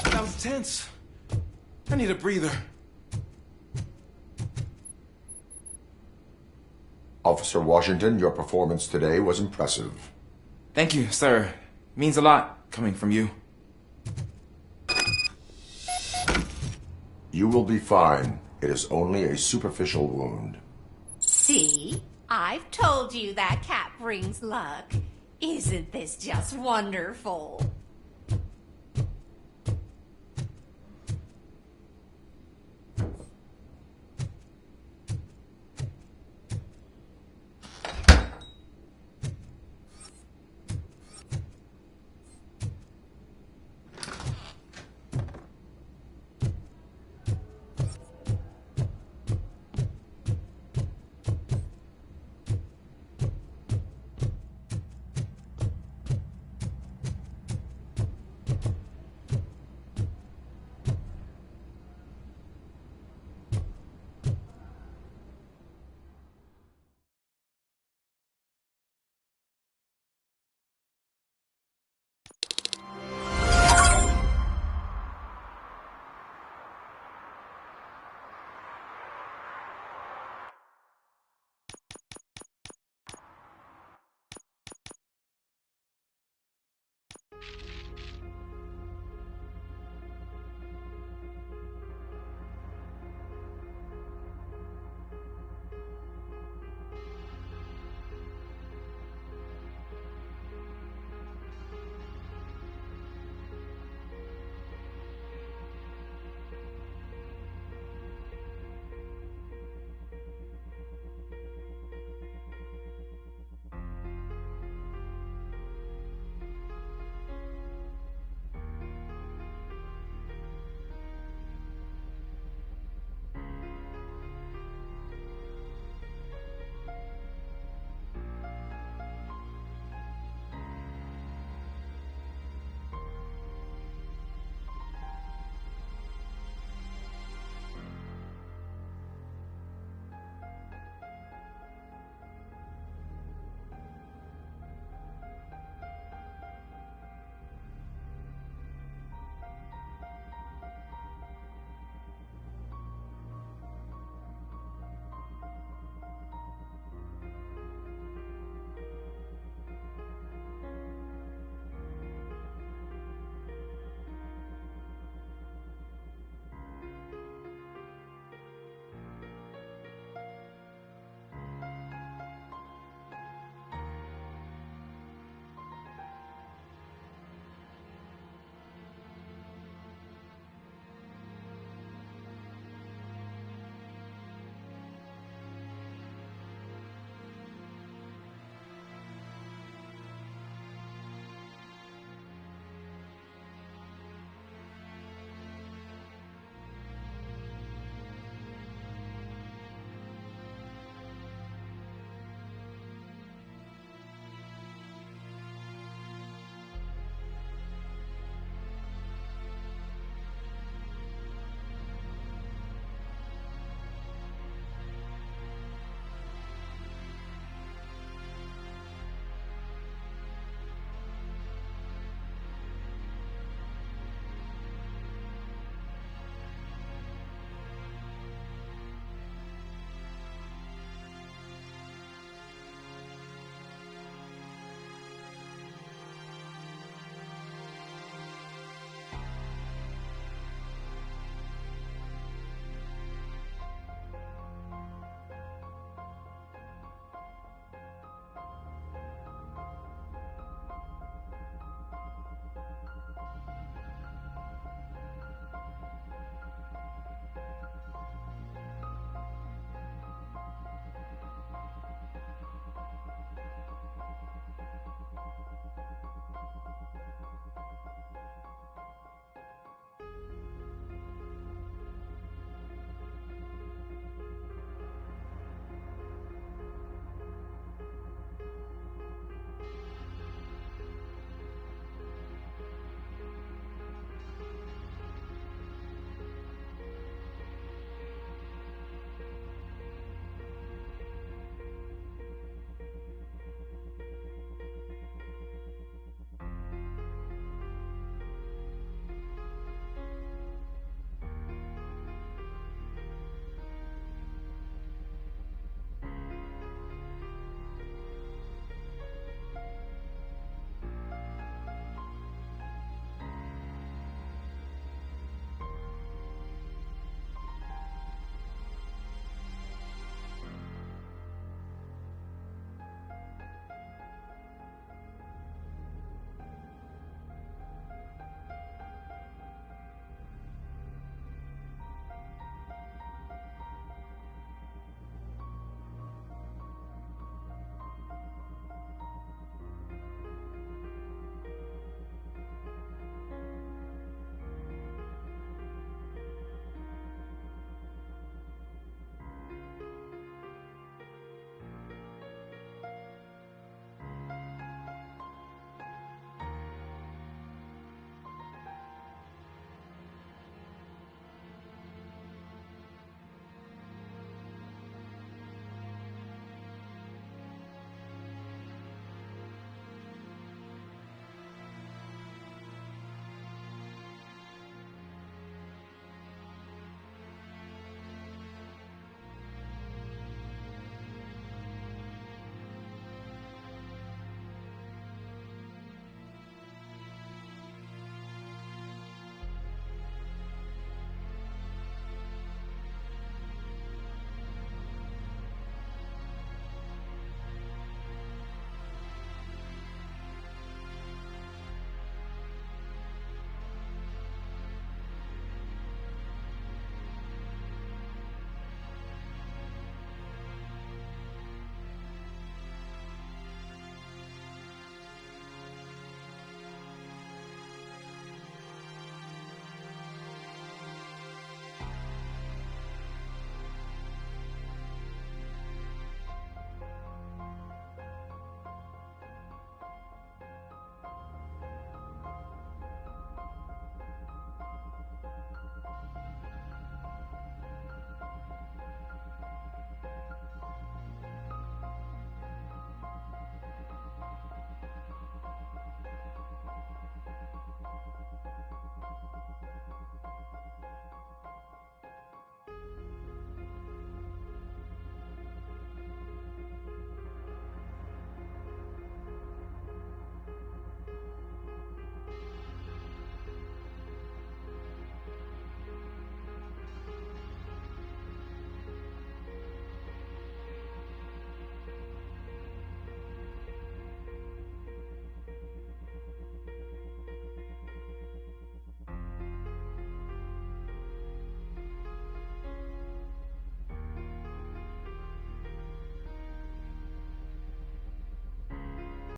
That was tense. I need a breather. Officer Washington, your performance today was impressive. Thank you, sir. Means a lot coming from you. You will be fine. It is only a superficial wound. See? I've told you that cat brings luck. Isn't this just wonderful?